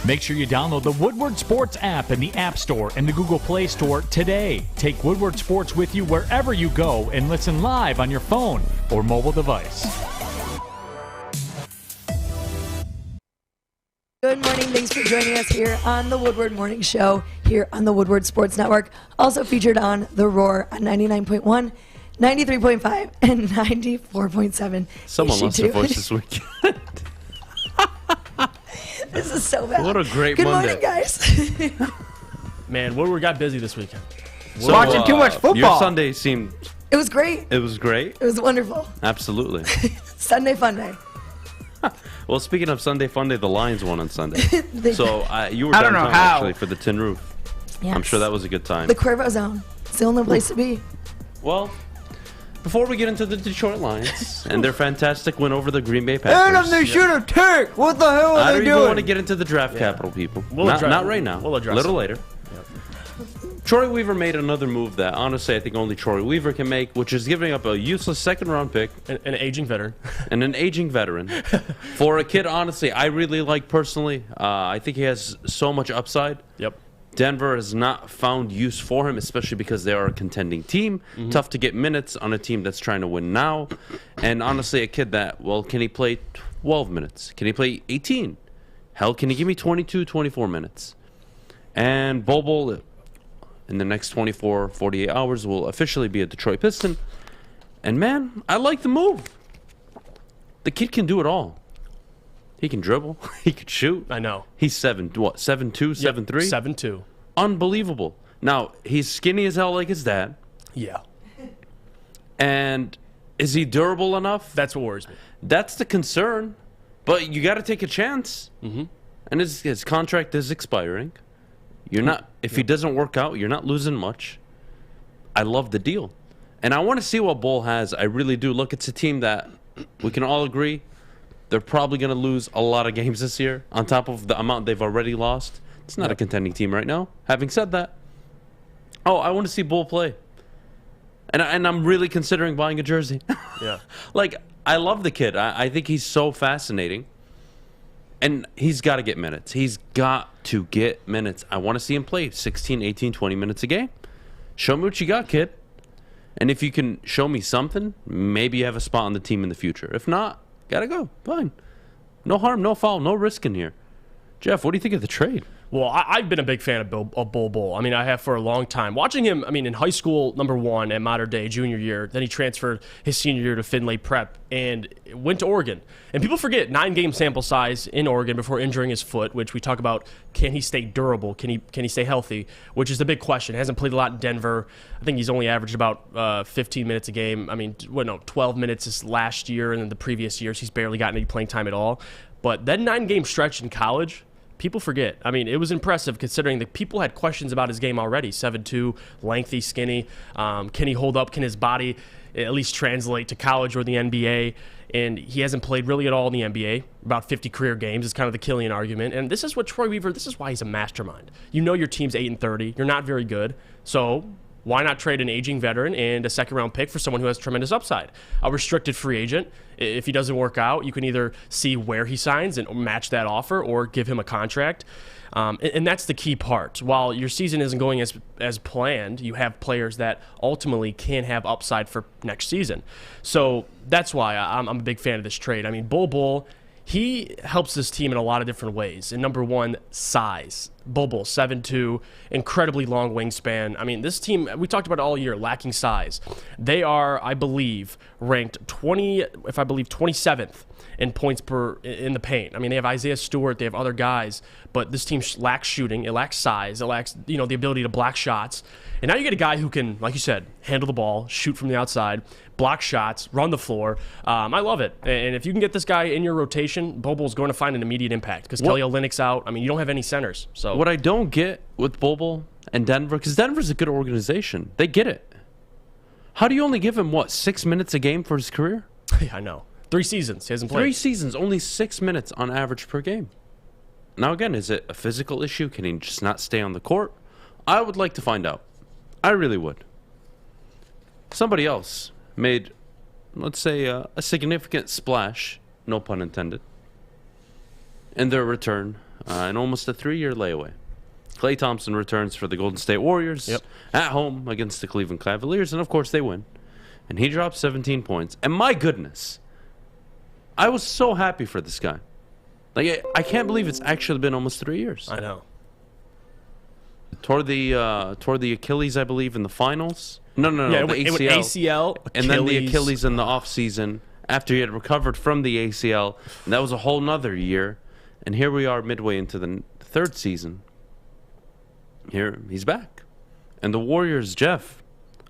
Make sure you download the Woodward Sports app in the App Store and the Google Play Store today. Take Woodward Sports with you wherever you go and listen live on your phone or mobile device. Good morning. Thanks for joining us here on the Woodward Morning Show here on the Woodward Sports Network. Also featured on The Roar on 99.1, 93.5, and 94.7. Someone lost their voice this weekend. This is so bad. What a great Good Monday. morning, guys. Man, Woodward got busy this weekend. So, watching too much football. Your Sunday seemed... It was great. It was great? It was wonderful. Absolutely. Sunday fun day. Well, speaking of Sunday fun day, the Lions won on Sunday. They- So you were I don't know downtown how. actually for the Tin Roof. Yes. I'm sure that was a good time. The Cuervo Zone. It's the only place to be. Well, before we get into the Detroit Lions and their fantastic win over the Green Bay Packers, And they shoot a tick. What the hell I are don't they even doing? want to get into the draft capital, people. We'll not, address- not right now. we'll address a little it. later. Troy Weaver made another move that, honestly, I think only Troy Weaver can make, which is giving up a useless second-round pick An aging veteran. and an aging veteran for a kid, honestly, I really like personally. I think he has so much upside. Yep. Denver has not found use for him, especially because they are a contending team. Tough to get minutes on a team that's trying to win now. And honestly, a kid that, well, can he play 12 minutes? Can he play 18? Hell, can he give me 22, 24 minutes? And Bol Bol, in the next 24, 48 hours, will officially be a Detroit Piston. And man, I like the move. The kid can do it all. He can dribble. He can shoot. I know. He's 7'2", 7'3"? 7'2". Unbelievable. Now, he's skinny as hell like his dad. Yeah. And is he durable enough? That's what worries me. That's the concern. But you got to take a chance. Mm-hmm. And his contract is expiring. You're not. If he doesn't work out, you're not losing much. I love the deal. And I want to see what Bol has. I really do. Look, it's a team that we can all agree they're probably going to lose a lot of games this year on top of the amount they've already lost. It's not a contending team right now. Having said that, I want to see Bol play. And I'm really considering buying a jersey. Yeah. Like, I love the kid. I think he's so fascinating. And he's got to get minutes. He's got to get minutes. I want to see him play 16, 18, 20 minutes a game. Show me what you got, kid. And if you can show me something, maybe you have a spot on the team in the future. If not, gotta go. Fine. No harm, no foul, no risk in here. Jeff, what do you think of the trade? Well, I've been a big fan of Bol Bol. I mean, I have for a long time. Watching him, I mean, in high school, number one, at Modern Day, junior year. Then he transferred his senior year to Findlay Prep and went to Oregon. And people forget, 9-game sample size in Oregon before injuring his foot, which we talk about, can he stay durable? Can he stay healthy? Which is the big question. Hasn't played a lot in Denver. I think he's only averaged about 15 minutes a game. I mean, 12 minutes this last year, and then the previous years, he's barely gotten any playing time at all. But that 9-game stretch in college, people forget. I mean, it was impressive considering that people had questions about his game already. 7'2", lengthy, skinny. Can he hold up? Can his body at least translate to college or the NBA? And he hasn't played really at all in the NBA. About 50 career games is kind of the Killian argument. And this is what Troy Weaver, this is why he's a mastermind. You know your team's 8-30. You're not very good. So why not trade an aging veteran and a second-round pick for someone who has tremendous upside? A restricted free agent. If he doesn't work out, you can either see where he signs and match that offer or give him a contract. And that's the key part. While your season isn't going as planned, you have players that ultimately can have upside for next season. So that's why I'm a big fan of this trade. I mean, Bol Bol, he helps this team in a lot of different ways. And number one, size. Bol Bol, 7'2", incredibly long wingspan. I mean, this team, we talked about it all year, lacking size. They are, I believe, ranked 27th in points per in the paint. I mean, they have Isaiah Stewart, they have other guys, but this team lacks shooting, it lacks size, it lacks, the ability to block shots. And now you get a guy who can, like you said, handle the ball, shoot from the outside, block shots, run the floor. I love it. And if you can get this guy in your rotation, Bol Bol's going to find an immediate impact because Kelly Olynyk's out. I mean, you don't have any centers. So what I don't get with Bol Bol and Denver, because Denver's a good organization. They get it. How do you only give him, 6 minutes a game for his career? Yeah, I know. 3 seasons. He hasn't played. 3 seasons, only 6 minutes on average per game. Now, again, is it a physical issue? Can he just not stay on the court? I would like to find out. I really would. Somebody else made, let's say, a significant splash, no pun intended, in their return in almost a 3-year layaway. Klay Thompson returns for the Golden State Warriors at home against the Cleveland Cavaliers, and of course they win. And he dropped 17 points. And my goodness, I was so happy for this guy. Like, I can't believe it's actually been almost 3 years. I know. Tore the Achilles, I believe, in the finals. No, Yeah, the it ACL. went ACL, And then the Achilles. Achilles in the offseason after he had recovered from the ACL. And that was a whole nother year. And here we are midway into the third season. Here, he's back. And the Warriors, Jeff,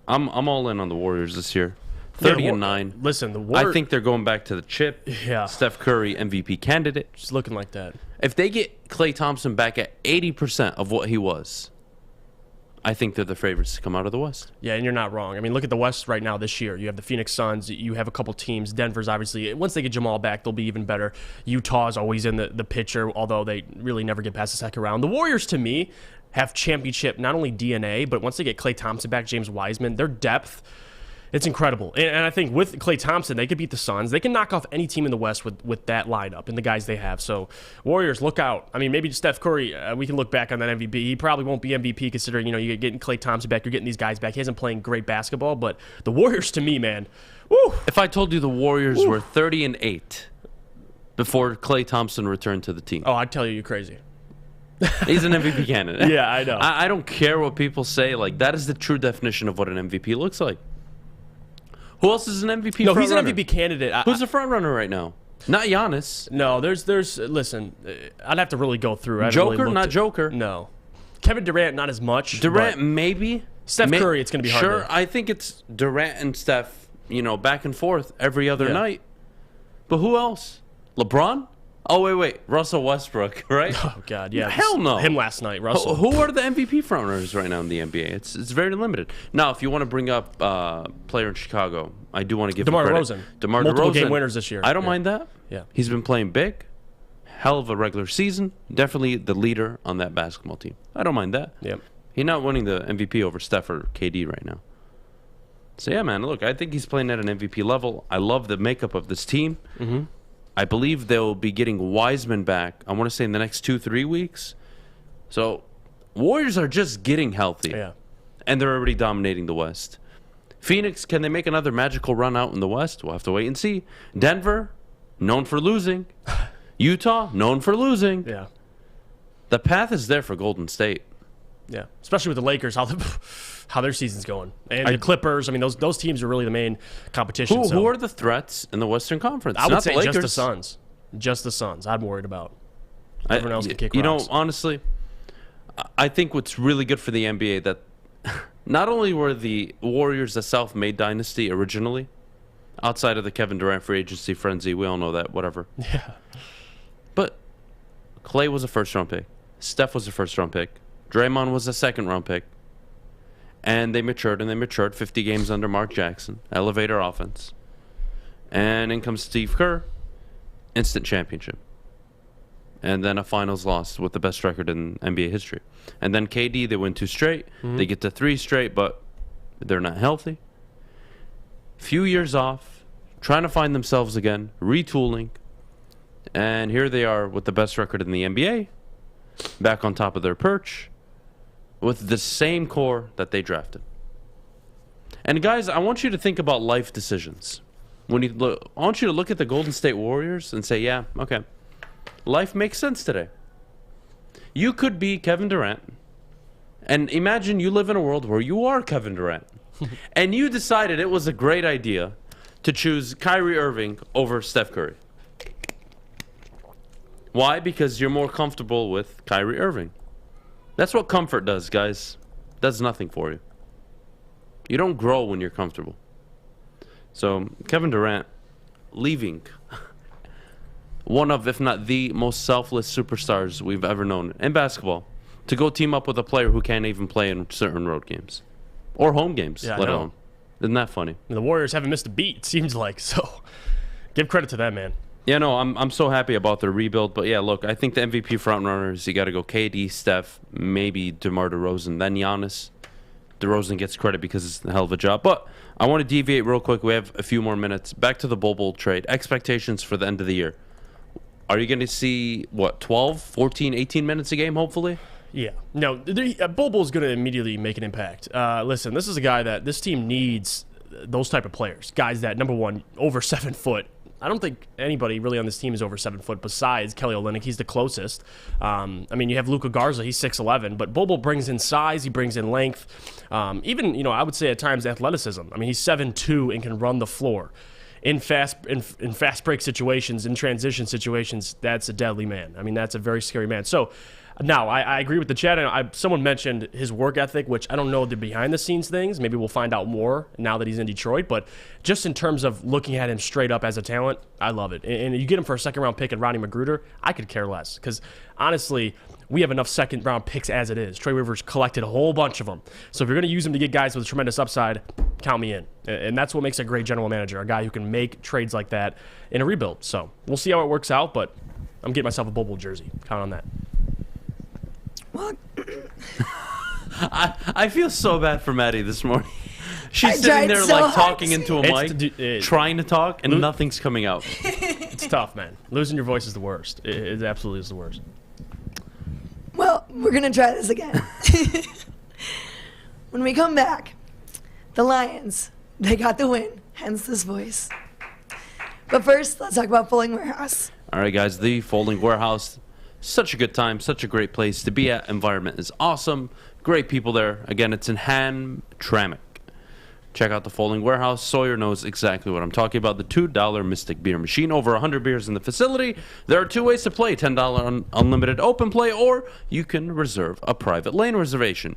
I'm all in on the Warriors this year. 30-9. Listen, the Warriors. I think they're going back to the chip. Yeah. Steph Curry, MVP candidate. Just looking like that. If they get Klay Thompson back at 80% of what he was, I think they're the favorites to come out of the West. Yeah, and you're not wrong. I mean, look at the West right now this year. You have the Phoenix Suns. You have a couple teams. Denver's obviously, once they get Jamal back, they'll be even better. Utah's always in the picture, although they really never get past the second round. The Warriors, to me, have championship, not only DNA, but once they get Klay Thompson back, James Wiseman, their depth, it's incredible. And I think with Klay Thompson, they could beat the Suns. They can knock off any team in the West with that lineup and the guys they have. So, Warriors, look out. I mean, maybe Steph Curry, we can look back on that MVP. He probably won't be MVP considering, you're getting Klay Thompson back, you're getting these guys back. He hasn't playing great basketball, but the Warriors, to me, man, woo. If I told you the Warriors were 30-8 before Klay Thompson returned to the team, Oh, I'd tell you you're crazy. he's an MVP candidate. Yeah, I know. I don't care what people say. Like, that is the true definition of what an MVP looks like. Who else is an MVP? No, he's an frontrunner? MVP candidate. Who's the front runner right now? Not Giannis. No, there's. Listen, I'd have to really go through. I haven't Joker, really looked not at- Joker. No, Kevin Durant, not as much. Durant, but maybe. Steph Curry, it's gonna be hard Sure, to- I think it's Durant and Steph. Back and forth every other Yeah. night. But who else? LeBron? Oh wait, Russell Westbrook, right? Oh God, yeah. Hell no. Him last night, Russell. Who are the MVP frontrunners right now in the NBA? It's very limited. Now, if you want to bring up player in Chicago, I do want to give DeMar him credit. DeRozan. DeMar Multiple DeRozan. game winners this year. I don't Yeah. mind that. Yeah. He's been playing big. Hell of a regular season. Definitely the leader on that basketball team. I don't mind that. Yep. He's not winning the MVP over Steph or KD right now. So yeah, man. Look, I think he's playing at an MVP level. I love the makeup of this team. Mm-hmm. I believe they'll be getting Wiseman back, I want to say in the next 2-3 weeks. So, Warriors are just getting healthy. Yeah. And they're already dominating the West. Phoenix, can they make another magical run out in the West? We'll have to wait and see. Denver, known for losing. Utah, known for losing. Yeah. The path is there for Golden State. Yeah. Especially with the Lakers, how their season's going, and the Clippers. I mean, those teams are really the main competition. Who are the threats in the Western Conference? I would Not say the just the Lakers. Suns. Just the Suns. I'm worried about. Everyone else can kick rocks. Honestly, I think what's really good for the NBA that not only were the Warriors a self-made dynasty originally, outside of the Kevin Durant free agency frenzy, we all know that, whatever. Yeah. But Klay was a first-round pick. Steph was a first-round pick. Draymond was a second-round pick. And they matured 50 games under Mark Jackson, elevator offense. And in comes Steve Kerr, instant championship. And then a finals loss with the best record in NBA history. And then KD, they win 2 straight. Mm-hmm. They get to 3 straight, but they're not healthy. Few years off, trying to find themselves again, retooling. And here they are with the best record in the NBA, back on top of their perch, with the same core that they drafted. And guys, I want you to think about life decisions. I want you to look at the Golden State Warriors and say, yeah, okay, life makes sense today. You could be Kevin Durant, and imagine you live in a world where you are Kevin Durant, and you decided it was a great idea to choose Kyrie Irving over Steph Curry. Why? Because you're more comfortable with Kyrie Irving. That's what comfort does, guys. Does nothing for you. You don't grow when you're comfortable. So, Kevin Durant leaving one of, if not the most selfless superstars we've ever known in basketball to go team up with a player who can't even play in certain road games or home games, Yeah, I let know. alone. Isn't that funny? And the Warriors haven't missed a beat, it seems like. So, give credit to that, man. Yeah, no, I'm so happy about their rebuild. But yeah, look, I think the MVP frontrunners, you got to go KD, Steph, maybe DeMar DeRozan, then Giannis. DeRozan gets credit because it's a hell of a job. But I want to deviate real quick. We have a few more minutes. Back to the Bol Bol trade. Expectations for the end of the year. are you going to see, 12, 14, 18 minutes a game, hopefully? Yeah. No, Bol Bol's going to immediately make an impact. Listen, this is a guy that this team needs those type of players. Guys that, number one, over 7 foot. I don't think anybody really on this team is over 7 foot besides Kelly Olynyk. He's the closest. You have Luka Garza. He's 6'11", but Bol Bol brings in size. He brings in length. Even, I would say at times athleticism. I mean, he's 7'2" and can run the floor. In fast break situations, in transition situations, that's a deadly man. I mean, that's a very scary man. So, now, I agree with the chat. Someone mentioned his work ethic, which I don't know the behind-the-scenes things. Maybe we'll find out more now that he's in Detroit. But just in terms of looking at him straight up as a talent, I love it. And you get him for a second-round pick and Rodney Magruder, I could care less. Because, honestly, we have enough second-round picks as it is. Trey Rivers collected a whole bunch of them. So if you're going to use him to get guys with tremendous upside, count me in. And that's what makes a great general manager, a guy who can make trades like that in a rebuild. So we'll see how it works out, but I'm getting myself a Bol Bol jersey. Count on that. Well, I feel so bad for Maddie this morning. She's sitting tried there so like hard talking to- into a mic, trying to talk, and nothing's coming out. It's tough, man. Losing your voice is the worst. It absolutely is the worst. well, we're going to try this again. When we come back, the Lions, they got the win, hence this voice. But first, let's talk about Fowling Warehouse. All right, guys, the Fowling Warehouse. Such a good time, such a great place to be at. Environment is awesome. Great people there. Again, it's in Hamtramck. Check out the Fowling Warehouse. Sawyer knows exactly what I'm talking about. The $2 Mystic Beer Machine. Over 100 beers in the facility. There are 2 ways to play. $10 unlimited open play, or you can reserve a private lane reservation.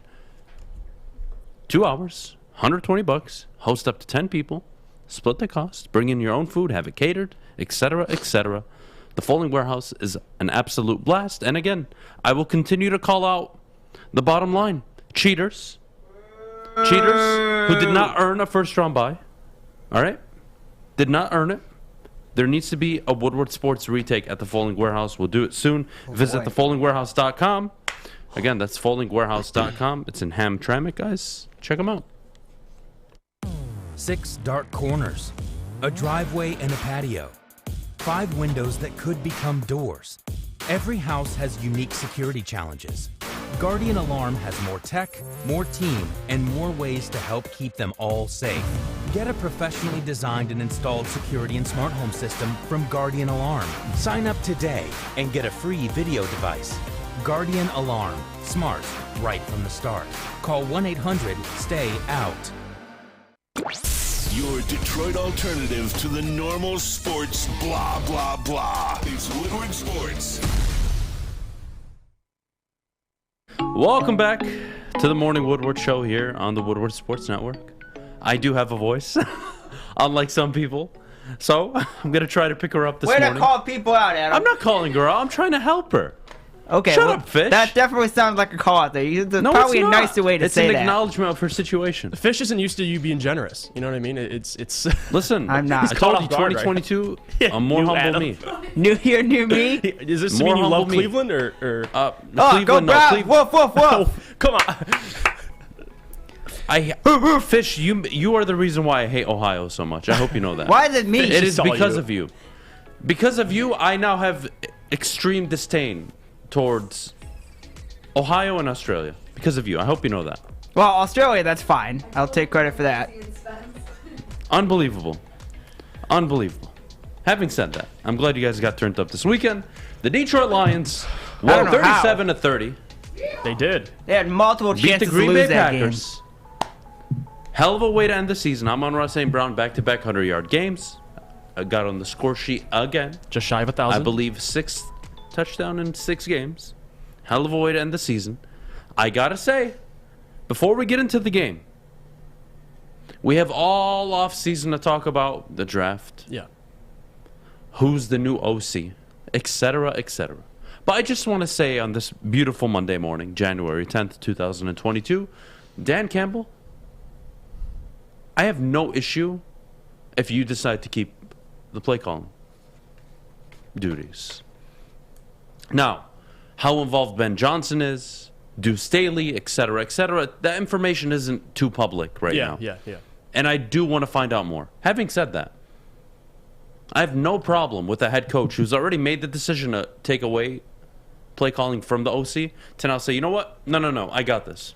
2 hours, $120. Host up to 10 people. Split the cost. Bring in your own food. Have it catered, etc., etc. The Fowling Warehouse is an absolute blast. And again, I will continue to call out the bottom line. Cheaters. Cheaters who did not earn a first-round bye. All right? Did not earn it. There needs to be a Woodward Sports retake at the Fowling Warehouse. We'll do it soon. Visit thefowlingwarehouse.com. Again, that's fowlingwarehouse.com. It's in Hamtramck, guys. Check them out. 6 dark corners, a driveway and a patio, 5 windows that could become doors. Every house has unique security challenges. Guardian Alarm has more tech, more team, and more ways to help keep them all safe. Get a professionally designed and installed security and smart home system from Guardian Alarm. Sign up today and get a free video device. Guardian Alarm. Smart right from the start. Call 1-800-STAY-OUT. Your Detroit alternative to the normal sports blah, blah, blah. It's Woodward Sports. Welcome back to the Morning Woodward Show here on the Woodward Sports Network. I do have a voice, unlike some people. So I'm going to try to pick her up this Way morning. to call people out, Adam. I'm not calling her out. I'm trying to help her. Okay, Shut up, Fish. That definitely sounds like a call out there. There's No, probably it's a not. nicer way to it's say an that. acknowledgement of her situation. Fish isn't used to you being generous. You know what I mean? It's Listen, I'm not. I He's told caught you, off guard, right? 2022, Yeah, a more new humble Adam. me. New year, new me. Is this to More mean you love humble me. Cleveland or Oh, Cleveland, go no, Browns. Cleveland. Woof, woof, woof. come on? Fish, you are the reason why I hate Ohio so much. I hope you know that. Why is it me? It is all because you. of you. Because of you, I now have extreme disdain towards Ohio and Australia. Because of you. I hope you know that. Well, Australia, that's fine. I'll take credit for that. Unbelievable. Unbelievable. Having said that, I'm glad you guys got turned up this weekend. The Detroit Lions won don't know how. 37-30. They did. They had multiple Beat the chances to Green lose Bay that Packers. Hell of a way to end the season. Amon-Ra St. Brown back-to-back 100-yard games. Got on the score sheet again. Just shy of 1,000. I believe 6 touchdown in 6 games. Hell of a way to end the season. I gotta say, before we get into the game, we have all off-season to talk about the draft, Yeah. who's the new OC, etc., etc. But I just want to say on this beautiful Monday morning, January 10th, 2022, Dan Campbell, I have no issue if you decide to keep the play calling duties. Now, how involved Ben Johnson is, Deuce Staley, etc., etc., that information isn't too public right now. Yeah. And I do want to find out more. Having said that, I have no problem with a head coach who's already made the decision to take away play calling from the OC to now say, you know what? No, I got this.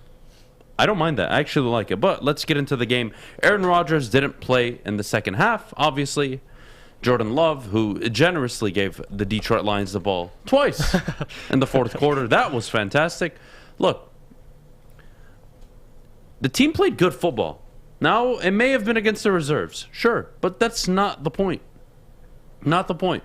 I don't mind that. I actually like it. But let's get into the game. Aaron Rodgers didn't play in the second half, obviously. Jordan Love, who generously gave the Detroit Lions the ball twice in the fourth quarter. That was fantastic. Look, the team played good football. Now, it may have been against the reserves, sure, but that's not the point. Not the point.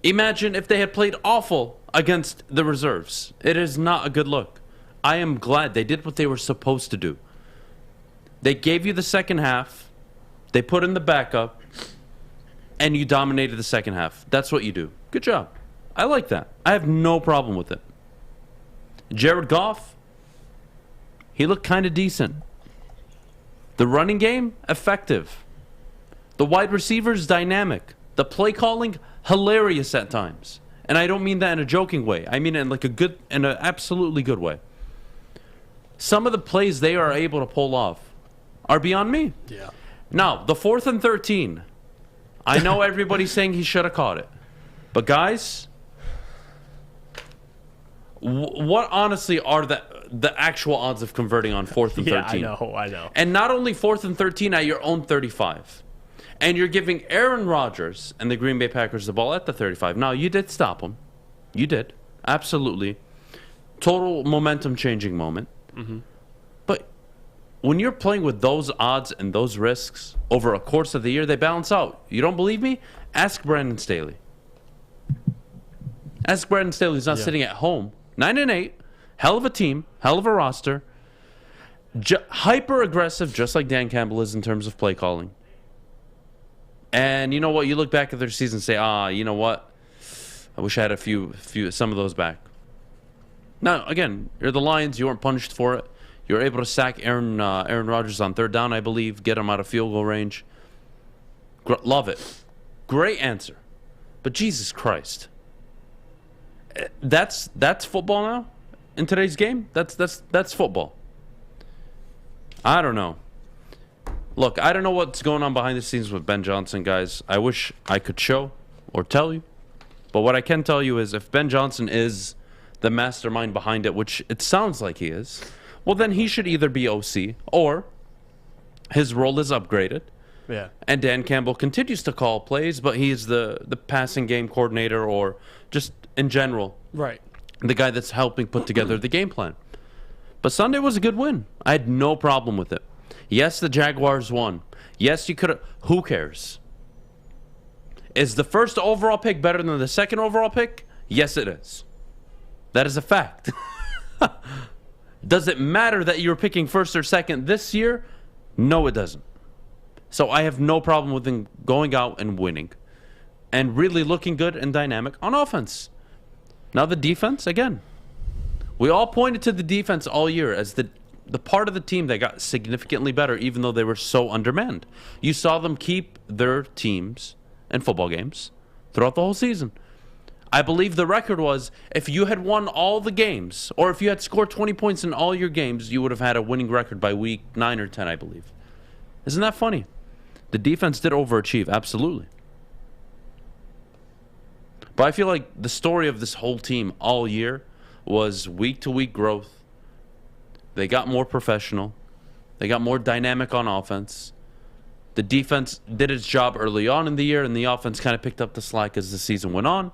Imagine if they had played awful against the reserves. It is not a good look. I am glad they did what they were supposed to do. They gave you the second half, they put in the backup, and you dominated the second half. That's what you do. Good job. I like that. I have no problem with it. Jared Goff, he looked kind of decent. The running game, effective. The wide receivers, dynamic. The play calling, hilarious at times. And I don't mean that in a joking way. I mean it in like in an absolutely good way. Some of the plays they are able to pull off are beyond me. Yeah. Now, the 4th and 13. I know everybody's saying he should have caught it. But guys, what honestly are the actual odds of converting on 4th and 13? Yeah, I know. And not only 4th and 13 at your own 35. And you're giving Aaron Rodgers and the Green Bay Packers the ball at the 35. Now, you did stop them. You did. Absolutely. Total momentum-changing moment. Mm-hmm. But when you're playing with those odds and those risks over a course of the year, they balance out. You don't believe me? Ask Brandon Staley. Ask Brandon Staley, who's not sitting at home. 9-8. Hell of a team. Hell of a roster. Hyper-aggressive, just like Dan Campbell is in terms of play calling. And you know what? You look back at their season and say, you know what? I wish I had some of those back. Now, again, you're the Lions. You weren't punished for it. You were able to sack Aaron Rodgers on 3rd down, I believe, get him out of field goal range. Love it. Great answer. But Jesus Christ. That's football now? In today's game? That's football. I don't know. Look, I don't know what's going on behind the scenes with Ben Johnson, guys. I wish I could show or tell you. But what I can tell you is if Ben Johnson is the mastermind behind it, which it sounds like he is, well, then he should either be OC or his role is upgraded. Yeah. And Dan Campbell continues to call plays, but he's the passing game coordinator or just in general. Right. The guy that's helping put together the game plan. But Sunday was a good win. I had no problem with it. Yes, the Jaguars won. Yes, you could have. Who cares? Is the first overall pick better than the second overall pick? Yes, it is. That is a fact. Does it matter that you're picking first or second this year? No, it doesn't. So I have no problem with them going out and winning. And really looking good and dynamic on offense. Now the defense, again. We all pointed to the defense all year as the part of the team that got significantly better, even though they were so undermanned. You saw them keep their teams in football games throughout the whole season. I believe the record was if you had won all the games, or if you had scored 20 points in all your games, you would have had a winning record by week 9 or 10, I believe. Isn't that funny? The defense did overachieve, absolutely. But I feel like the story of this whole team all year was week-to-week growth. They got more professional. They got more dynamic on offense. The defense did its job early on in the year, and the offense kind of picked up the slack as the season went on.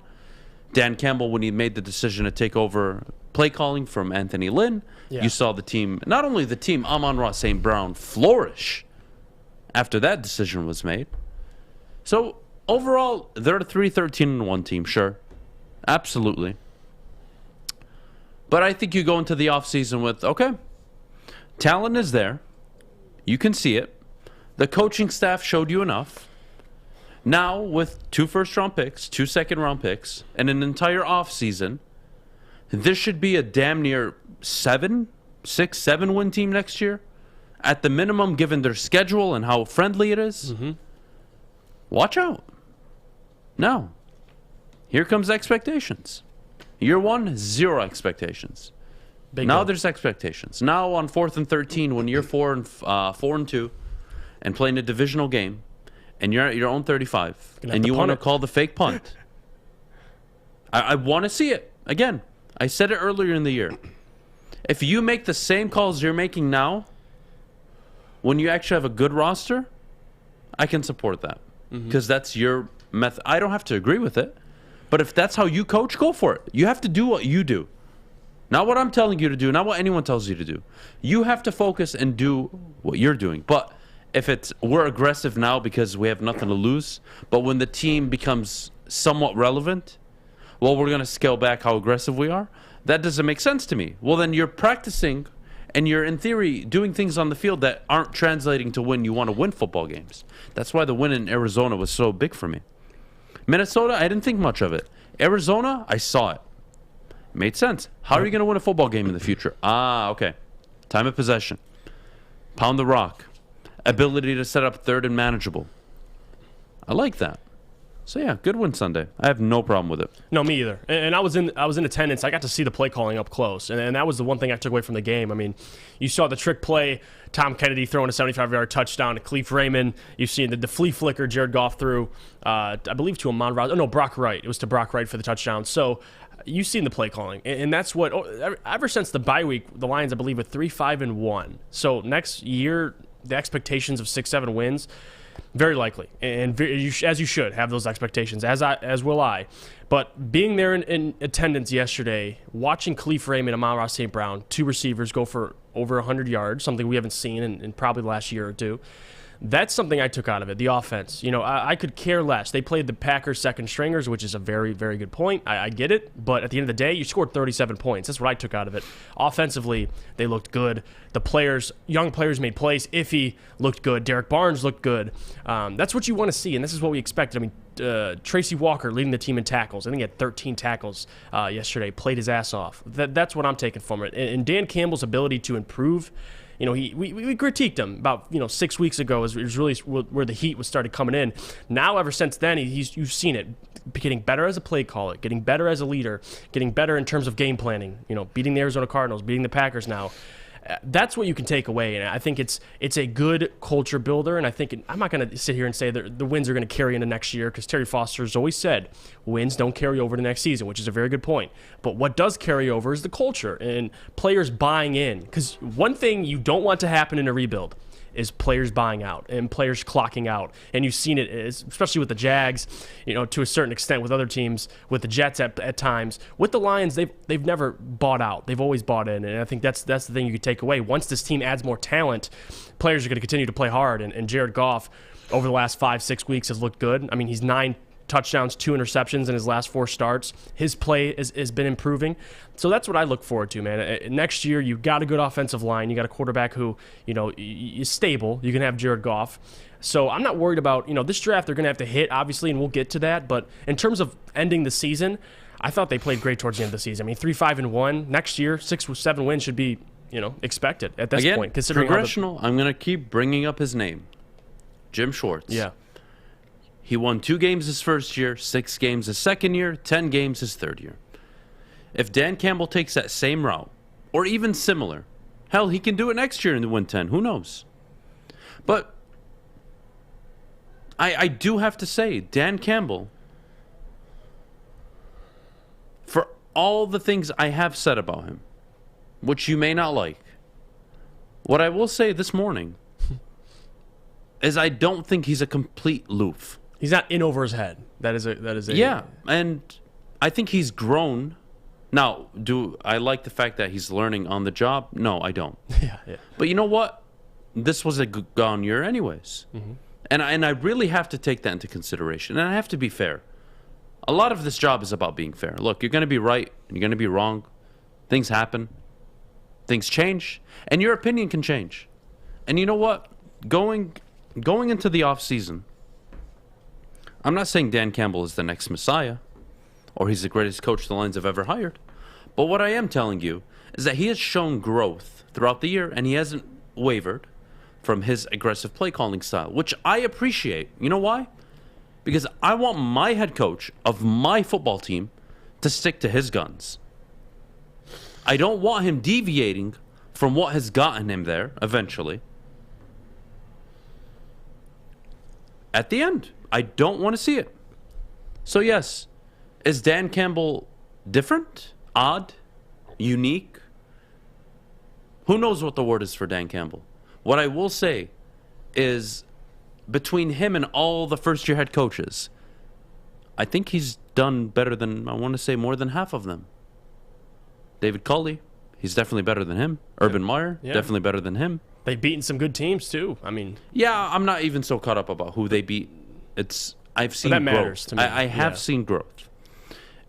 Dan Campbell, when he made the decision to take over play calling from Anthony Lynn, you saw the team, not only the team, Amon-Ra St. Brown, flourish after that decision was made. So, overall, they're a 3-13-1 team, sure. Absolutely. But I think you go into the offseason with, okay, talent is there. You can see it. The coaching staff showed you enough. Now, with 2 first-round picks, 2 second-round picks, and an entire offseason, this should be a damn near 6, 7 win team next year. At the minimum, given their schedule and how friendly it is. Mm-hmm. Watch out. Now, here comes expectations. Year 1, 0 expectations. Now there's expectations. Now on 4th and 13, when you're 4 and 2, and playing a divisional game, and you're at your own 35, Gonna have and to you want to punt it. call the fake punt, I want to see it. Again, I said it earlier in the year. If you make the same calls you're making now, when you actually have a good roster, I can support that. Because that's your method. I don't have to agree with it. But if that's how you coach, go for it. You have to do what you do. Not what I'm telling you to do, not what anyone tells you to do. You have to focus and do what you're doing. But if it's we're aggressive now because we have nothing to lose, but when the team becomes somewhat relevant, well, we're going to scale back how aggressive we are, that doesn't make sense to me. Well, then you're practicing and you're, in theory, doing things on the field that aren't translating to when you want to win football games. That's why the win in Arizona was so big for me. Minnesota, I didn't think much of it. Arizona, I saw it. Made sense. How are you going to win a football game in the future? Okay. Time of possession. Pound the rock. Ability to set up third and manageable. I like that. So yeah, good win Sunday. I have no problem with it. No, me either. And I was in attendance. I got to see the play calling up close, and that was the one thing I took away from the game. I mean, you saw the trick play, Tom Kennedy throwing a 75-yard touchdown to Khalif Raymond. You've seen the flea flicker Jared Goff threw, I believe to Amon-Ra. Oh no, Brock Wright. It was to Brock Wright for the touchdown. So you've seen the play calling, and that's what. Ever since the bye week, the Lions, I believe, are 3-5-1. So next year, the expectations of 6-7 wins. Very likely, and as you should have those expectations, as will I. But being there in attendance yesterday, watching Khalif Raymond and Amon-Ra St. Brown, two receivers, go for over 100 yards, something we haven't seen in probably the last year or two. That's something I took out of it, the offense. You know, I could care less. They played the Packers' second stringers, which is a very, very good point. I get it. But at the end of the day, you scored 37 points. That's what I took out of it. Offensively, they looked good. The players, young players made plays. Iffy looked good. Derek Barnes looked good. That's what you want to see, and this is what we expected. I mean, Tracy Walker leading the team in tackles. I think he had 13 tackles yesterday, played his ass off. That's what I'm taking from it. And Dan Campbell's ability to improve. You know, we critiqued him about 6 weeks ago. It was really where the heat was started coming in. Now, ever since then, you've seen it getting better as a play caller, getting better as a leader, getting better in terms of game planning. You know, beating the Arizona Cardinals, beating the Packers now. That's what you can take away, and I think it's a good culture builder. And I think I'm not going to sit here and say that the wins are going to carry into next year, because Terry Foster's always said wins don't carry over to next season, which is a very good point. But what does carry over is the culture and players buying in, because one thing you don't want to happen in a rebuild is players buying out and players clocking out. And you've seen it, especially with the Jags, to a certain extent with other teams, with the Jets at times. With the Lions, they've never bought out. They've always bought in. And I think that's the thing you could take away. Once this team adds more talent, players are going to continue to play hard. And Jared Goff, over the last 5-6 weeks, has looked good. I mean, he's 9 touchdowns, 2 interceptions in his last 4 starts. His play has been improving. So that's what I look forward to, man. Next year, you've got a good offensive line. You got a quarterback who, is stable. You can have Jared Goff. So I'm not worried about, this draft they're going to have to hit, obviously, and we'll get to that. But in terms of ending the season, I thought they played great towards the end of the season. I mean, 3-5-1. Next year, 6-7 wins should be, expected at this point. Considering progressional, I'm going to keep bringing up his name. Jim Schwartz. Yeah. He won 2 games his first year, 6 games his second year, 10 games his third year. If Dan Campbell takes that same route, or even similar, hell, he can do it next year and win 10. Who knows? But I do have to say, Dan Campbell, for all the things I have said about him, which you may not like, what I will say this morning is I don't think he's a complete loof. He's not in over his head. That is a yeah, and I think he's grown. Now, do I like the fact that he's learning on the job? No, I don't. Yeah. But you know what? This was a gone year anyways. Mm-hmm. And I really have to take that into consideration. And I have to be fair. A lot of this job is about being fair. Look, you're going to be right and you're going to be wrong. Things happen. Things change. And your opinion can change. And you know what? Going into the offseason, I'm not saying Dan Campbell is the next Messiah or he's the greatest coach the Lions have ever hired. But what I am telling you is that he has shown growth throughout the year and he hasn't wavered from his aggressive play calling style, which I appreciate. You know why? Because I want my head coach of my football team to stick to his guns. I don't want him deviating from what has gotten him there eventually. at the end. I don't want to see it. So, yes, is Dan Campbell different, odd, unique? Who knows what the word is for Dan Campbell? What I will say is between him and all the first-year head coaches, I think he's done better than, I want to say, more than half of them. David Culley, he's definitely better than him. Urban Meyer, definitely better than him. They've beaten some good teams, too. I mean... Yeah, I'm not even so caught up about who they beat. I've seen that growth. matters to me. I have seen growth.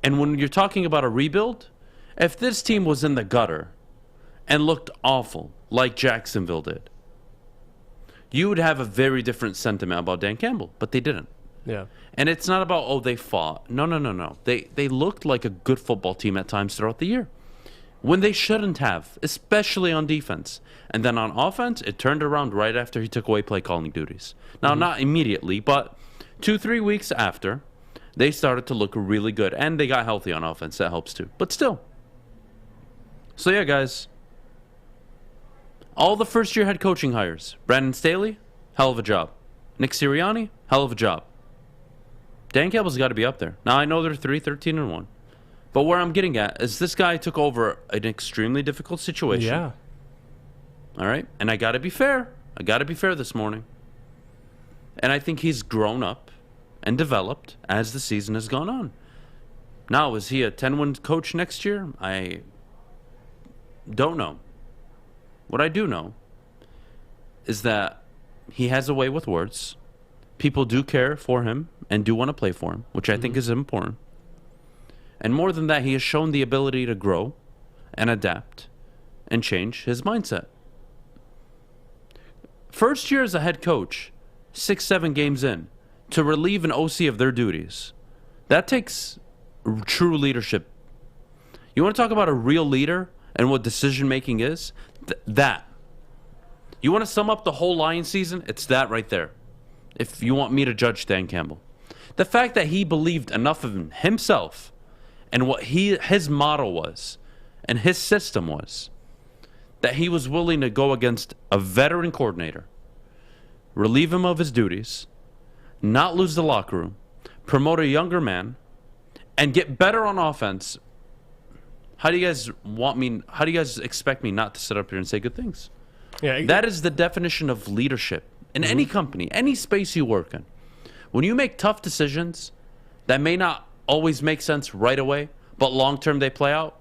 And when you're talking about a rebuild, if this team was in the gutter and looked awful, like Jacksonville did, you would have a very different sentiment about Dan Campbell, but they didn't. Yeah. And it's not about, oh, they fought. No. They looked like a good football team at times throughout the year, when they shouldn't have, especially on defense. And then on offense, it turned around right after he took away play calling duties. Now, not immediately, but 2-3 weeks after, they started to look really good. And they got healthy on offense. That helps too. But still. So, yeah, guys. All the first-year head coaching hires. Brandon Staley, hell of a job. Nick Sirianni, hell of a job. Dan Campbell's got to be up there. Now, I know they're 3-13-1. But where I'm getting at is this guy took over an extremely difficult situation. Yeah. All right? And I got to be fair. I got to be fair this morning. And I think he's grown up and developed as the season has gone on. Now, is he a 10-win coach next year? I don't know. What I do know is that he has a way with words. People do care for him and do want to play for him, which I think is important. And more than that, he has shown the ability to grow and adapt and change his mindset. First year as a head coach, 6-7 games in, to relieve an OC of their duties, that takes true leadership. You want to talk about a real leader and what decision-making is? That. You want to sum up the whole Lions season? It's that right there. If you want me to judge Dan Campbell. The fact that he believed enough of himself and what his model was and his system was, that he was willing to go against a veteran coordinator, relieve him of his duties, not lose the locker room, promote a younger man, and get better on offense. How do you guys expect me not to sit up here and say good things? Yeah, that is the definition of leadership in any company, any space you work in. When you make tough decisions that may not always make sense right away, but long term they play out,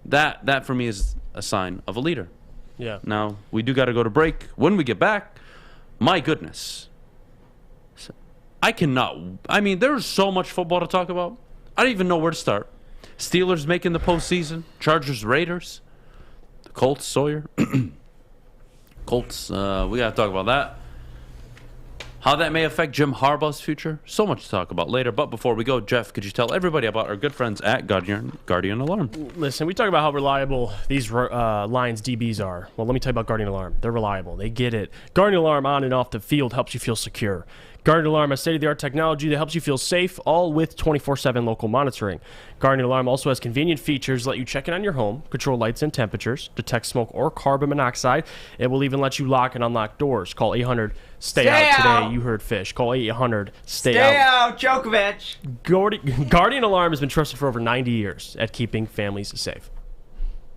that for me is a sign of a leader. Yeah. Now, we do got to go to break. When we get back, my goodness. There's so much football to talk about. I don't even know where to start. Steelers making the postseason. Chargers, Raiders. The Colts, Sawyer. Colts, we got to talk about that. How that may affect Jim Harbaugh's future. So much to talk about later. But before we go, Jeff, could you tell everybody about our good friends at Guardian Alarm? Listen, we talk about how reliable these Lions DBs are. Well, let me tell you about Guardian Alarm. They're reliable. They get it. Guardian Alarm on and off the field helps you feel secure. Guardian Alarm has state-of-the-art technology that helps you feel safe, all with 24/7 local monitoring. Guardian Alarm also has convenient features that let you check in on your home, control lights and temperatures, detect smoke or carbon monoxide. It will even let you lock and unlock doors. Call 800-STAY out today. You heard Fish. Call 800-STAY out. Stay out, Djokovic. Guardian Alarm has been trusted for over 90 years at keeping families safe.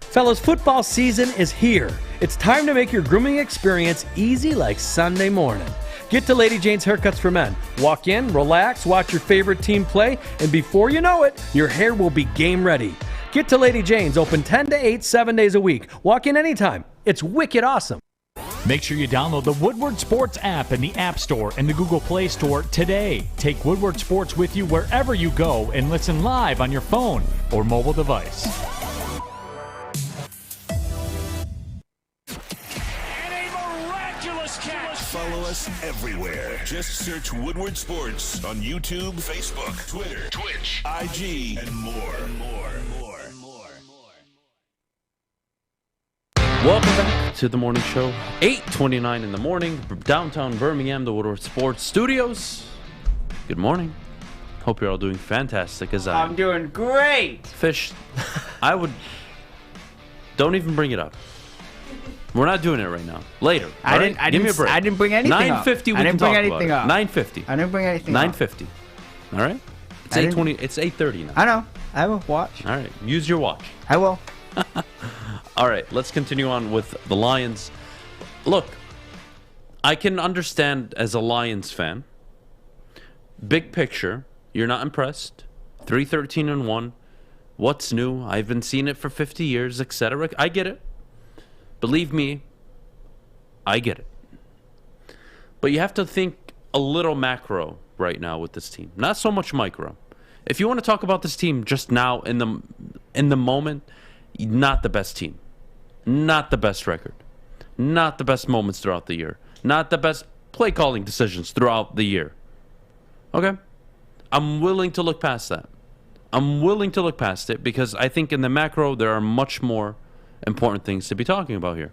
Fellas, football season is here. It's time to make your grooming experience easy like Sunday morning. Get to Lady Jane's Haircuts for Men. Walk in, relax, watch your favorite team play, and before you know it, your hair will be game ready. Get to Lady Jane's, open 10 to 8, 7 days a week. Walk in anytime. It's wicked awesome. Make sure you download the Woodward Sports app in the App Store and the Google Play Store today. Take Woodward Sports with you wherever you go and listen live on your phone or mobile device. Follow us everywhere. Just search Woodward Sports on YouTube, Facebook, Twitter, Twitch, IG, and more. Welcome back to the morning show. 8:29 in the morning, downtown Birmingham, the Woodward Sports Studios. Good morning. Hope you're all doing fantastic as I am. I'm doing great. Fish, don't even bring it up. We're not doing it right now. Later. I all didn't. right? I Give me a didn't. break. I didn't bring anything up. 9:50. I didn't bring anything up. 9:50. I didn't bring anything up. 9:50. All right. It's I didn't- 8:20. It's 8:30 now. I know. I will watch. All right. Use your watch. I will. All right. Let's continue on with the Lions. Look, I can understand as a Lions fan. Big picture, you're not impressed. 3-13-1. What's new? I've been seeing it for 50 years, etc. I get it. Believe me, I get it. But you have to think a little macro right now with this team, not so much micro. If you want to talk about this team just now in the moment, not the best team, not the best record, not the best moments throughout the year, not the best play calling decisions throughout the year. Okay? I'm willing to look past that. I'm willing to look past it because I think in the macro there are much more important things to be talking about here.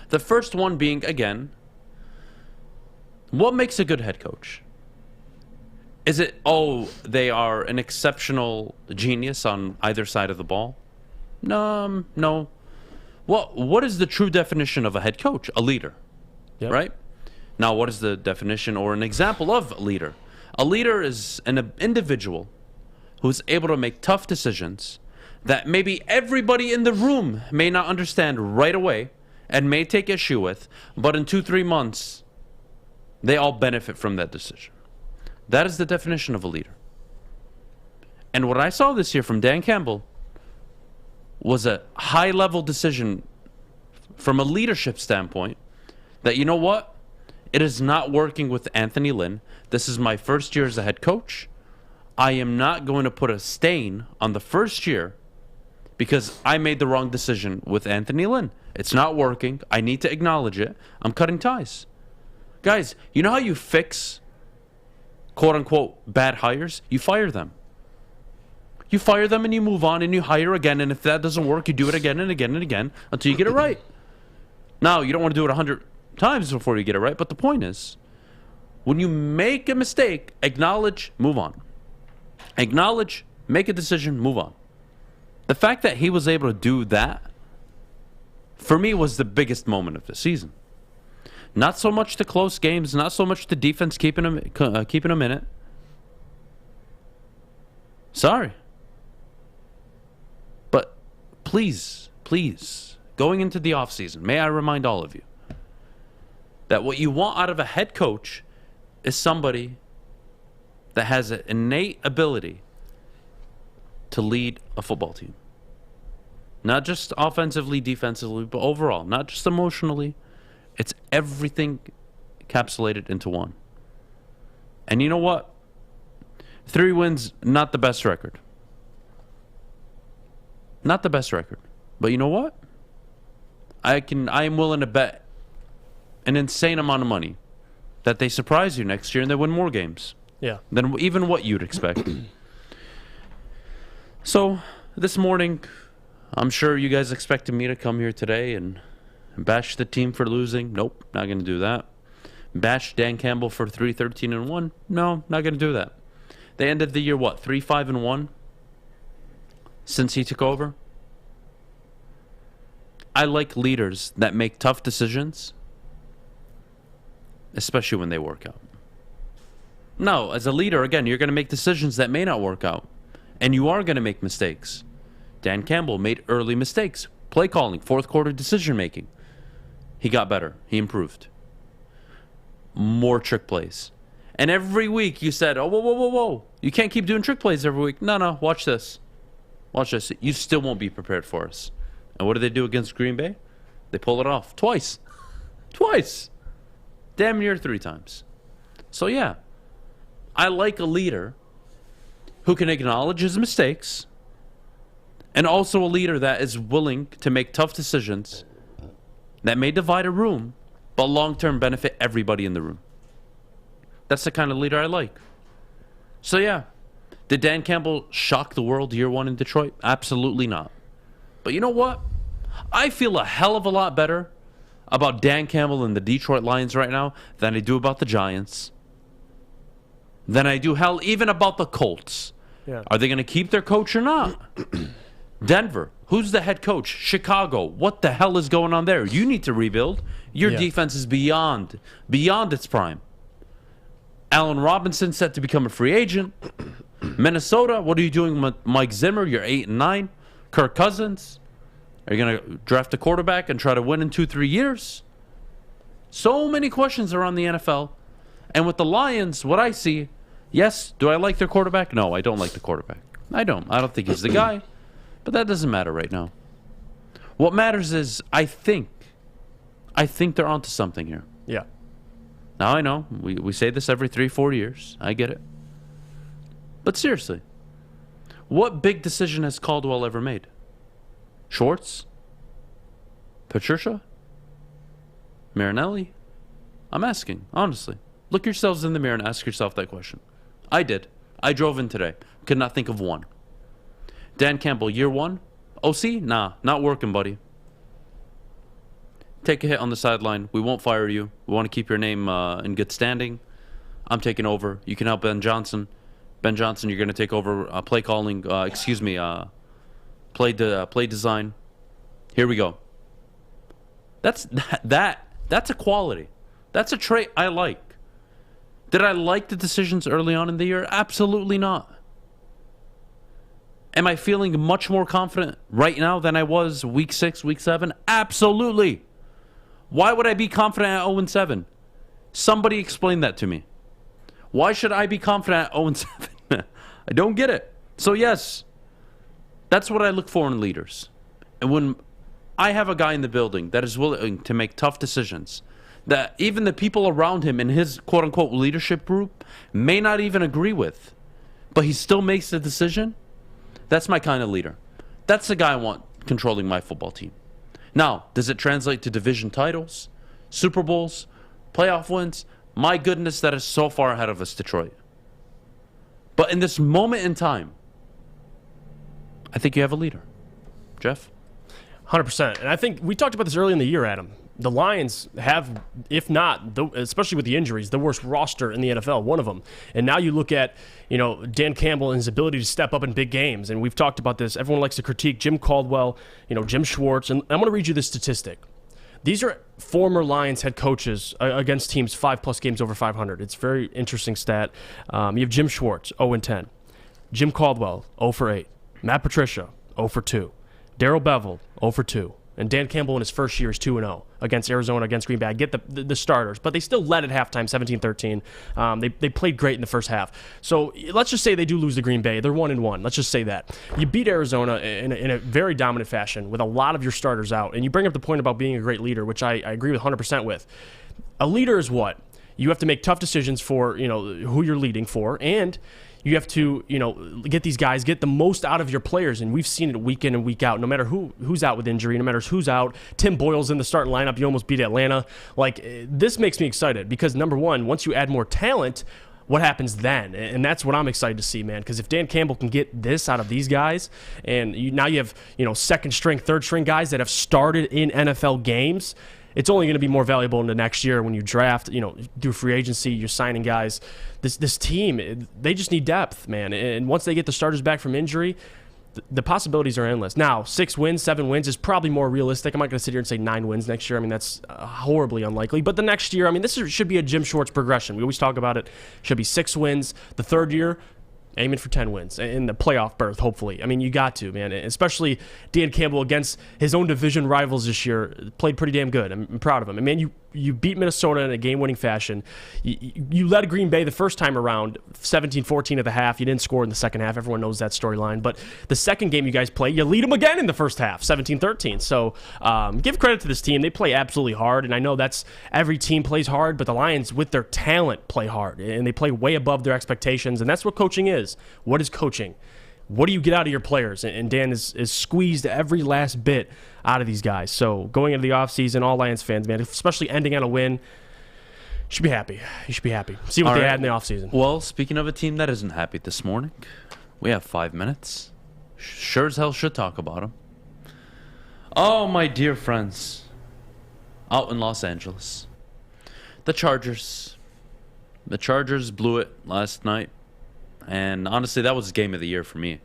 The first one being, again, what makes a good head coach? Is it, they are an exceptional genius on either side of the ball? No. What is the true definition of a head coach? A leader, right? Now, what is the definition or an example of a leader? A leader is an individual who's able to make tough decisions that maybe everybody in the room may not understand right away and may take issue with, but in 2-3 months, they all benefit from that decision. That is the definition of a leader. And what I saw this year from Dan Campbell was a high-level decision from a leadership standpoint that, you know what? It is not working with Anthony Lynn. This is my first year as a head coach. I am not going to put a stain on the first year because I made the wrong decision with Anthony Lynn. It's not working. I need to acknowledge it. I'm cutting ties. Guys, you know how you fix quote-unquote bad hires? You fire them. You fire them and you move on and you hire again, and if that doesn't work, you do it again and again and again until you get it right. Now, you don't want to do it 100 times before you get it right, but the point is, when you make a mistake, acknowledge, move on. Acknowledge, make a decision, move on. The fact that he was able to do that, for me, was the biggest moment of the season. Not so much the close games, not so much the defense keeping them in it. Sorry. But please, going into the offseason, may I remind all of you that what you want out of a head coach is somebody that has an innate ability to lead a football team. Not just offensively, defensively, but overall. Not just emotionally. It's everything encapsulated into one. And you know what? 3 wins, not the best record. Not the best record. But you know what? I am willing to bet an insane amount of money that they surprise you next year and they win more games. Yeah. Than even what you'd expect. So, this morning, I'm sure you guys expected me to come here today and bash the team for losing. Nope, not going to do that. Bash Dan Campbell for 3-13-1. No, not going to do that. They ended the year, 3-5-1 since he took over? I like leaders that make tough decisions, especially when they work out. No, as a leader, again, you're going to make decisions that may not work out. And you are going to make mistakes. Dan Campbell made early mistakes. Play calling, fourth quarter decision making. He got better. He improved. More trick plays. And every week you said, whoa. You can't keep doing trick plays every week. No, watch this. Watch this. You still won't be prepared for us. And what did they do against Green Bay? They pull it off. Twice. Damn near 3 times. So yeah, I like a leader who can acknowledge his mistakes and also a leader that is willing to make tough decisions that may divide a room but long-term benefit everybody in the room. That's the kind of leader I like. So yeah, did Dan Campbell shock the world year 1 in Detroit? Absolutely not. But you know what? I feel a hell of a lot better about Dan Campbell and the Detroit Lions right now than I do about the Giants. Than I do even about the Colts. Yeah. Are they going to keep their coach or not? Denver, Who's the head coach? Chicago. What the hell is going on there? You need to rebuild. Your defense is beyond its prime. Allen Robinson set to become a free agent. Minnesota, what are you doing with Mike Zimmer? You're 8-9. Kirk Cousins. Are you going to draft a quarterback and try to win in 2-3 years? So many questions around the NFL. And with the Lions, what I see, yes, do I like their quarterback? No, I don't like the quarterback. I don't think he's the guy. But that doesn't matter right now. What matters is I think they're onto something here. Yeah. Now I know we say this every 3-4 years. I get it. But seriously, what big decision has Caldwell ever made? Schwartz? Patricia? Marinelli? I'm asking, honestly. Look yourselves in the mirror and ask yourself that question. I did. I drove in today. Could not think of one. Dan Campbell, year 1? OC? Nah, not working, buddy. Take a hit on the sideline. We won't fire you. We want to keep your name in good standing. I'm taking over. You can help Ben Johnson. Ben Johnson, you're going to take over play calling. Play design. Here we go. That's a quality. That's a trait I like. Did I like the decisions early on in the year? Absolutely not. Am I feeling much more confident right now than I was week 6, week 7? Absolutely. Why would I be confident at 0-7? Somebody explain that to me. Why should I be confident at 0-7? I don't get it. So yes, that's what I look for in leaders. And when I have a guy in the building that is willing to make tough decisions, that even the people around him in his quote-unquote leadership group may not even agree with, but he still makes the decision, that's my kind of leader. That's the guy I want controlling my football team. Now, does it translate to division titles, Super Bowls, playoff wins? My goodness, that is so far ahead of us, Detroit. But in this moment in time, I think you have a leader. Jeff? 100%. And I think we talked about this early in the year, Adam. The Lions have, if not, especially with the injuries, the worst roster in the NFL, one of them. And now you look at, Dan Campbell and his ability to step up in big games. And we've talked about this. Everyone likes to critique Jim Caldwell, Jim Schwartz. And I'm going to read you this statistic. These are former Lions head coaches against teams 5+ games over 500. It's a very interesting stat. You have Jim Schwartz, 0-10. Jim Caldwell, 0-8. Matt Patricia, 0-2. Darrell Bevell, 0-2. And Dan Campbell in his first year is 2-0 against Arizona, against Green Bay. I get the starters, but they still led at halftime, 17-13. They played great in the first half. So let's just say they do lose to Green Bay. They're 1-1. Let's just say that. You beat Arizona in a very dominant fashion with a lot of your starters out. And you bring up the point about being a great leader, which I agree with 100% with. A leader is what? You have to make tough decisions for who you're leading for, and you have to, get these guys, get the most out of your players. And we've seen it week in and week out, no matter who's out with injury, no matter who's out. Tim Boyle's in the starting lineup. You almost beat Atlanta. This makes me excited because, number one, once you add more talent, what happens then? And that's what I'm excited to see, man. Because if Dan Campbell can get this out of these guys, and now you have, second string, third string guys that have started in NFL games, it's only going to be more valuable in the next year when you draft, do free agency, you're signing guys. This team, they just need depth, man. And once they get the starters back from injury, the possibilities are endless. Now, 6 wins, 7 wins is probably more realistic. I'm not going to sit here and say 9 wins next year. I mean, that's horribly unlikely. But the next year, this should be a Jim Schwartz progression. We always talk about it. Should be 6 wins. The third year, aiming for 10 wins in the playoff berth, hopefully. You got to, man. Especially Dan Campbell against his own division rivals this year. Played pretty damn good. I'm proud of him. And, man, you beat Minnesota in a game-winning fashion. You led Green Bay the first time around, 17-14 at the half. You didn't score in the second half. Everyone knows that storyline. But the second game you guys play, you lead them again in the first half, 17-13. So give credit to this team. They play absolutely hard. And I know that's every team plays hard, but the Lions, with their talent, play hard. And they play way above their expectations. And that's what coaching is. What is coaching? What do you get out of your players? And Dan is squeezed every last bit out of these guys. So going into the offseason, all Lions fans, man, especially ending on a win, should be happy. You should be happy. See what they had in the offseason. Well, speaking of a team that isn't happy this morning, we have 5 minutes. Sure as hell should talk about them. Oh, my dear friends, out in Los Angeles, the Chargers. The Chargers blew it last night. And honestly, that was the game of the year for me.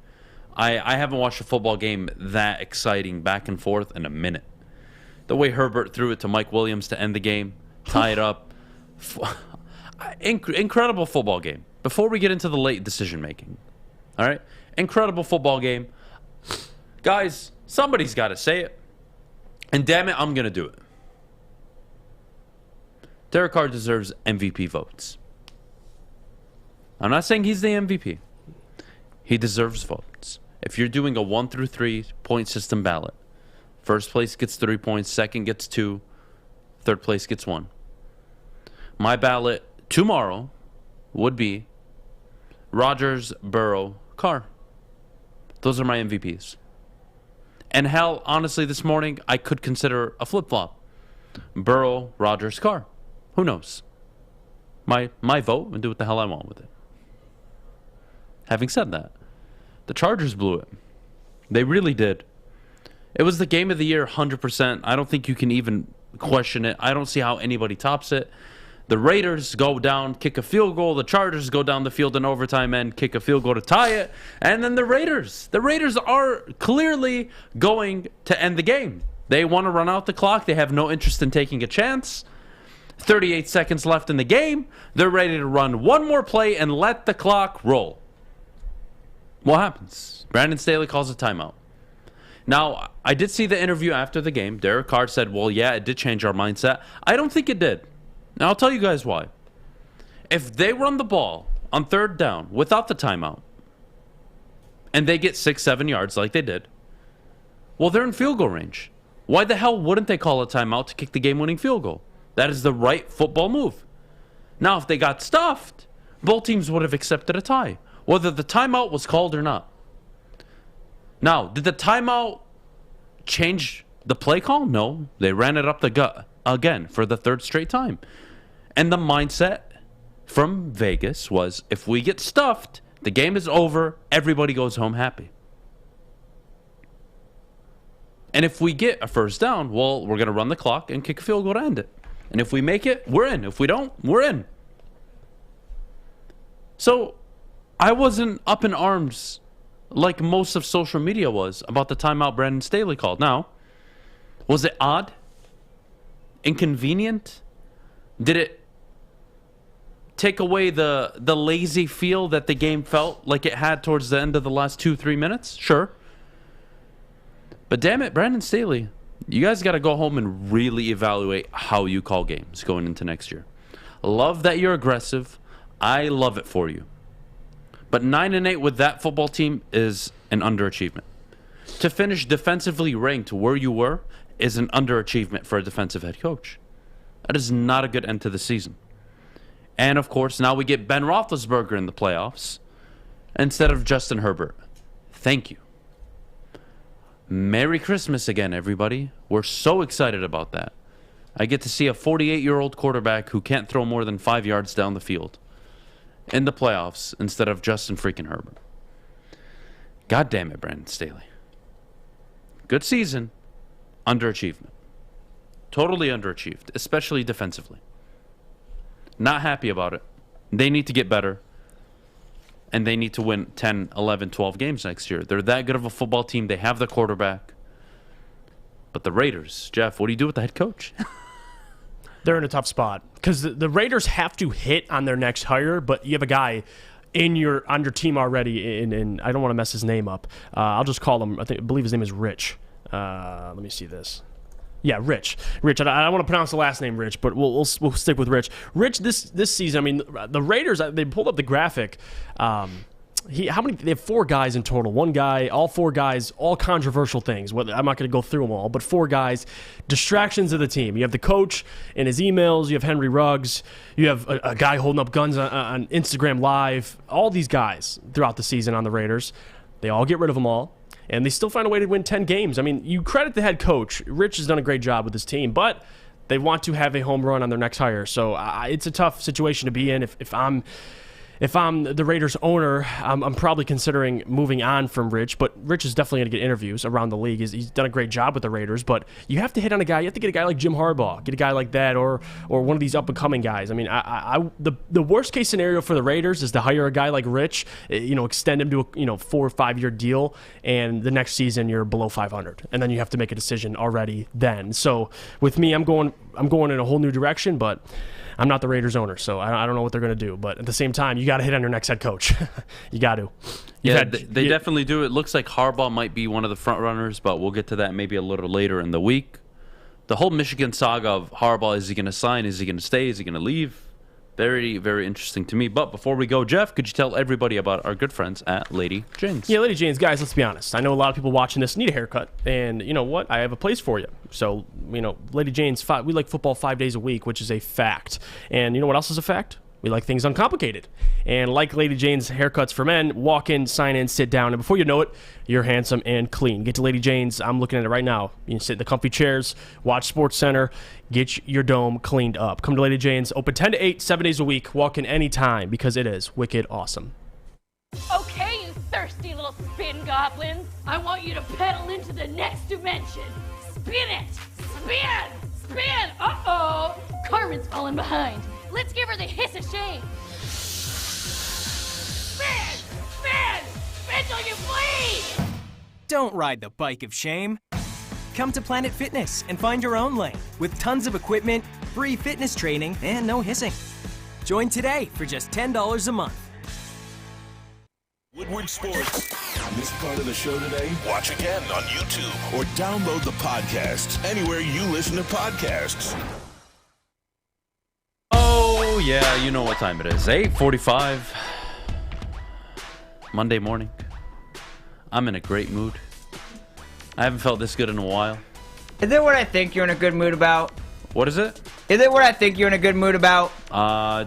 I haven't watched a football game that exciting back and forth in a minute. The way Herbert threw it to Mike Williams to end the game, tie it up. Incredible football game. Before we get into the late decision making, all right? Incredible football game. Guys, somebody's got to say it. And damn it, I'm going to do it. Derek Carr deserves MVP votes. I'm not saying he's the MVP. He deserves votes. If you're doing a 1 through 3 point system ballot, first place gets 3 points, second gets 2, third place gets 1. My ballot tomorrow would be Rodgers, Burrow, Carr. Those are my MVPs. And hell, honestly, this morning, I could consider a flip-flop. Burrow, Rodgers, Carr. Who knows? My vote, and do what the hell I want with it. Having said that, the Chargers blew it. They really did. It was the game of the year, 100%. I don't think you can even question it. I don't see how anybody tops it. The Raiders go down, kick a field goal. The Chargers go down the field in overtime and kick a field goal to tie it. And then the Raiders are clearly going to end the game. They want to run out the clock. They have no interest in taking a chance. 38 seconds left in the game. They're ready to run one more play and let the clock roll. What happens? Brandon Staley calls a timeout. Now, I did see the interview after the game. Derek Carr said, well, yeah, it did change our mindset. I don't think it did. Now, I'll tell you guys why. If they run the ball on third down without the timeout, and they get 6-7 yards like they did, well, they're in field goal range. Why the hell wouldn't they call a timeout to kick the game-winning field goal? That is the right football move. Now, if they got stuffed, both teams would have accepted a tie, whether the timeout was called or not. Now, did the timeout change the play call? No. They ran it up the gut again for the third straight time. And the mindset from Vegas was, if we get stuffed, the game is over, everybody goes home happy. And if we get a first down, well, we're going to run the clock and kick a field goal to end it. And if we make it, we're in. If we don't, we're in. So I wasn't up in arms like most of social media was about the timeout Brandon Staley called. Now, was it odd? Inconvenient? Did it take away the lazy feel that the game felt like it had towards the end of the last 2-3 minutes? Sure. But damn it, Brandon Staley, you guys got to go home and really evaluate how you call games going into next year. Love that you're aggressive. I love it for you. But 9-8 with that football team is an underachievement. To finish defensively ranked where you were is an underachievement for a defensive head coach. That is not a good end to the season. And, of course, now we get Ben Roethlisberger in the playoffs instead of Justin Herbert. Thank you. Merry Christmas again, everybody. We're so excited about that. I get to see a 48-year-old quarterback who can't throw more than 5 yards down the field in the playoffs instead of Justin freaking Herbert. God damn it, Brandon Staley. Good season. Underachievement. Totally underachieved, especially defensively. Not happy about it. They need to get better. And they need to win 10, 11, 12 games next year. They're that good of a football team. They have the quarterback. But the Raiders, Jeff, what do you do with the head coach? They're in a tough spot because the Raiders have to hit on their next hire, but you have a guy on your team already, and I don't want to mess his name up. I'll just call him, I believe his name is Rich. Let me see this. Yeah, Rich. I don't want to pronounce the last name Rich, but we'll stick with Rich. Rich, this season, I mean, the Raiders, they pulled up the graphic. They have 4 guys in total. One guy, all 4 guys, all controversial things. I'm not going to go through them all, but 4 guys, distractions of the team. You have the coach and his emails. You have Henry Ruggs. You have a guy holding up guns on Instagram Live. All these guys throughout the season on the Raiders. They all get rid of them all. And they still find a way to win 10 games. I mean, you credit the head coach. Rich has done a great job with his team, but they want to have a home run on their next hire. So it's a tough situation to be in. If if I'm the Raiders owner, I'm probably considering moving on from Rich, but Rich is definitely going to get interviews around the league. He's done a great job with the Raiders, but you have to hit on a guy. You have to get a guy like Jim Harbaugh, get a guy like that, or one of these up-and-coming guys. I mean, the worst-case scenario for the Raiders is to hire a guy like Rich, extend him to a 4 or 5 year deal, and the next season you're below 500, and then you have to make a decision already then. So with me, I'm going in a whole new direction, but I'm not the Raiders owner, so I don't know what they're going to do. But at the same time, you got to hit on your next head coach. You got to. They definitely do. It looks like Harbaugh might be one of the front runners, but we'll get to that maybe a little later in the week. The whole Michigan saga of Harbaugh, is he going to sign? Is he going to stay? Is he going to leave? Very, very interesting to me. But before we go, Jeff, could you tell everybody about our good friends at Lady Jane's? Yeah, Lady Jane's, guys, let's be honest. I know a lot of people watching this need a haircut, and you know what? I have a place for you. So, Lady Jane's, we like football 5 days a week, which is a fact. And you know what else is a fact? We like things uncomplicated. And like Lady Jane's haircuts for men, walk in, sign in, sit down, and before you know it, you're handsome and clean. Get to Lady Jane's. I'm looking at it right now. You can sit in the comfy chairs, watch Sports Center, get your dome cleaned up. Come to Lady Jane's, open 10 to 8, 7 days a week. Walk in anytime because it is wicked awesome. Okay, you thirsty little spin goblins. I want you to pedal into the next dimension. Spin it! Spin! Spin! Uh-oh! Carmen's falling behind. Let's give her the hiss of shame. Spin! Spin! Spin till you bleed! Don't ride the bike of shame. Come to Planet Fitness and find your own lane with tons of equipment, free fitness training, and no hissing. Join today for just $10 a month. Woodward Sports. Missed part of the show today? Watch again on YouTube or download the podcast anywhere you listen to podcasts. Oh, yeah, you know what time it is. 8:45. Monday morning. I'm in a great mood. I haven't felt this good in a while. Is it what I think you're in a good mood about? What is it? Is it what I think you're in a good mood about?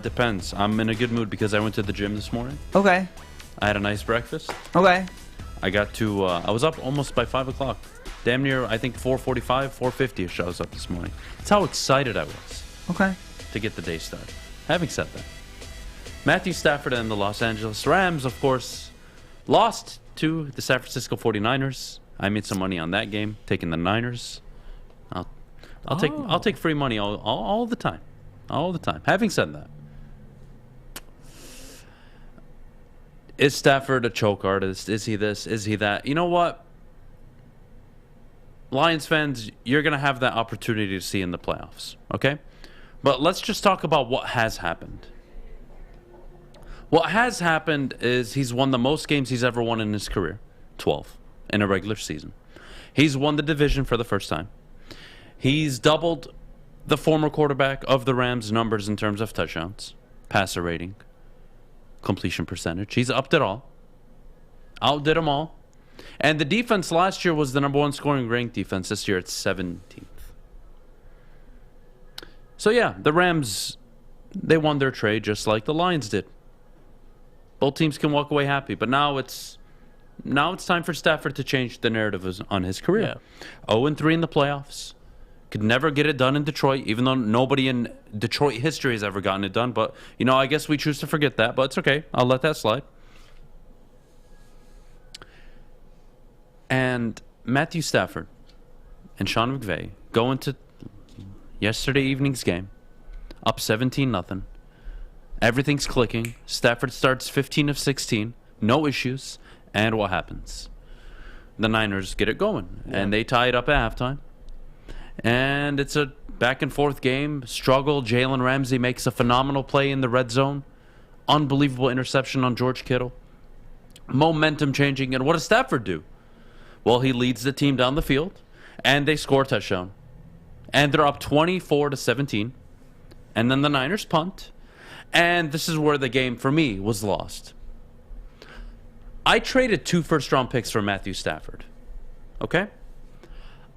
Depends. I'm in a good mood because I went to the gym this morning. Okay. I had a nice breakfast. Okay. I got to, I was up almost by 5 o'clock. Damn near, I think 4:45, 4:50ish I was up this morning. That's how excited I was. Okay. To get the day started. Having said that, Matthew Stafford and the Los Angeles Rams, of course, lost to the San Francisco 49ers. I made some money on that game, taking the Niners. I'll take free money all the time. All the time. Having said that, is Stafford a choke artist? Is he this? Is he that? You know what? Lions fans, you're going to have that opportunity to see in the playoffs, okay? But let's just talk about what has happened. What has happened is he's won the most games he's ever won in his career, 12, in a regular season. He's won the division for the first time. He's doubled the former quarterback of the Rams' numbers in terms of touchdowns, passer rating, completion percentage. He's upped it all. Outdid them all. And the defense last year was the number 1 scoring ranked defense. This year it's 17th. So yeah, the Rams, they won their trade just like the Lions did. Both teams can walk away happy, but now it's time for Stafford to change the narrative on his career. 0-3 in the playoffs. Could never get it done in Detroit, even though nobody in Detroit history has ever gotten it done. But, I guess we choose to forget that, but it's okay. I'll let that slide. And Matthew Stafford and Sean McVay go into yesterday evening's game, up 17-0. Everything's clicking. Stafford starts 15 of 16, no issues. And what happens? The Niners get it going, and they tie it up at halftime. And it's a back-and-forth game. Struggle. Jalen Ramsey makes a phenomenal play in the red zone. Unbelievable interception on George Kittle. Momentum changing. And what does Stafford do? Well, he leads the team down the field, and they score a touchdown. And they're up 24-17. And then the Niners punt. And this is where the game, for me, was lost. I traded 2 first-round picks for Matthew Stafford. Okay?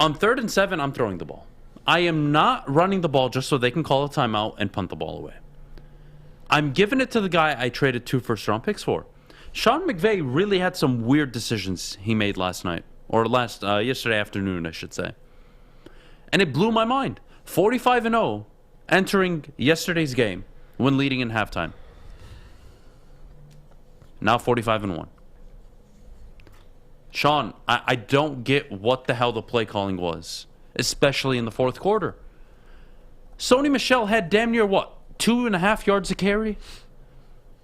On 3rd and 7, I'm throwing the ball. I am not running the ball just so they can call a timeout and punt the ball away. I'm giving it to the guy I traded 2 first-round picks for. Sean McVay really had some weird decisions he made last night. Or yesterday afternoon, I should say. And it blew my mind. 45-0 entering yesterday's game when leading in halftime. Now 45-1. Sean, I don't get what the hell the play calling was, especially in the fourth quarter. Sony Michel had damn near, 2.5 yards a carry?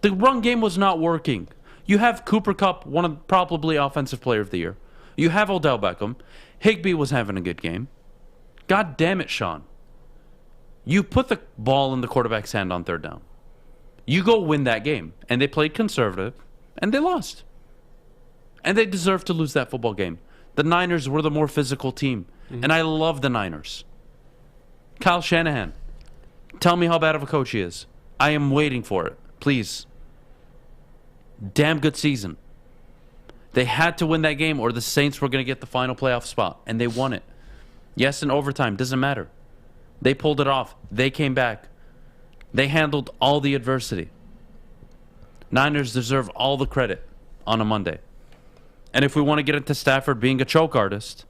The run game was not working. You have Cooper Kupp, one of probably offensive player of the year. You have Odell Beckham. Higbee was having a good game. God damn it, Sean. You put the ball in the quarterback's hand on third down. You go win that game. And they played conservative, and they lost. And they deserved to lose that football game. The Niners were the more physical team. And I love the Niners. Kyle Shanahan, tell me how bad of a coach he is. I am waiting for it. Please. Damn good season. They had to win that game or the Saints were going to get the final playoff spot. And they won it. Yes, in overtime. Doesn't matter. They pulled it off. They came back. They handled all the adversity. Niners deserve all the credit on a Monday. And if we want to get into Stafford being a choke artist,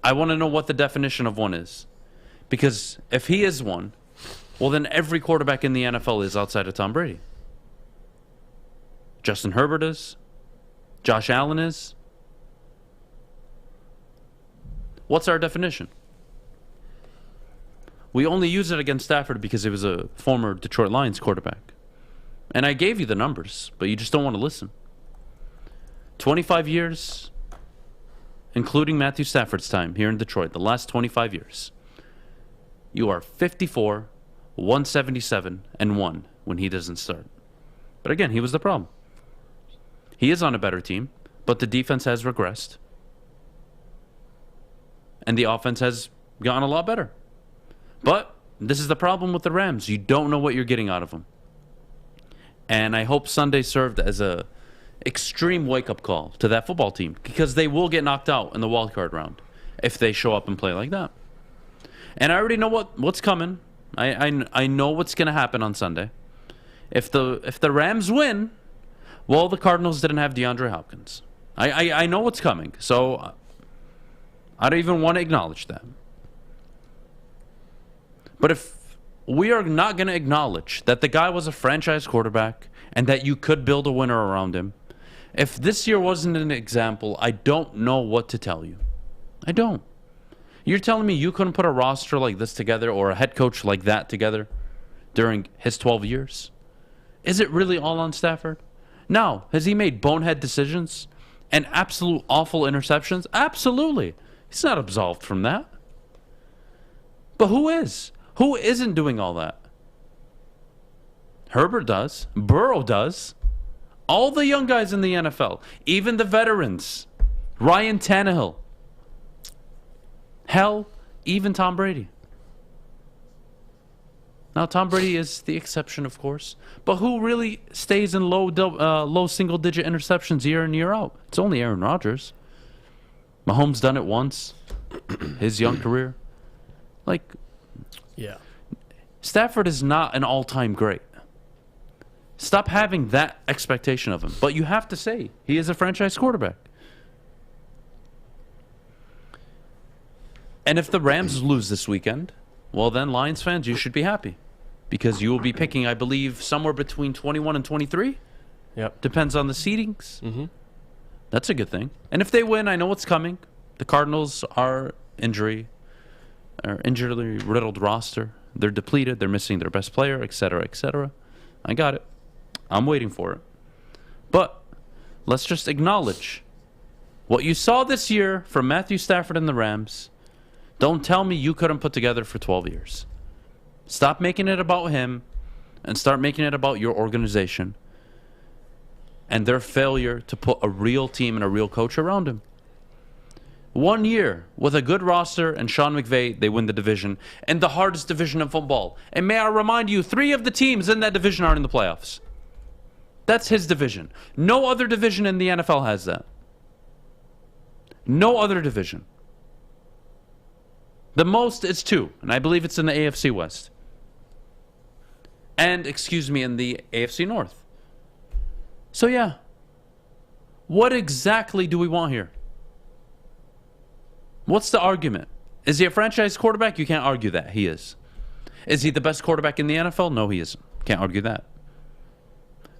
I want to know what the definition of one is. Because if he is one, well, then every quarterback in the NFL is outside of Tom Brady. Justin Herbert is. Josh Allen is. What's our definition? We only use it against Stafford because he was a former Detroit Lions quarterback. And I gave you the numbers, but you just don't want to listen. 25 years, including Matthew Stafford's time here in Detroit, the last 25 years. You are 54, 177, and 1 when he doesn't start. But again, he was the problem. He is on a better team, but the defense has regressed. And the offense has gotten a lot better. But this is the problem with the Rams. You don't know what you're getting out of them. And I hope Sunday served as a extreme wake-up call to that football team, because they will get knocked out in the wildcard round if they show up and play like that. And I already know what's coming. I know what's going to happen on Sunday. If the Rams win, well, the Cardinals didn't have DeAndre Hopkins. I know what's coming, so I don't even want to acknowledge that. But if we are not going to acknowledge that the guy was a franchise quarterback and that you could build a winner around him, if this year wasn't an example, I don't know what to tell you. I don't. You're telling me you couldn't put a roster like this together or a head coach like that together during his 12 years? Is it really all on Stafford? No. Has he made bonehead decisions and absolute awful interceptions? Absolutely. He's not absolved from that. But who is? Who isn't doing all that? Herbert does. Burrow does. All the young guys in the NFL. Even the veterans. Ryan Tannehill. Hell, even Tom Brady. Now, Tom Brady is the exception, of course. But who really stays in low single-digit interceptions year in, year out? It's only Aaron Rodgers. Mahomes done it once. His young career. Yeah. Stafford is not an all-time great. Stop having that expectation of him. But you have to say he is a franchise quarterback. And if the Rams lose this weekend, well then, Lions fans, you should be happy. Because you will be picking, I believe, somewhere between 21 and 23. Yep. Depends on the seedings. Mm-hmm. That's a good thing. And if they win, I know what's coming. The Cardinals are injury-riddled roster. They're depleted. They're missing their best player, etc., etc. I got it. I'm waiting for it. But let's just acknowledge what you saw this year from Matthew Stafford and the Rams. Don't tell me you couldn't put together for 12 years. Stop making it about him and start making it about your organization and their failure to put a real team and a real coach around him. 1 year with a good roster and Sean McVay, they win the division, and the hardest division in football. And may I remind you, 3 of the teams in that division are in the playoffs. That's his division. No other division in the NFL has that. No other division. The most is 2, and I believe it's in the AFC West. And, in the AFC North. So, yeah. What exactly do we want here? What's the argument? Is he a franchise quarterback? You can't argue that. He is. Is he the best quarterback in the NFL? No, he isn't. Can't argue that.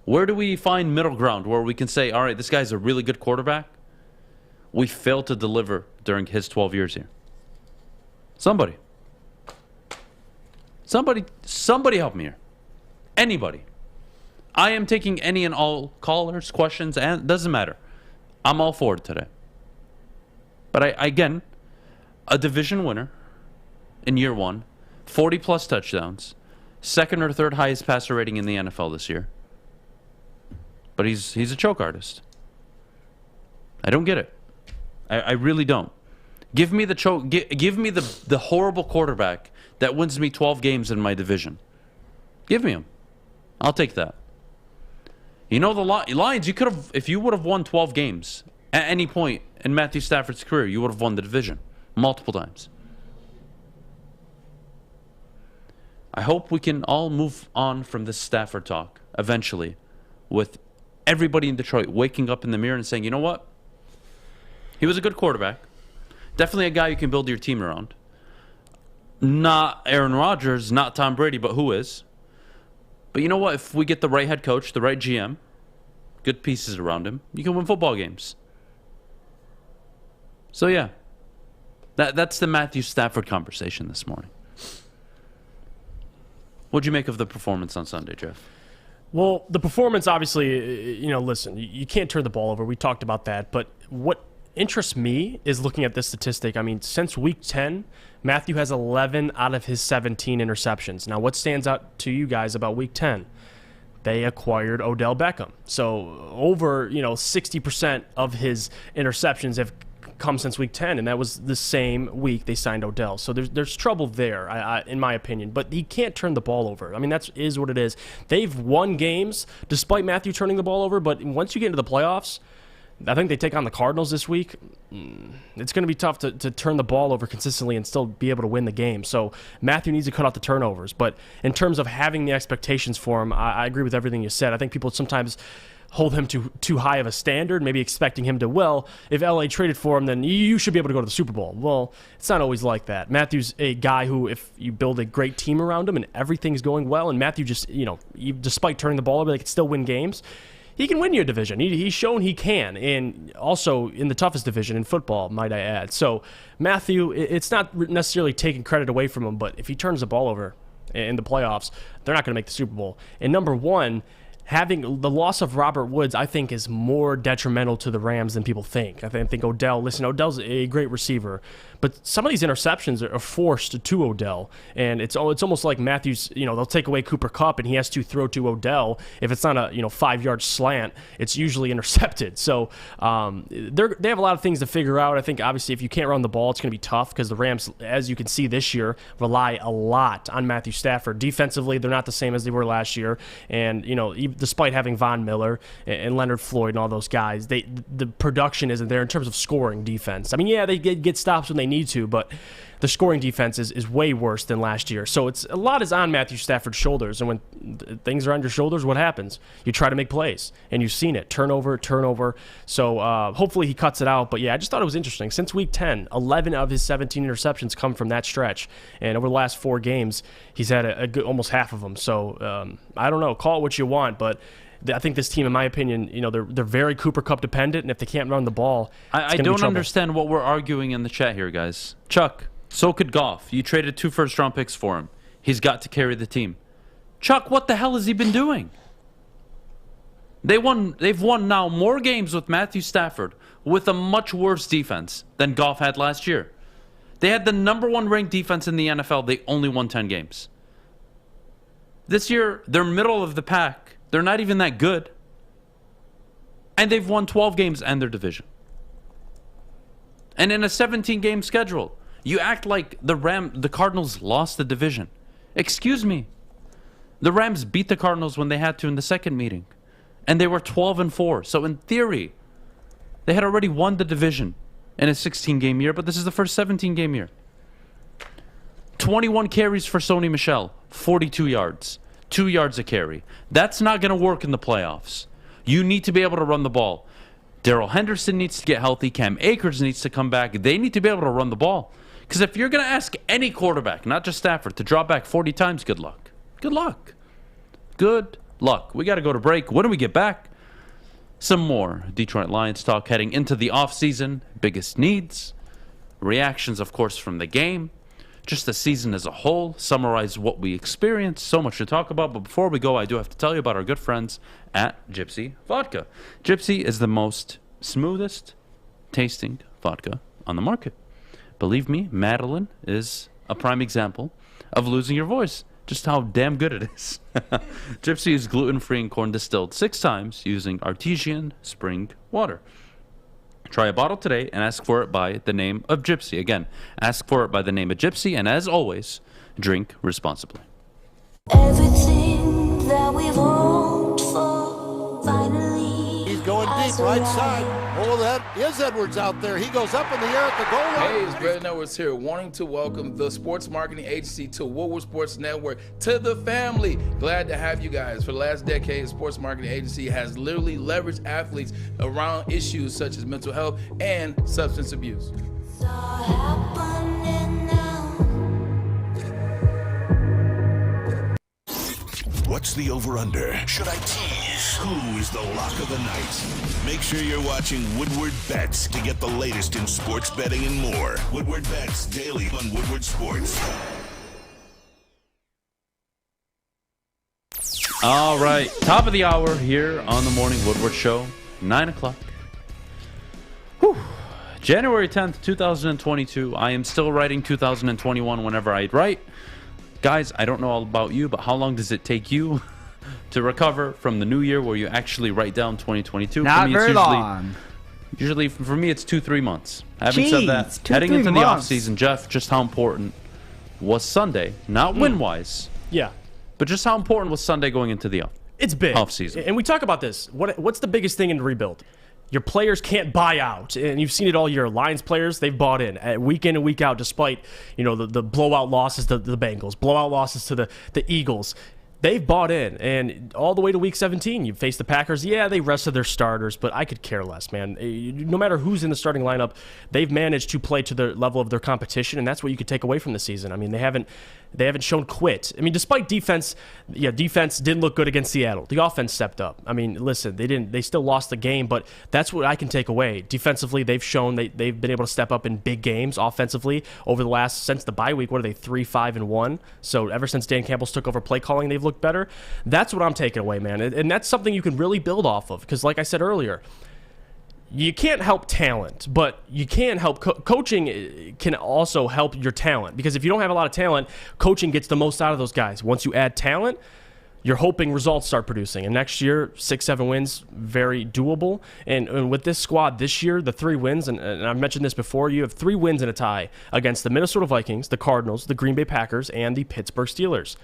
Where do we find middle ground where we can say, all right, this guy's a really good quarterback? We failed to deliver during his 12 years here. Somebody help me here. Anybody. I am taking any and all callers, questions, and it doesn't matter. I'm all for it today. But again, a division winner in year one, 40-plus touchdowns, second or third highest passer rating in the NFL this year. But he's a choke artist. I don't get it. I really don't. Give me the choke. Give me the horrible quarterback that wins me 12 games in my division. Give me him. I'll take that. You know, the Lions, you could have, if you would have won 12 games at any point in Matthew Stafford's career, you would have won the division multiple times. I hope we can all move on from this Stafford talk eventually, with everybody in Detroit waking up in the mirror and saying, you know what? He was a good quarterback. Definitely a guy you can build your team around. Not Aaron Rodgers, not Tom Brady, but who is? But you know what? If we get the right head coach, the right GM, good pieces around him, you can win football games. So yeah, that's the Matthew Stafford conversation this morning. What'd you make of the performance on Sunday, Jeff? Well, the performance, obviously, listen, you can't turn the ball over. We talked about that. But what interests me is looking at this statistic. I mean, since week 10, Matthew has 11 out of his 17 interceptions. Now, what stands out to you guys about week 10? They acquired Odell Beckham. So over, 60% of his interceptions have come since week 10, and that was the same week they signed Odell. So there's trouble there, in my opinion. But he can't turn the ball over. I mean, that is what it is. They've won games despite Matthew turning the ball over, but once you get into the playoffs, I think they take on the Cardinals this week. It's going to be tough to turn the ball over consistently and still be able to win the game. So Matthew needs to cut out the turnovers. But in terms of having the expectations for him, I agree with everything you said. I think people sometimes hold him to too high of a standard, maybe expecting him to, well, if LA traded for him, then you should be able to go to the Super Bowl. Well, it's not always like that. Matthew's a guy who, if you build a great team around him and everything's going well, and Matthew just, despite turning the ball over, they could still win games, he can win your division. He's shown he can, and also in the toughest division in football, might I add. So Matthew, it's not necessarily taking credit away from him, but if he turns the ball over in the playoffs, they're not going to make the Super Bowl. And number one, having the loss of Robert Woods, I think, is more detrimental to the Rams than people think. I think Odell's a great receiver, but some of these interceptions are forced to Odell, and it's almost like Matthews, they'll take away Cooper Kupp, and he has to throw to Odell. If it's not a 5-yard slant, it's usually intercepted. So they have a lot of things to figure out. I think, obviously, if you can't run the ball, it's going to be tough because the Rams, as you can see this year, rely a lot on Matthew Stafford. Defensively, they're not the same as they were last year, and, despite having Von Miller and Leonard Floyd and all those guys, the production isn't there in terms of scoring defense. I mean, yeah, they get stops when they need to, but the scoring defense is way worse than last year. So a lot is on Matthew Stafford's shoulders, and when things are on your shoulders, what happens? You try to make plays, and you've seen it, turnover. So hopefully he cuts it out. But yeah, I just thought it was interesting. Since week 10, 11 of his 17 interceptions come from that stretch, and over the last 4 games, he's had a good, almost half of them. So I don't know, call it what you want, but I think this team, in my opinion, they're very Cooper Kupp dependent, and if they can't run the ball, I don't understand what we're arguing in the chat here, guys. Chuck, so could Goff. You traded 2 first-round picks for him. He's got to carry the team. Chuck, what the hell has he been doing? They've won now more games with Matthew Stafford with a much worse defense than Goff had last year. They had the number 1 ranked defense in the NFL. They only won 10 games. This year, they're middle of the pack. They're not even that good. And they've won 12 games and their division. And in a 17-game schedule, you act like the Cardinals lost the division. Excuse me. The Rams beat the Cardinals when they had to in the second meeting. And they were 12-4. So in theory, they had already won the division in a 16-game year, but this is the first 17-game year. 21 carries for Sony Michel, 42 yards. 2 yards a carry. That's not going to work in the playoffs. You need to be able to run the ball. Darrell Henderson needs to get healthy. Cam Akers needs to come back. They need to be able to run the ball. Because if you're going to ask any quarterback, not just Stafford, to drop back 40 times, good luck. Good luck. Good luck. We got to go to break. When do we get back? Some more Detroit Lions talk heading into the offseason. Biggest needs. Reactions, of course, from the game. Just the season as a whole. Summarize what we experienced. So much to talk about. But before we go, I do have to tell you about our good friends at Gypsy Vodka. Gypsy is the most smoothest tasting vodka on the market. Believe me, Madeline is a prime example of losing your voice. Just how damn good it is. Gypsy is gluten-free and corn distilled 6 times using artesian spring water. Try a bottle today and ask for it by the name of Gypsy. Again, ask for it by the name of Gypsy, and as always, drink responsibly. Everything that we've hoped for, finally. He's going deep, right side. Oh, that is Edwards out there. He goes up in the air at the goal line. Hey, it's Brandon Edwards here, wanting to welcome the sports marketing agency to Woodward Sports Network, to the family. Glad to have you guys. For the last decade, the sports marketing agency has literally leveraged athletes around issues such as mental health and substance abuse. What's the over-under? Should I tease? Who is the lock of the night? Make sure you're watching Woodward Bets to get the latest in sports betting and more. Woodward Bets daily on Woodward Sports. All right, top of the hour here on the Morning Woodward Show, 9 o'clock. Whew. January 10th, 2022. I am still writing 2021 whenever I write. Guys, I don't know all about you, but how long does it take you to recover from the new year where you actually write down 2022? Not very long. Usually, for me, it's 2-3 months. Having said that, heading into the offseason, Jeff, just how important was Sunday? Not win-wise. Yeah. But just how important was Sunday going into the It's big. offseason? And we talk about this. What's the biggest thing in rebuild? Your players can't buy out, and you've seen it all year. Lions players, they've bought in week and week out, despite the blowout losses to the Bengals, blowout losses to the Eagles. They've bought in, and all the way to week 17, you face the Packers. Yeah, they rested their starters, but I could care less, man. No matter who's in the starting lineup, they've managed to play to the level of their competition, and that's what you could take away from the season. I mean, they haven't shown quit. I mean, despite defense didn't look good against Seattle. The offense stepped up. I mean, listen, they still lost the game, but that's what I can take away. Defensively, they've shown they've been able to step up in big games. Offensively, since the bye week, what are they, 3-5-1? So ever since Dan Campbell took over play calling, they've looked better. That's what I'm taking away, man. And that's something you can really build off of, because like I said earlier, you can't help talent, but you can help coaching can also help your talent, because if you don't have a lot of talent, coaching gets the most out of those guys. Once you add talent, you're hoping results start producing. And next year, 6-7 wins, very doable. And with this squad this year, the 3 wins, and I've mentioned this before, you have 3 wins and a tie against the Minnesota Vikings, the Cardinals, the Green Bay Packers, and the Pittsburgh Steelers.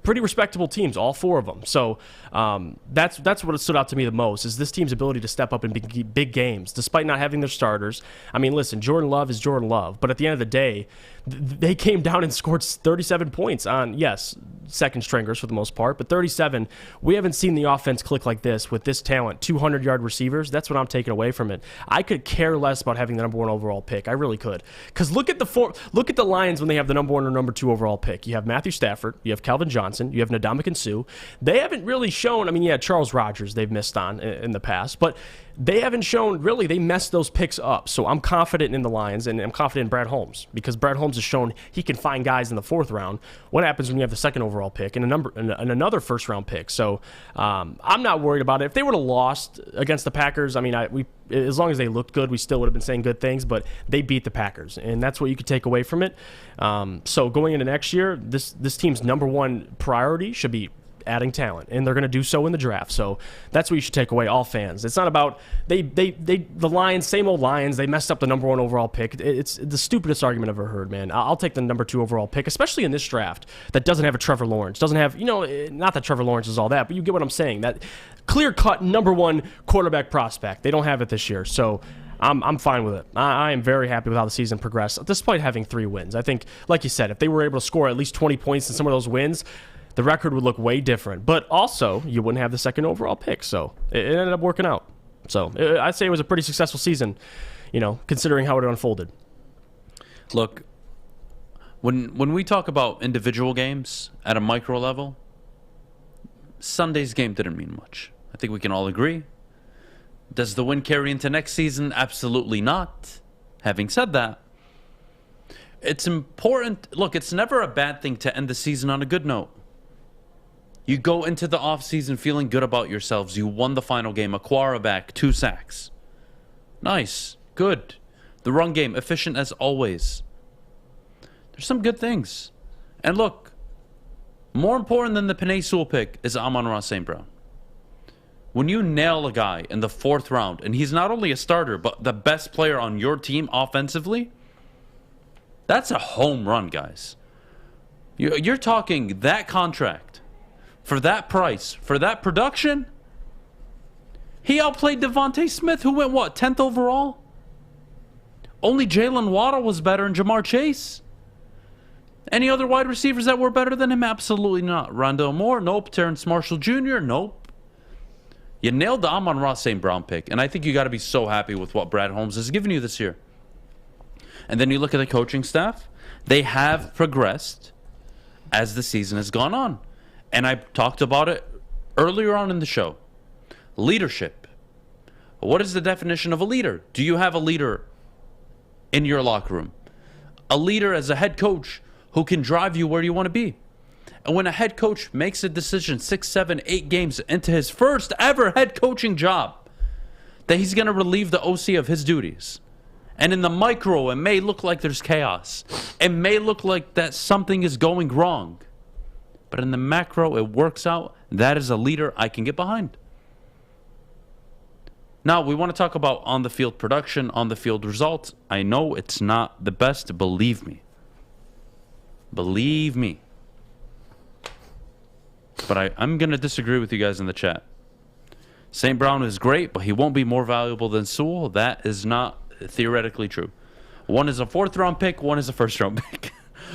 Pretty respectable teams, all 4 of them. So that's what stood out to me the most, is this team's ability to step up in big games, despite not having their starters. I mean, listen, Jordan Love is Jordan Love, but at the end of the day, they came down and scored 37 points on, yes, second stringers for the most part, but 37. We haven't seen the offense click like this with this talent, 200-yard receivers. That's what I'm taking away from it. I could care less about having the number 1 overall pick. I really could. Because look at the Lions when they have the number 1 or number 2 overall pick. You have Matthew Stafford, you have Calvin Johnson, you have Ndamukong Suh. They haven't really shown, I mean, yeah, Charles Rodgers they've missed on in the past, but they haven't shown, really, they messed those picks up. So I'm confident in the Lions, and I'm confident in Brad Holmes, because Brad Holmes has shown he can find guys in the 4th round. What happens when you have the 2nd overall pick and another first-round pick? So I'm not worried about it. If they would have lost against the Packers, I mean, as long as they looked good, we still would have been saying good things, but they beat the Packers, and that's what you could take away from it. So going into next year, this team's number 1 priority should be adding talent, and they're going to do so in the draft. So that's what you should take away, all fans. It's not about the Lions, same old Lions. They messed up the number 1 overall pick. It's the stupidest argument I've ever heard, man. I'll take the number 2 overall pick, especially in this draft that doesn't have a Trevor Lawrence. Doesn't have, not that Trevor Lawrence is all that, but you get what I'm saying. That clear-cut number 1 quarterback prospect. They don't have it this year. So I'm fine with it. I am very happy with how the season progressed, despite having 3 wins. I think, like you said, if they were able to score at least 20 points in some of those wins, the record would look way different. But also, you wouldn't have the 2nd overall pick. So it ended up working out. So I'd say it was a pretty successful season, considering how it unfolded. Look, when we talk about individual games at a micro level, Sunday's game didn't mean much. I think we can all agree. Does the win carry into next season? Absolutely not. Having said that, it's important. Look, it's never a bad thing to end the season on a good note. You go into the offseason feeling good about yourselves. You won the final game. A quarterback, 2 sacks. Nice. Good. The run game, efficient as always. There's some good things. And look, more important than the Penei Sewell pick is Amon-Ra St. Brown. When you nail a guy in the 4th round, and he's not only a starter, but the best player on your team offensively, that's a home run, guys. You're talking that contract, for that price, for that production. He outplayed Devontae Smith, who went, 10th overall? Only Jalen Waddle was better, and Jamar Chase. Any other wide receivers that were better than him? Absolutely not. Rondale Moore? Nope. Terrence Marshall Jr.? Nope. You nailed the Amon-Ra St. Brown pick, and I think you got to be so happy with what Brad Holmes has given you this year. And then you look at the coaching staff. They have progressed as the season has gone on. And I talked about it earlier on in the show. Leadership. What is the definition of a leader? Do you have a leader in your locker room? A leader as a head coach who can drive you where you want to be. And when a head coach makes a decision 6, 7, 8 games into his first ever head coaching job that he's going to relieve the OC of his duties, and in the micro it may look like there's chaos, it may look like that something is going wrong, but in the macro it works out, that is a leader I can get behind. Now, we want to talk about on-the-field production, on-the-field results. I know it's not the best, believe me. Believe me. But I'm going to disagree with you guys in the chat. St. Brown is great, but he won't be more valuable than Sewell. That is not theoretically true. One is a 4th-round pick, one is a 1st-round pick.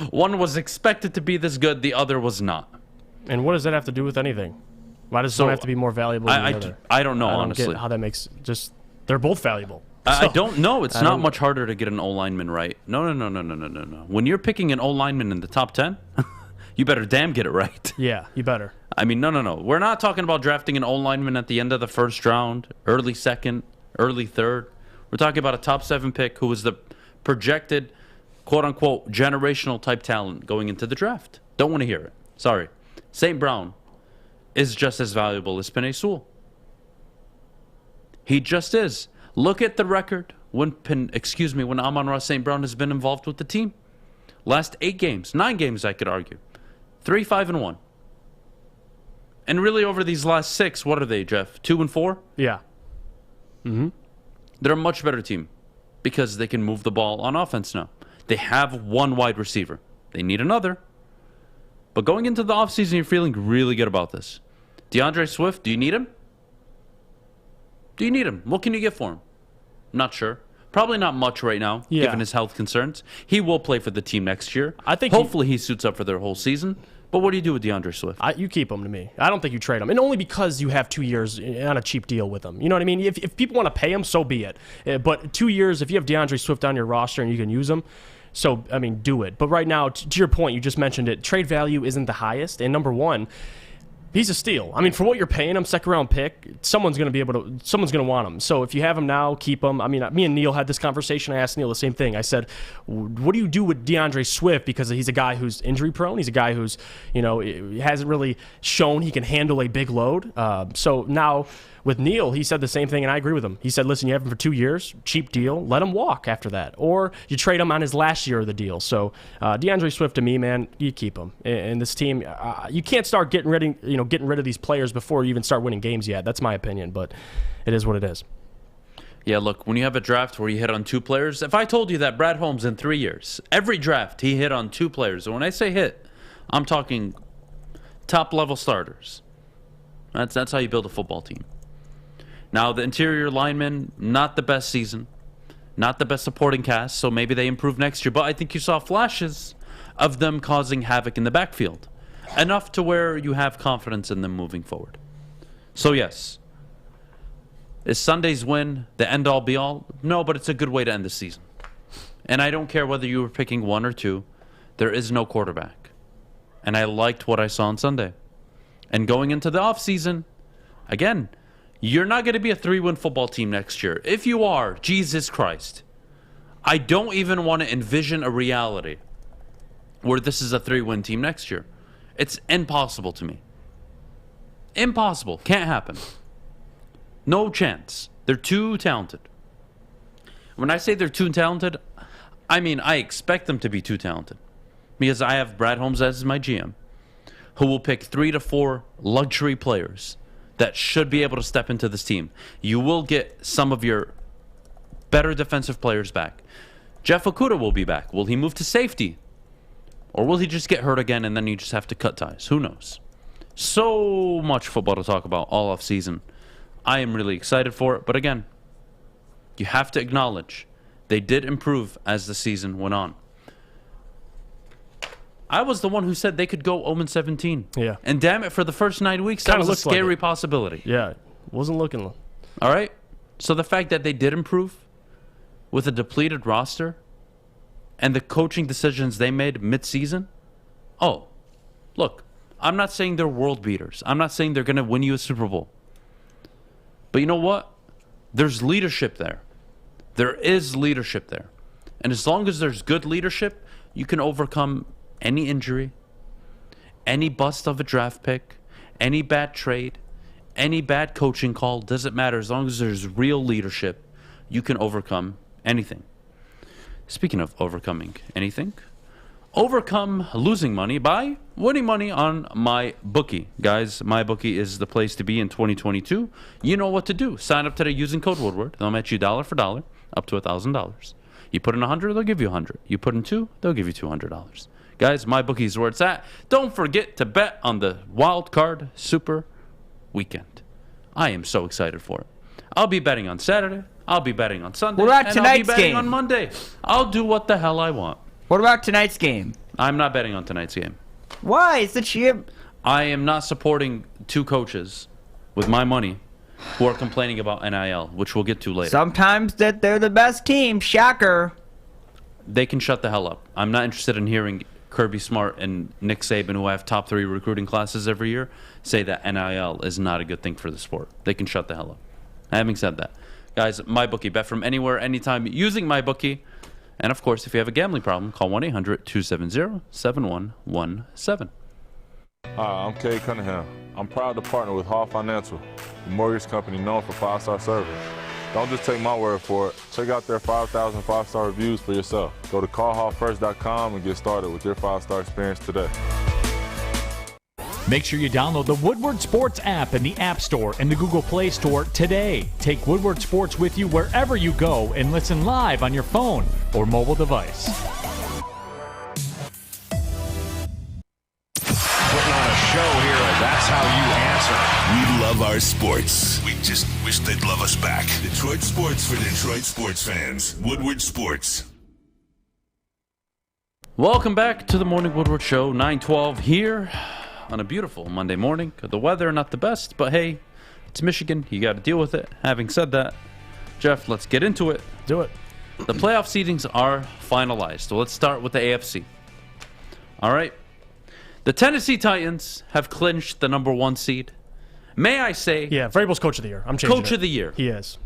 One was expected to be this good, the other was not. And what does that have to do with anything? Why does one have to be more valuable than the other? I don't know, honestly. I don't get how that makes... They're both valuable. I don't know. It's not much harder to get an O-lineman right. No. When you're picking an O-lineman in the top 10, you better damn get it right. Yeah, you better. I mean, no. We're not talking about drafting an O-lineman at the end of the 1st round, early 2nd, early 3rd. We're talking about a top 7 pick who was the projected, quote-unquote, generational type talent going into the draft. Don't want to hear it. Sorry. St. Brown is just as valuable as Penei Sewell. He just is. Look at the record when Amon-Ra St. Brown has been involved with the team. Last 8 games, 9 games I could argue. 3-5-1. And really over these last 6, what are they, Jeff? 2-4? Yeah. Mm-hmm. They're a much better team because they can move the ball on offense now. They have 1 wide receiver. They need another. But going into the offseason, you're feeling really good about this. DeAndre Swift, do you need him? Do you need him? What can you get for him? Not sure. Probably not much right now, given his health concerns. He will play for the team next year. I think hopefully he suits up for their whole season. But what do you do with DeAndre Swift? You keep him to me. I don't think you trade him. And only because you have 2 years on a cheap deal with him. You know what I mean? If people want to pay him, so be it. But 2 years, if you have DeAndre Swift on your roster and you can use him, so, I mean, do it. But right now, to your point, you just mentioned it, trade value isn't the highest. And number one, he's a steal. I mean, for what you're paying him, 2nd round pick, someone's going to want him. So if you have him now, keep him. I mean, me and Neil had this conversation. I asked Neil the same thing. I said, what do you do with DeAndre Swift? Because he's a guy who's injury prone. He's a guy who's, hasn't really shown he can handle a big load. So now with Neil, he said the same thing, and I agree with him. He said, listen, you have him for 2 years, cheap deal, let him walk after that. Or you trade him on his last year of the deal. So DeAndre Swift, to me, man, you keep him. And this team, you can't start getting rid of these players before you even start winning games yet. That's my opinion, but it is what it is. Yeah, look, when you have a draft where you hit on 2 players, if I told you that Brad Holmes in 3 years, every draft he hit on 2 players, and when I say hit, I'm talking top-level starters. That's how you build a football team. Now, the interior linemen, not the best season, not the best supporting cast, so maybe they improve next year, but I think you saw flashes of them causing havoc in the backfield, enough to where you have confidence in them moving forward. So, yes. Is Sunday's win the end-all, be-all? No, but it's a good way to end the season. And I don't care whether you were picking 1 or 2. There is no quarterback. And I liked what I saw on Sunday. And going into the offseason, again, you're not going to be a 3-win football team next year. If you are, Jesus Christ, I don't even want to envision a reality where this is a 3-win team next year. It's impossible to me. Impossible. Can't happen. No chance. They're too talented. When I say they're too talented, I mean I expect them to be too talented. Because I have Brad Holmes as my GM, who will pick 3 to 4 luxury players that should be able to step into this team. You will get some of your better defensive players back. Jeff Okudah will be back. Will he move to safety? Or will he just get hurt again and then you just have to cut ties? Who knows? So much football to talk about all off season. I am really excited for it. But again, you have to acknowledge they did improve as the season went on. I was the one who said they could go 0-17. Yeah. And damn it, for the first 9 weeks, that was a scary possibility. Yeah, wasn't looking. All right? So the fact that they did improve with a depleted roster and the coaching decisions they made mid-season, oh, look, I'm not saying they're world beaters. I'm not saying they're going to win you a Super Bowl. But you know what? There's leadership there. There is leadership there. And as long as there's good leadership, you can overcome any injury, any bust of a draft pick, any bad trade, any bad coaching call. Doesn't matter. As long as there's real leadership, you can overcome anything. Speaking of overcoming anything, overcome losing money by winning money on MyBookie. Guys, MyBookie is the place to be in 2022. You know what to do. Sign up today using code Woodward. They'll match you dollar for dollar up to $1,000. You put in 100, they'll give you 100. You put in 2, they'll give you $200. Guys, MyBookie is where it's at. Don't forget to bet on the Wild Card Super Weekend. I am so excited for it. I'll be betting on Saturday. I'll be betting on Sunday. What about and tonight's I'll be betting game? on Monday. I'll do what the hell I want. What about tonight's game? I'm not betting on tonight's game. Why? It's the chip. I am not supporting 2 coaches with my money who are complaining about NIL, which we'll get to later. Sometimes that they're the best team. Shocker. They can shut the hell up. I'm not interested in hearing Kirby Smart and Nick Saban, who have top 3 recruiting classes every year, say that NIL is not a good thing for the sport. They can shut the hell up. Having said that, guys, MyBookie, bet from anywhere, anytime using MyBookie. And of course, if you have a gambling problem, call 1-800-270-7117. Hi, I'm Kay Cunningham. I'm proud to partner with Hall Financial, the mortgage company known for 5-star service. Don't just take my word for it. Check out their 5,000 5-star reviews for yourself. Go to callhallfirst.com and get started with your 5-star experience today. Make sure you download the Woodward Sports app in the App Store and the Google Play Store today. Take Woodward Sports with you wherever you go and listen live on your phone or mobile device. Putting on a show here, that's how you answer. We love our sports. We just wish they'd love us back. Detroit sports for Detroit sports fans. Woodward Sports. Welcome back to the Morning Woodward Show, 9:12 here on a beautiful Monday morning. The weather, not the best, but hey, it's Michigan. You got to deal with it. Having said that, Jeff, let's get into it. Do it. The playoff seedings are finalized. So let's start with the AFC. All right. The Tennessee Titans have clinched the number 1 seed. May I say... Yeah, Vrabel's Coach of the Year. I'm changing Coach of the Year. He is.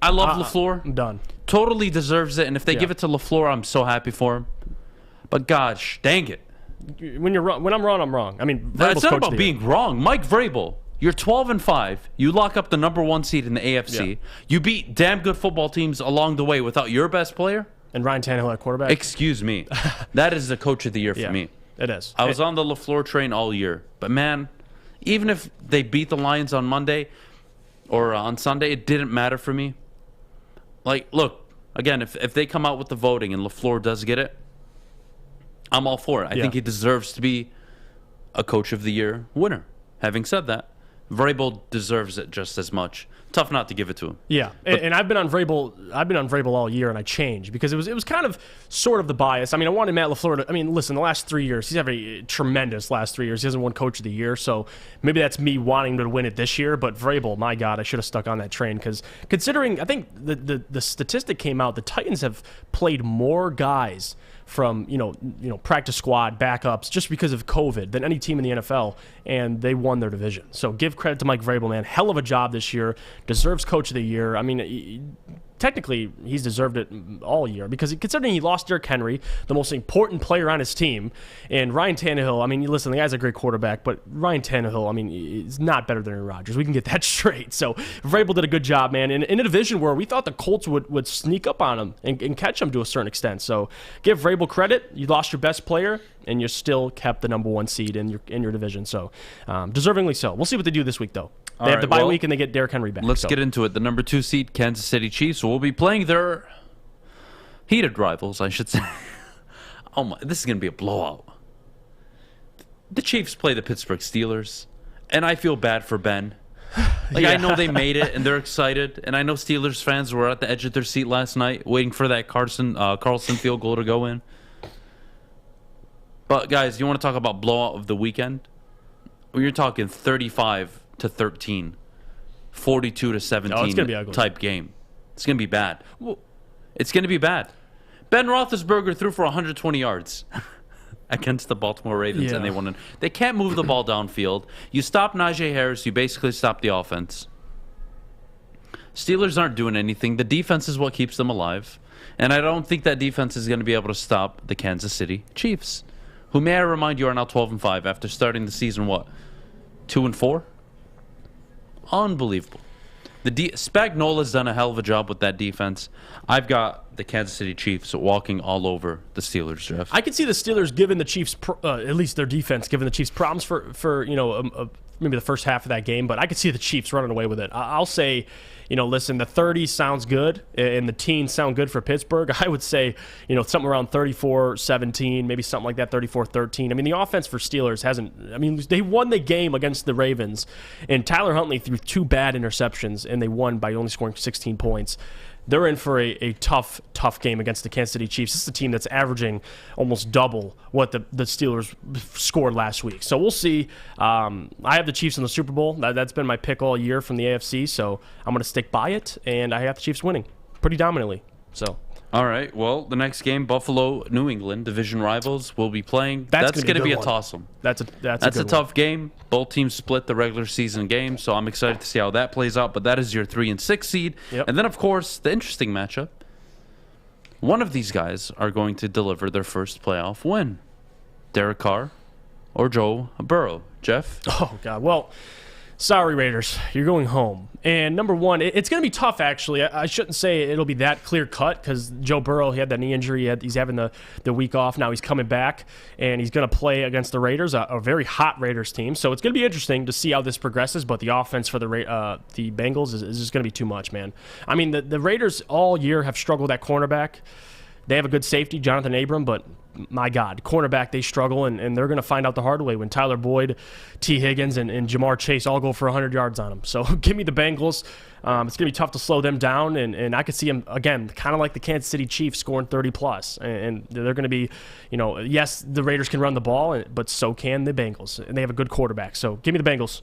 I love LaFleur. I'm done. Totally deserves it. And if they give it to LaFleur, I'm so happy for him. But gosh, dang it. When you're wrong, when I'm wrong, I'm wrong. I mean, It's not about being wrong. Mike Vrabel, you're 12-5. You lock up the number 1 seed in the AFC. Yeah. You beat damn good football teams along the way without your best player. And Ryan Tannehill at quarterback. Excuse me. That is the Coach of the Year for me. It is. I was on the LaFleur train all year. But man, even if they beat the Lions on Monday or on Sunday, it didn't matter for me. Like, look, again, if they come out with the voting and LaFleur does get it, I'm all for it. I think he deserves to be a Coach of the Year winner. Having said that, Vrabel deserves it just as much. tough not to give it to him. Yeah, and I've been on Vrabel all year, and I changed because it was kind of sort of the bias. I mean, I wanted Matt LaFleur to. I mean, listen, the last 3 years, he's had a tremendous last 3 years. He hasn't won Coach of the Year, so maybe that's me wanting to win it this year. But Vrabel, my God, I should have stuck on that train because considering, I think the statistic came out, the Titans have played more guys from practice squad backups just because of COVID than any team in the NFL, and they won their division. So give credit to Mike Vrabel, man. Hell of a job this year. Deserves Coach of the Year. I mean, technically, he's deserved it all year because considering he lost Derrick Henry, the most important player on his team, and Ryan Tannehill, I mean, listen, the guy's a great quarterback, but Ryan Tannehill, I mean, is not better than Aaron Rodgers. We can get that straight. So Vrabel did a good job, man. In a division where we thought the Colts would sneak up on him and catch him to a certain extent. So give Vrabel credit. You lost your best player, and you still kept the number 1 seed in your division. So deservingly so. We'll see what they do this week, though. They have the bye week, and they get Derrick Henry back. Let's get into it. The number 2 seed, Kansas City Chiefs, will be playing their heated rivals, I should say. Oh my! This is going to be a blowout. The Chiefs play the Pittsburgh Steelers, and I feel bad for Ben. I know they made it, and they're excited. And I know Steelers fans were at the edge of their seat last night, waiting for that Carlson field goal to go in. But, guys, you want to talk about blowout of the weekend? You're talking 35-13, 42-17 type game. It's going to be bad. It's going to be bad. Ben Roethlisberger threw for 120 yards against the Baltimore Ravens, and they won. They can't move the ball downfield. You stop Najee Harris, you basically stop the offense. Steelers aren't doing anything. The defense is what keeps them alive. And I don't think that defense is going to be able to stop the Kansas City Chiefs, who, may I remind you, are now 12-5 after starting the season, 2-4? Unbelievable. Spagnola's done a hell of a job with that defense. I've got the Kansas City Chiefs walking all over the Steelers, Jeff. I could see the Steelers giving the Chiefs, at least their defense, giving the Chiefs problems for maybe the first half of that game, but I could see the Chiefs running away with it. I'll say, listen, the 30 sounds good and the teens sound good for Pittsburgh. I would say, something around 34-17, maybe something like that, 34-13. I mean, the offense for Steelers they won the game against the Ravens, and Tyler Huntley threw 2 bad interceptions, and they won by only scoring 16 points. They're in for a tough game against the Kansas City Chiefs. This is a team that's averaging almost double what the Steelers scored last week. So we'll see. I have the Chiefs in the Super Bowl. That's been my pick all year from the AFC, so I'm going to stick by it, and I have the Chiefs winning pretty dominantly. So. All right. Well, the next game, Buffalo, New England, division rivals, will be playing. That's going to be a toss-em. That's a tough game. Both teams split the regular season game, so I'm excited to see how that plays out. But that is your 3 and 6 seed. Yep. And then, of course, the interesting matchup. One of these guys are going to deliver their first playoff win. Derek Carr or Joe Burrow. Jeff? Oh, God. Well, sorry, Raiders. You're going home. And number one, it's going to be tough, actually. I shouldn't say it'll be that clear-cut because Joe Burrow, he had that knee injury. He's having the week off. Now he's coming back, and he's going to play against the Raiders, a very hot Raiders team. So it's going to be interesting to see how this progresses, but the offense for the Bengals is just going to be too much, man. I mean, the Raiders all year have struggled at cornerback. They have a good safety, Jonathan Abram, but my God, cornerback, they struggle, and they're going to find out the hard way when Tyler Boyd, T. Higgins, and Jamar Chase all go for 100 yards on them. So give me the Bengals. It's going to be tough to slow them down, and I could see them, again, kind of like the Kansas City Chiefs scoring 30+. And they're going to be, yes, the Raiders can run the ball, but so can the Bengals. And they have a good quarterback. So give me the Bengals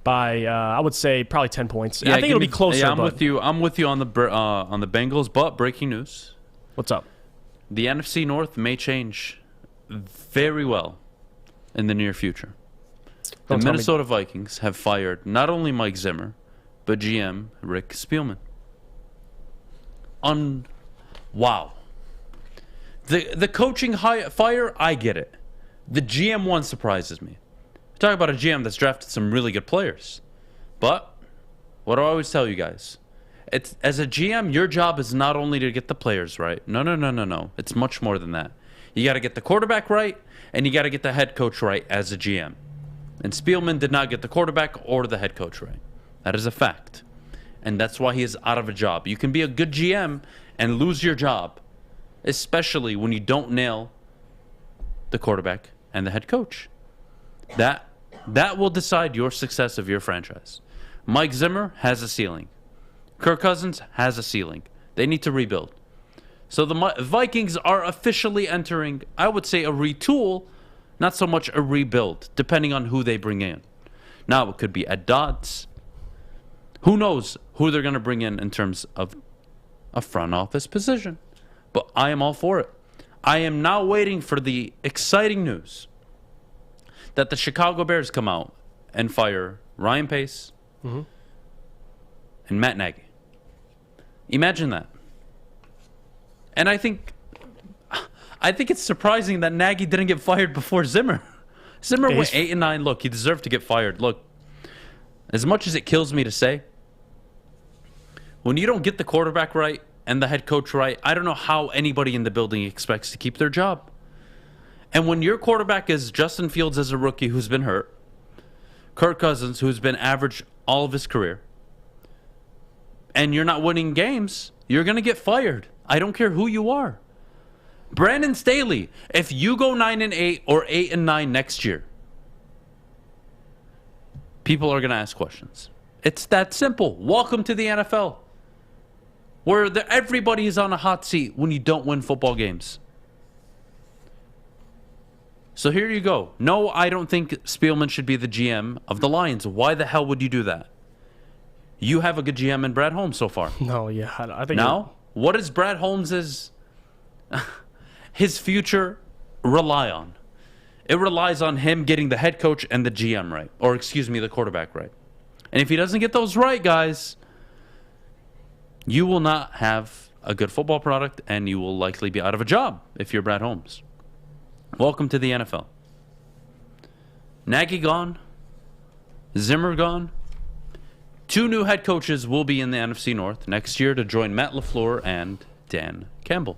by, I would say, probably 10 points. Yeah, I think it'll be closer. Yeah, I'm with you on the Bengals, but breaking news. What's up? The NFC North may change very well in the near future. The Minnesota Vikings have fired not only Mike Zimmer, but GM Rick Spielman. Wow. The coaching fire, I get it. The GM one surprises me. Talk about a GM that's drafted some really good players. But what do I always tell you guys? As a GM, your job is not only to get the players right. No. It's much more than that. You got to get the quarterback right, and you got to get the head coach right as a GM. And Spielman did not get the quarterback or the head coach right. That is a fact. And that's why he is out of a job. You can be a good GM and lose your job, especially when you don't nail the quarterback and the head coach. That will decide your success of your franchise. Mike Zimmer has a ceiling. Kirk Cousins has a ceiling. They need to rebuild. So the Vikings are officially entering, I would say, a retool, not so much a rebuild, depending on who they bring in. Now, it could be Ed Dodds. Who knows who they're going to bring in terms of a front office position. But I am all for it. I am now waiting for the exciting news that the Chicago Bears come out and fire Ryan Pace and Matt Nagy. Imagine that. And I think it's surprising that Nagy didn't get fired before Zimmer. Zimmer went 8-9. Look, he deserved to get fired. Look, as much as it kills me to say, when you don't get the quarterback right and the head coach right, I don't know how anybody in the building expects to keep their job. And when your quarterback is Justin Fields as a rookie who's been hurt, Kirk Cousins who's been average all of his career, and you're not winning games, you're going to get fired. I don't care who you are. Brandon Staley, if you go 9-8 or 8-9 next year, people are going to ask questions. It's that simple. Welcome to the NFL, where everybody is on a hot seat when you don't win football games. So here you go. No, I don't think Spielman should be the GM of the Lions. Why the hell would you do that? You have a good GM in Brad Holmes so far. No, yeah. I think now, what does Brad Holmes' his future rely on? It relies on him getting the head coach and the GM right. Or, excuse me, the quarterback right. And if he doesn't get those right, guys, you will not have a good football product, and you will likely be out of a job if you're Brad Holmes. Welcome to the NFL. Nagy gone. Zimmer gone. 2 new head coaches will be in the NFC North next year to join Matt LaFleur and Dan Campbell.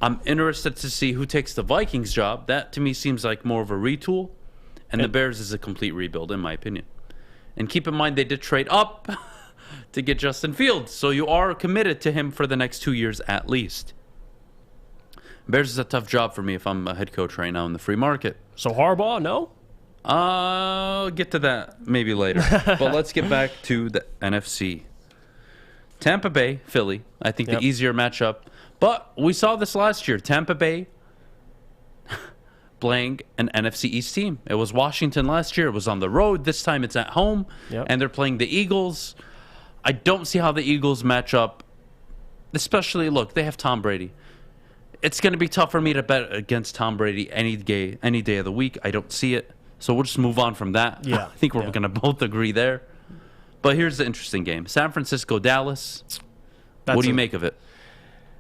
I'm interested to see who takes the Vikings job. That, to me, seems like more of a retool. And the Bears is a complete rebuild, in my opinion. And keep in mind, they did trade up to get Justin Fields. So you are committed to him for the next 2 years at least. Bears is a tough job for me if I'm a head coach right now in the free market. So Harbaugh, no? I'll get to that maybe later. But let's get back to the NFC. Tampa Bay, Philly. I think the easier matchup. But we saw this last year. Tampa Bay playing an NFC East team. It was Washington last year. It was on the road. This time it's at home. And they're playing the Eagles. I don't see how the Eagles match up. Especially, look, they have Tom Brady. It's going to be tough for me to bet against Tom Brady any day of the week. I don't see it. So we'll just move on from that. Yeah. I think we're going to both agree there. But here's the interesting game. San Francisco, Dallas. What do you make of it?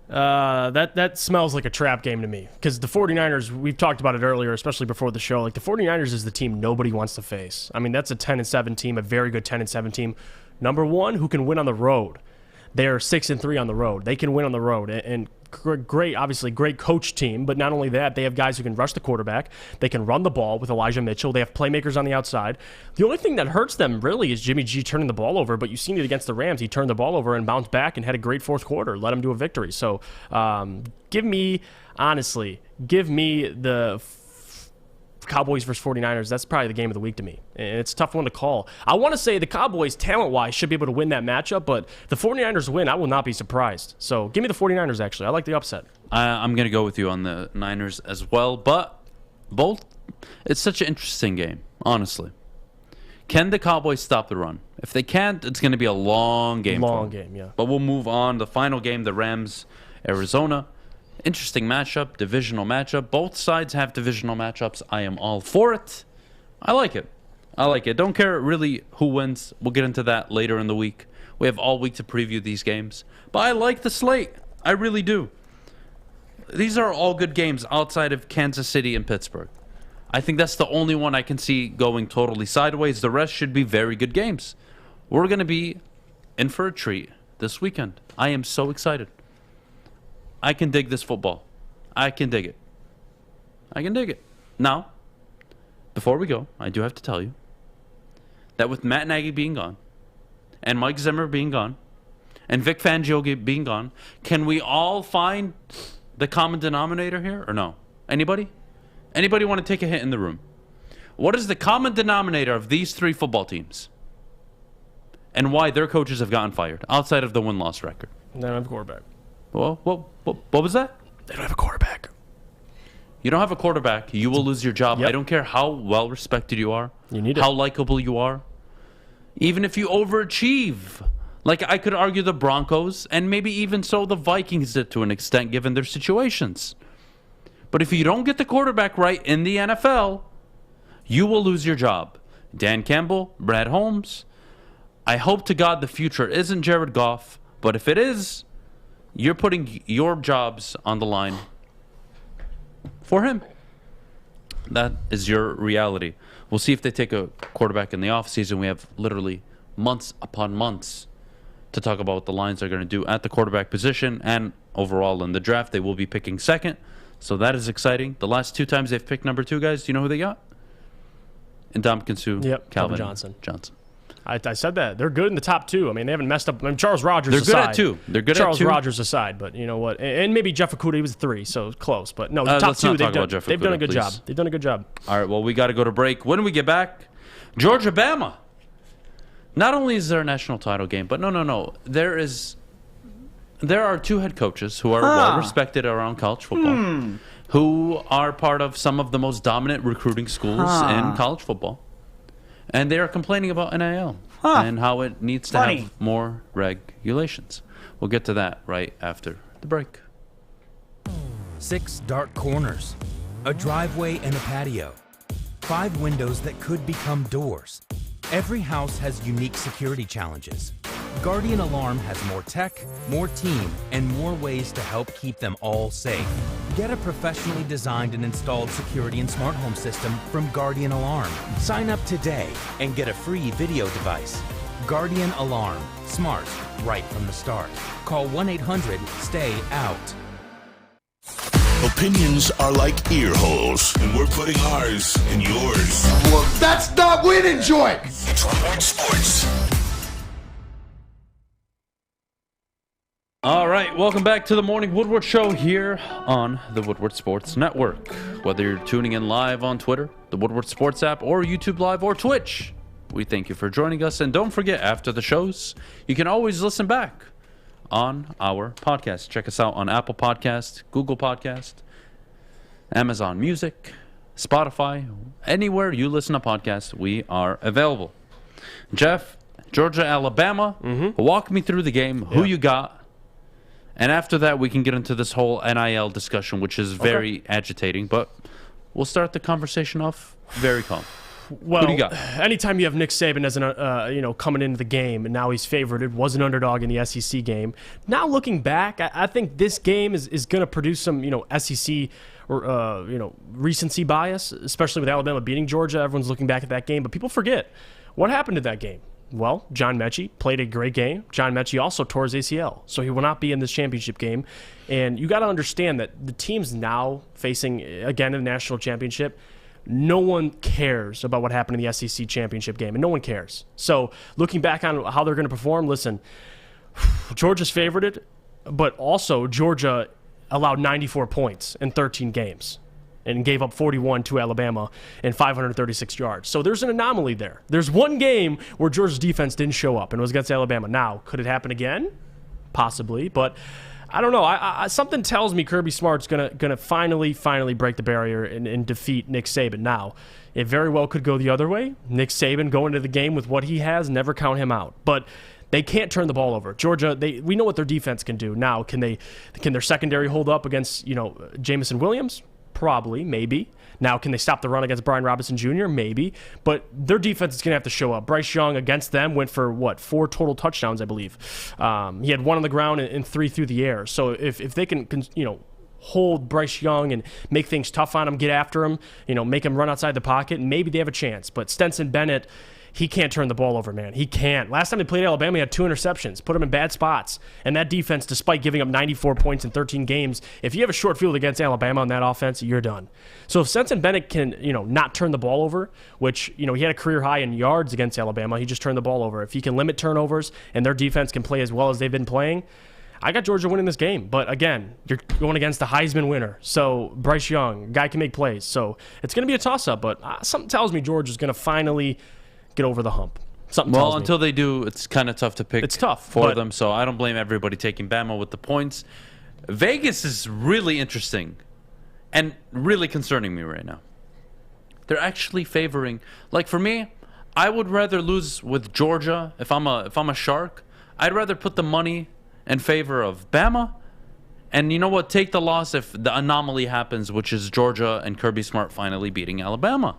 That smells like a trap game to me. Because the 49ers, we've talked about it earlier, especially before the show. Like, the 49ers is the team nobody wants to face. I mean, that's a 10-7 team, a very good 10-7 team. Number one, who can win on the road. They're 6-3 on the road. They can win on the road. And great, obviously, great coach team. But not only that, they have guys who can rush the quarterback. They can run the ball with Elijah Mitchell. They have playmakers on the outside. The only thing that hurts them, really, is Jimmy G turning the ball over. But you've seen it against the Rams. He turned the ball over and bounced back and had a great fourth quarter. Led them to a victory. So give me the Cowboys versus 49ers. That's probably the game of the week to me. And it's a tough one to call. I want to say the Cowboys, talent-wise, should be able to win that matchup, but the 49ers win, I will not be surprised. So give me the 49ers, actually. I like the upset. I'm going to go with you on the Niners as well, but both, it's such an interesting game, honestly. Can the Cowboys stop the run? If they can't, it's going to be a long game. Long game, yeah. But we'll move on. The final game, the Rams, Arizona. Interesting matchup, divisional matchup. Both sides have divisional matchups. I am all for it. I like it. Don't care really who wins. We'll get into that later in the week. We have all week to preview these games. But I like the slate. I really do. These are all good games outside of Kansas City and Pittsburgh. I think that's the only one I can see going totally sideways. The rest should be very good games. We're going to be in for a treat this weekend. I am so excited. I can dig this football. I can dig it. Now, before we go, I do have to tell you that with Matt Nagy being gone, and Mike Zimmer being gone, and Vic Fangio being gone, can we all find the common denominator here or no? Anybody? Anybody want to take a hint in the room? What is the common denominator of these three football teams? and why their coaches have gotten fired outside of the win-loss record. They don't have a quarterback. Well, what was that? They don't have a quarterback. You don't have a quarterback, you will lose your job. Yep. I don't care how well-respected you are, You need it. how likable you are. Even if you overachieve. Like, I could argue the Broncos, and maybe even so the Vikings did to an extent, given their situations. But if you don't get the quarterback right in the NFL, you will lose your job. Dan Campbell, Brad Holmes. I hope to God the future isn't Jared Goff, but if it is, you're putting your jobs on the line for him. That is your reality. We'll see if they take a quarterback in the offseason. We have literally months upon months to talk about what the Lions are going to do at the quarterback position, and overall in the draft. They will be picking second, so that is exciting. The last 2 times they've picked number 2, guys, do you know who they got? Ndamukong Suh, Yep, Calvin Johnson. I said that. They're good in the top 2. I mean, they haven't messed up. I mean, Charles Rogers They're aside. good at 2. They're good Charles at 2. Rogers aside, but you know what? And maybe Jeff Okudah, he was 3, so close. But no, the top let's 2, not talk about Jeff they've done a Okudah, good please. job. They've done a good job. All right, well, we got to go to break. When we get back, Georgia, Bama. Not only is there a national title game, but no. There are 2 head coaches who are well respected around college football, who are part of some of the most dominant recruiting schools in college football, and they are complaining about NIL and how it needs to have more regulations. We'll get to that right after the break. 6 dark corners, a driveway and a patio, 5 windows that could become doors. Every house has unique security challenges. Guardian Alarm has more tech, more team, and more ways to help keep them all safe. Get a professionally designed and installed security and smart home system from Guardian Alarm. Sign up today and get a free video device. Guardian Alarm. Smart, right from the start. Call 1-800-STAY-OUT. Opinions are like ear holes, and we're putting ours in yours. Well, that's not winning, Joy. It's Woodward Sports. All right, welcome back to the Morning Wooward Show here on the Woodward Sports Network. Whether you're tuning in live on Twitter, the Woodward Sports app, or YouTube Live, or Twitch, we thank you for joining us. And don't forget, after the shows, you can always listen back on our podcast. Check us out on Apple Podcast, Google Podcast, Amazon Music, Spotify, anywhere you listen to podcasts, we are available. Jeff, Georgia, Alabama, walk me through the game. Who you got? And after that, we can get into this whole NIL discussion, which is very agitating. But we'll start the conversation off very calm. Well, who do you got? Anytime you have Nick Saban as an, coming into the game, and now he's favored, it was an underdog in the SEC game. Now looking back, I think this game is going to produce some, SEC or recency bias, especially with Alabama beating Georgia. Everyone's looking back at that game, but people forget what happened in that game. Well, John Mechie played a great game. John Mechie also tore his ACL, so he will not be in this championship game. And you got to understand that the teams now facing, again, in the national championship, no one cares about what happened in the SEC championship game, and no one cares. So looking back on how they're going to perform, listen, Georgia's favorited, but also Georgia allowed 94 points in 13 games and gave up 41 to Alabama and 536 yards. So there's an anomaly there. There's one game where Georgia's defense didn't show up, and it was against Alabama. Now, could it happen again? Possibly, but I don't know. I something tells me Kirby Smart's gonna finally break the barrier and defeat Nick Saban. Now, it very well could go the other way. Nick Saban going into the game with what he has, never count him out. But they can't turn the ball over. Georgia, we know what their defense can do. Now, can their secondary hold up against Jamison Williams? Probably, maybe. Now, can they stop the run against Brian Robinson Jr.? Maybe. But their defense is going to have to show up. Bryce Young against them went for, 4 total touchdowns, I believe. He had 1 on the ground and 3 through the air. So if they can hold Bryce Young and make things tough on him, get after him, make him run outside the pocket, maybe they have a chance. But Stetson Bennett, he can't turn the ball over, man. He can't. Last time he played Alabama, he had 2 interceptions, put him in bad spots. And that defense, despite giving up 94 points in 13 games, if you have a short field against Alabama on that offense, you're done. So if Stetson Bennett can, not turn the ball over, which, he had a career high in yards against Alabama, he just turned the ball over. If he can limit turnovers and their defense can play as well as they've been playing, I got Georgia winning this game. But again, you're going against the Heisman winner. So Bryce Young, guy can make plays. So it's going to be a toss-up, but something tells me Georgia's going to finally get over the hump. Something Well, tells me. until they do, it's kind of tough to pick. It's tough for but- them, so I don't blame everybody taking Bama with the points. Vegas is really interesting and really concerning me right now. They're actually favoring. Like for me, I would rather lose with Georgia if I'm a shark. I'd rather put the money in favor of Bama. And you know what? Take the loss if the anomaly happens, which is Georgia and Kirby Smart finally beating Alabama.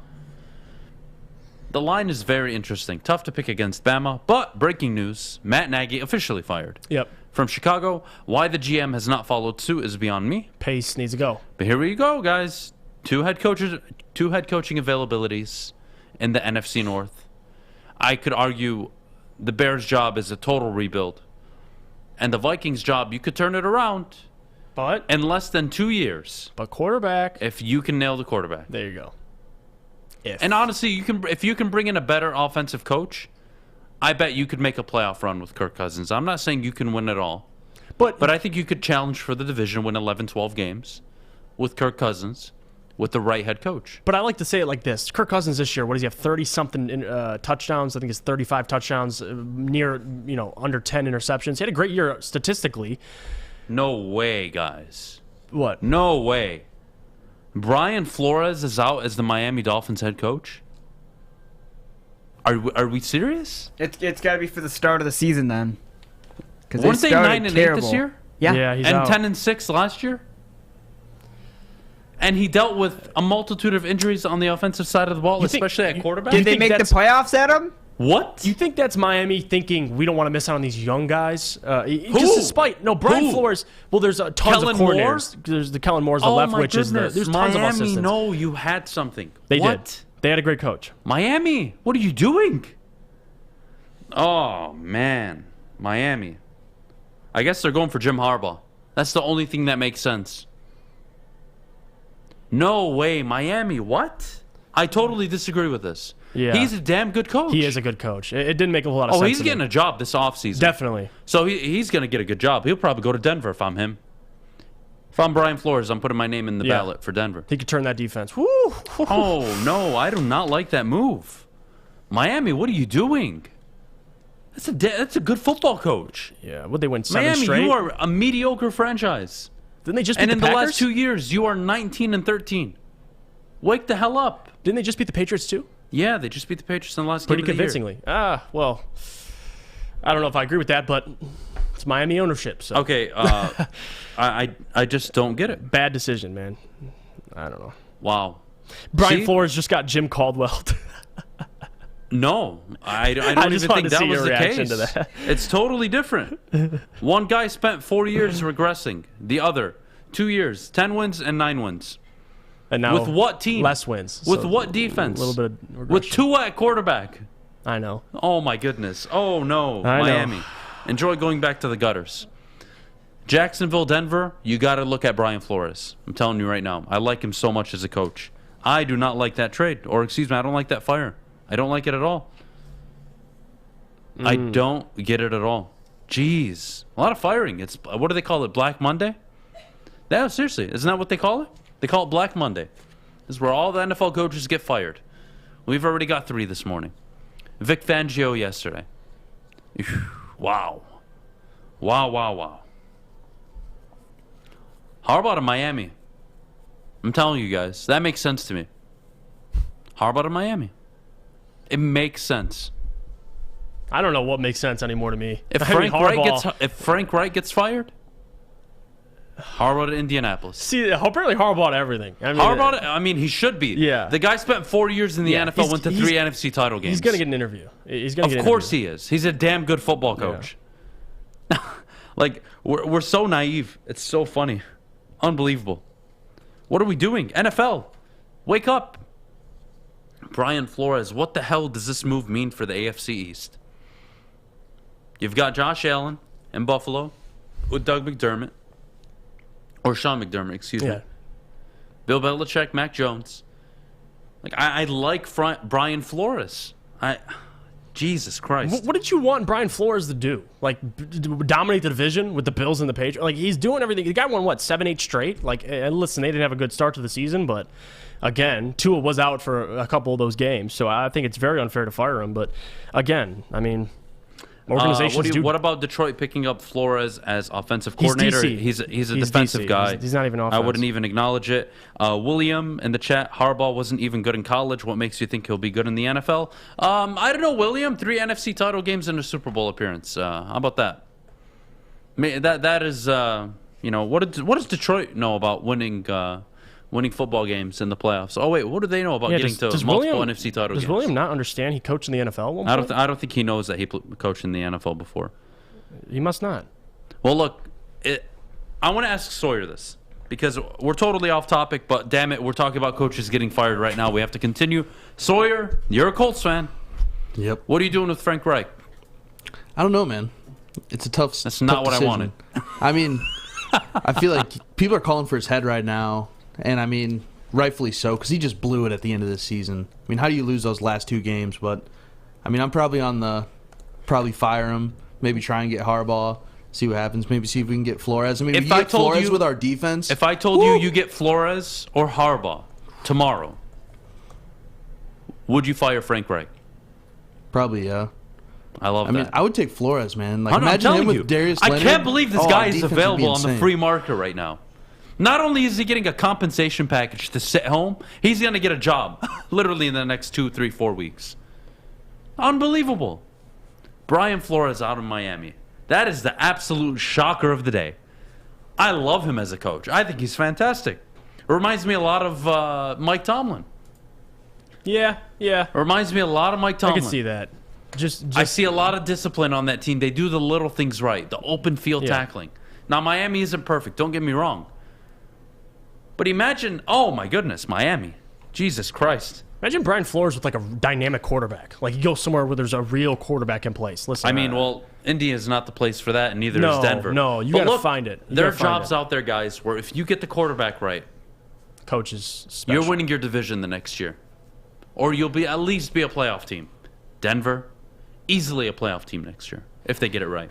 The line is very interesting. Tough to pick against Bama, but breaking news, Matt Nagy officially fired. Yep. From Chicago. Why the GM has not followed suit is beyond me. Pace needs to go. But here we go, guys. Two head coaching availabilities in the NFC North. I could argue the Bears' job is a total rebuild. And the Vikings' job, you could turn it around. But in less than 2 years. But quarterback. If you can nail the quarterback. There you go. And honestly, if you can bring in a better offensive coach, I bet you could make a playoff run with Kirk Cousins. I'm not saying you can win it all. But I think you could challenge for the division, win 11, 12 games with Kirk Cousins, with the right head coach. But I like to say it like this. Kirk Cousins this year, what does he have, 30-something touchdowns? I think it's 35 touchdowns, near, under 10 interceptions. He had a great year statistically. No way, guys. What? No way. Brian Flores is out as the Miami Dolphins head coach? Are we serious? It's got to be for the start of the season then. Weren't they 9-8 this year? Yeah. he's and out. 10-6 last year? And he dealt with a multitude of injuries on the offensive side of the ball, especially at quarterback. Did they make the playoffs, Adam? What? You think that's Miami thinking we don't want to miss out on these young guys? Just despite Brian Flores. Well, there's tons Kellen of coordinators. There's the Kellen Moore's the left, my which goodness. is there's tons of Miami, assistants. no, you had something. They What? did. They had a great coach. Miami, what are you doing? Oh man, Miami. I guess they're going for Jim Harbaugh. That's the only thing that makes sense. No way, Miami. What? I totally disagree with this. Yeah. He's a damn good coach. He is a good coach. It didn't make a whole lot of sense. Oh, he's to getting me. a job this offseason. Definitely. So he's going to get a good job. He'll probably go to Denver if I'm him. If I'm Brian Flores, I'm putting my name in the ballot for Denver. He could turn that defense. Woo! Oh, no. I do not like that move. Miami, what are you doing? That's a good football coach. Yeah. Would they win 7 Miami, straight? you are a mediocre franchise. Didn't they just beat And the in Packers? the last 2 years, you are 19-13. Wake the hell up. Didn't they just beat the Patriots too? Yeah, they just beat the Patriots in the last Pretty game of the year. convincingly. Well, I don't know if I agree with that, but it's Miami ownership. So. Okay, I just don't get it. Bad decision, man. I don't know. Wow. Brian See? Flores just got Jim Caldwell. No, I don't just even wanted think to see that was your the reaction case. to that. It's totally different. One guy spent 4 years regressing. The other, 2 years, 10 wins and 9 wins. And now with what team? Less wins. With So what defense? A little bit of regression. With Tua at quarterback. I know. Oh my goodness. Oh no, I know. Miami. Enjoy going back to the gutters. Jacksonville, Denver, you got to look at Brian Flores. I'm telling you right now. I like him so much as a coach. I do not like that trade. Or excuse me, I don't like that fire. I don't like it at all. I don't get it at all. Jeez. A lot of firing. It's what do they call it? Black Monday? No, seriously. Isn't that what they call it? They call it Black Monday. This is where all the NFL coaches get fired. We've already got 3 this morning. Vic Fangio yesterday. Wow. Wow. Harbaugh to Miami. I'm telling you guys, that makes sense to me. Harbaugh to Miami. It makes sense. I don't know what makes sense anymore to me. If Frank Wright gets fired, Harbaugh to Indianapolis. See, apparently Harbaugh to everything. I mean, he should be. Yeah. The guy spent 4 years in the NFL, went to 3 NFC title games. He's going to get an interview. Of course he is. He's a damn good football coach. Yeah. Like, we're so naive. It's so funny. Unbelievable. What are we doing? NFL, wake up. Brian Flores, what the hell does this move mean for the AFC East? You've got Josh Allen in Buffalo with Doug McDermott. Or Sean McDermott, excuse me. Bill Belichick, Mac Jones. Like I like Brian Flores. Jesus Christ. What did you want Brian Flores to do? Like, dominate the division with the Bills and the Patriots? Like, he's doing everything. The guy won, 7-8 straight? Like, and listen, they didn't have a good start to the season, but again, Tua was out for a couple of those games, so I think it's very unfair to fire him. But again, I mean, organizations what about Detroit picking up Flores as offensive coordinator? He's a defensive DC. guy. He's not even offense. I wouldn't even acknowledge it. William in the chat, Harbaugh wasn't even good in college. What makes you think he'll be good in the NFL? I don't know, William. 3 NFC title games and a Super Bowl appearance. How about that? That is, what does Detroit know about winning football games in the playoffs? Oh wait, what do they know about getting to multiple NFC title games? Does William not understand he coached in the NFL at one point? I don't think he knows that he coached in the NFL before. He must not. Well, look, I want to ask Sawyer this because we're totally off topic, but damn it, we're talking about coaches getting fired right now. We have to continue. Sawyer, you're a Colts fan. Yep. What are you doing with Frank Reich? I don't know, man. It's a tough. That's not what decision. I wanted. I mean, I feel like people are calling for his head right now. And, I mean, rightfully so, because he just blew it at the end of this season. I mean, how do you lose those last 2 games? But, I mean, I'm probably probably fire him, maybe try and get Harbaugh, see what happens, maybe see if we can get Flores. I mean, if we get Flores with our defense. If I told you get Flores or Harbaugh tomorrow, would you fire Frank Reich? Probably, yeah. I love that. I mean, I would take Flores, man. Like, I'm imagine him with you, Darius Leonard. I can't believe this guy is defense available would be on the free market right now. Not only is he getting a compensation package to sit home, he's going to get a job literally in the next 2, 3, 4 weeks. Unbelievable. Brian Flores out of Miami. That is the absolute shocker of the day. I love him as a coach. I think he's fantastic. It reminds me a lot of Mike Tomlin. Yeah. It reminds me a lot of Mike Tomlin. I can see that. I see a lot of discipline on that team. They do the little things right. The open field tackling. Now, Miami isn't perfect. Don't get me wrong. But imagine, oh my goodness, Miami. Jesus Christ. Imagine Brian Flores with like a dynamic quarterback. Like you go somewhere where there's a real quarterback in place. Listen, I mean, India is not the place for that, and neither is Denver. No, you got to find it. There are jobs out there, guys, where if you get the quarterback right, coaches, special. You're winning your division the next year. Or you'll at least be a playoff team. Denver, easily a playoff team next year, if they get it right.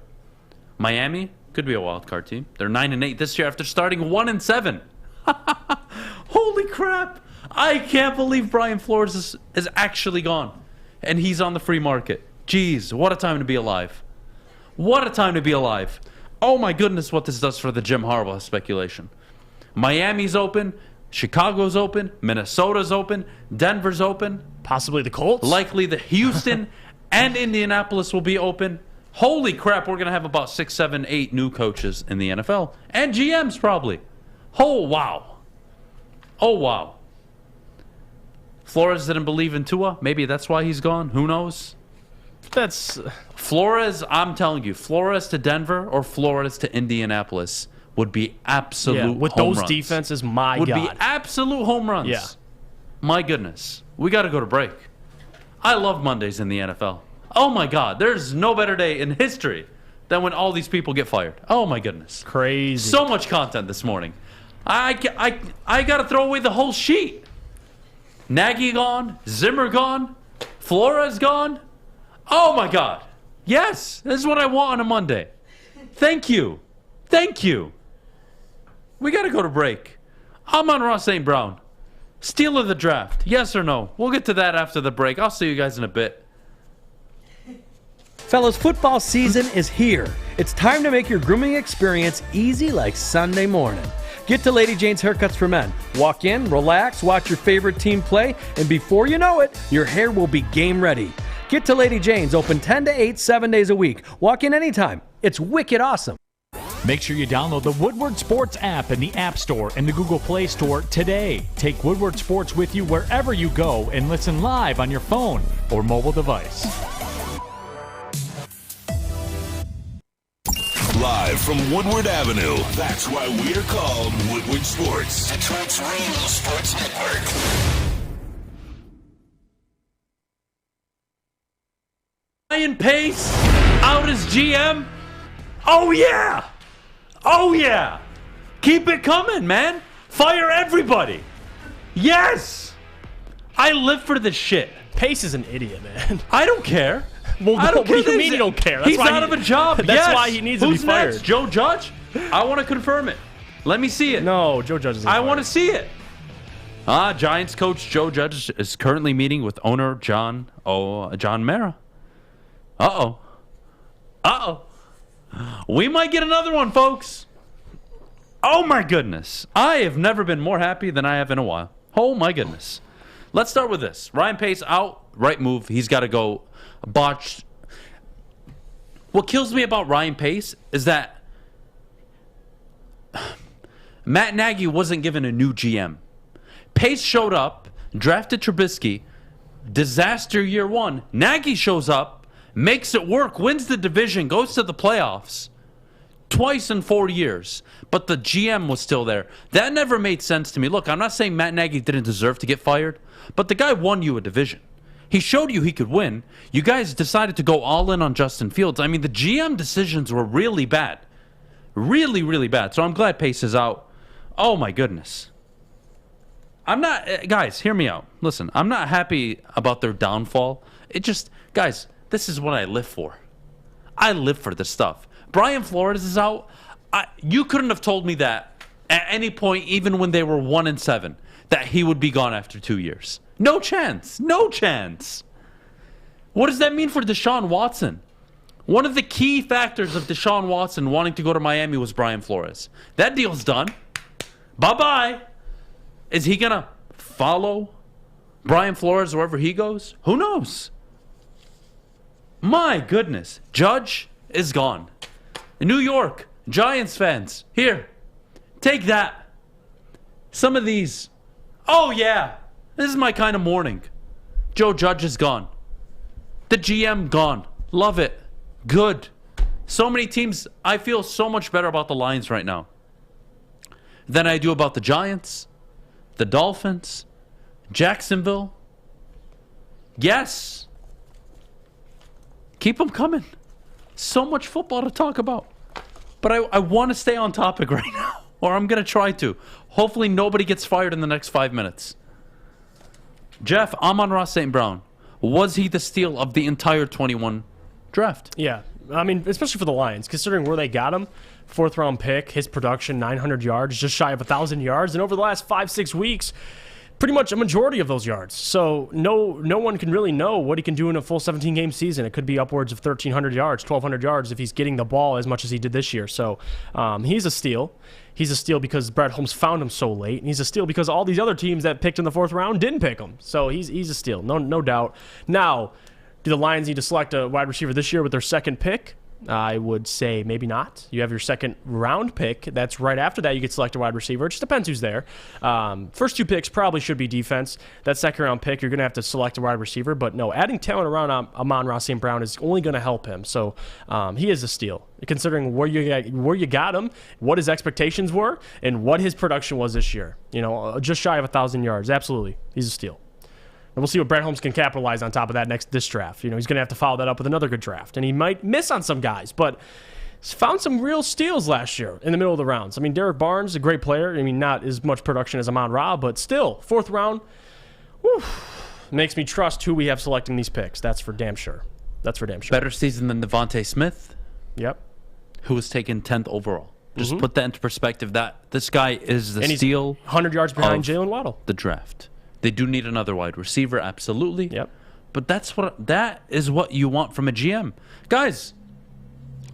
Miami could be a wild card team. They're 9-8 this year after starting 1-7. Holy crap! I can't believe Brian Flores is actually gone, and he's on the free market. Jeez, what a time to be alive! What a time to be alive! Oh my goodness, what this does for the Jim Harbaugh speculation. Miami's open, Chicago's open, Minnesota's open, Denver's open, possibly the Colts. Likely the Houston and Indianapolis will be open. Holy crap! We're gonna have about 6, 7, 8 new coaches in the NFL and GMs probably. Oh, wow. Oh, wow. Flores didn't believe in Tua. Maybe that's why he's gone. Who knows? That's Flores, I'm telling you, Flores to Denver or Flores to Indianapolis would be absolute with home those runs. defenses, my would God. be absolute home runs. Yeah. My goodness. We got to go to break. I love Mondays in the NFL. Oh, my God. There's no better day in history than when all these people get fired. Oh, my goodness. Crazy. So much content this morning. I got to throw away the whole sheet. Nagy gone. Zimmer gone. Flores gone. Oh, my God. Yes, this is what I want on a Monday. Thank you. Thank you. We got to go to break. Amon-Ra St. Brown. Steal of the draft. Yes or no? We'll get to that after the break. I'll see you guys in a bit. Fellas, football season is here. It's time to make your grooming experience easy like Sunday morning. Get to Lady Jane's Haircuts for Men. Walk in, relax, watch your favorite team play, and before you know it, your hair will be game ready. Get to Lady Jane's, open 10 to 8, 7 days a week. Walk in anytime. It's wicked awesome. Make sure you download the Woodward Sports app in the App Store and the Google Play Store today. Take Woodward Sports with you wherever you go and listen live on your phone or mobile device. Live from Woodward Avenue. That's why we're called Woodward Sports. Detroit's radio sports network. Ryan Pace out as GM. Oh, yeah. Oh, yeah. Keep it coming, man. Fire everybody. Yes. I live for this shit. Pace is an idiot, man. I don't care. Well, I don't what do care. you mean you don't care? That's He's why out of a job. That's yes. why he needs Who's to be fired. next? Joe Judge? I want to confirm it. Let me see it. No, Joe Judge isn't I fired. want to see it. Giants coach Joe Judge is currently meeting with owner John Mara. Uh-oh. We might get another one, folks. Oh, my goodness. I have never been more happy than I have in a while. Oh, my goodness. Let's start with this. Ryan Pace out. Right move. He's got to go. Botched. What kills me about Ryan Pace is that Matt Nagy wasn't given a new GM. Pace showed up, drafted Trubisky, disaster year one. Nagy shows up, makes it work, wins the division, goes to the playoffs twice in 4 years. But the GM was still there. That never made sense to me. Look, I'm not saying Matt Nagy didn't deserve to get fired, but the guy won you a division. He showed you he could win. You guys decided to go all in on Justin Fields. I mean, the GM decisions were really bad. Really, really bad. So I'm glad Pace is out. Oh, my goodness. I'm not... Guys, hear me out. Listen, I'm not happy about their downfall. It just... Guys, this is what I live for. I live for this stuff. Brian Flores is out. You couldn't have told me that at any point, even when they were 1-7, that he would be gone after 2 years. No chance. No chance. What does that mean for Deshaun Watson? One of the key factors of Deshaun Watson wanting to go to Miami was Brian Flores. That deal's done. Bye-bye. Is he going to follow Brian Flores wherever he goes? Who knows? My goodness. Judge is gone. New York, Giants fans, here, take that. Some of these. Oh, yeah. This is my kind of morning. Joe Judge is gone. The GM gone. Love it. Good. So many teams. I feel so much better about the Lions right now than I do about the Giants, the Dolphins, Jacksonville. Yes. Keep them coming. So much football to talk about. But I want to stay on topic right now, or I'm going to try to. Hopefully nobody gets fired in the next 5 minutes. Jeff, Amon-Ra St. Brown, was he the steal of the entire 21 draft? Yeah. I mean, especially for the Lions, considering where they got him. 4th-round pick, his production, 900 yards, just shy of 1,000 yards. And over the last 5-6 weeks, pretty much a majority of those yards. So no one can really know what he can do in a full 17-game season. It could be upwards of 1,300 yards, 1,200 yards if he's getting the ball as much as he did this year. So he's a steal. He's a steal because Brett Holmes found him so late. And he's a steal because all these other teams that picked in the 4th round didn't pick him. So he's a steal, no doubt. Now, do the Lions need to select a wide receiver this year with their 2nd pick? I would say maybe not. You have your 2nd round pick. That's right after that you get select a wide receiver. It just depends who's there. First 2 picks probably should be defense. That 2nd round pick, you're going to have to select a wide receiver. But no, adding talent around Amon-Ra St. Brown is only going to help him. So he is a steal, considering where you got him, what his expectations were, and what his production was this year. You know, just shy of 1,000 yards. Absolutely, he's a steal. And we'll see what Brett Holmes can capitalize on top of that this draft. You know, he's going to have to follow that up with another good draft. And he might miss on some guys, but he's found some real steals last year in the middle of the rounds. I mean, Derek Barnes, a great player. I mean, not as much production as Amon-Ra, but still, 4th round, makes me trust who we have selecting these picks. That's for damn sure. Better season than Devontae Smith. Yep. Who was taken 10th overall. Just put that into perspective. That this guy is the steal. 100 yards behind Jalen Waddle. The draft. They do need another wide receiver, absolutely. Yep. But that is what you want from a GM. Guys,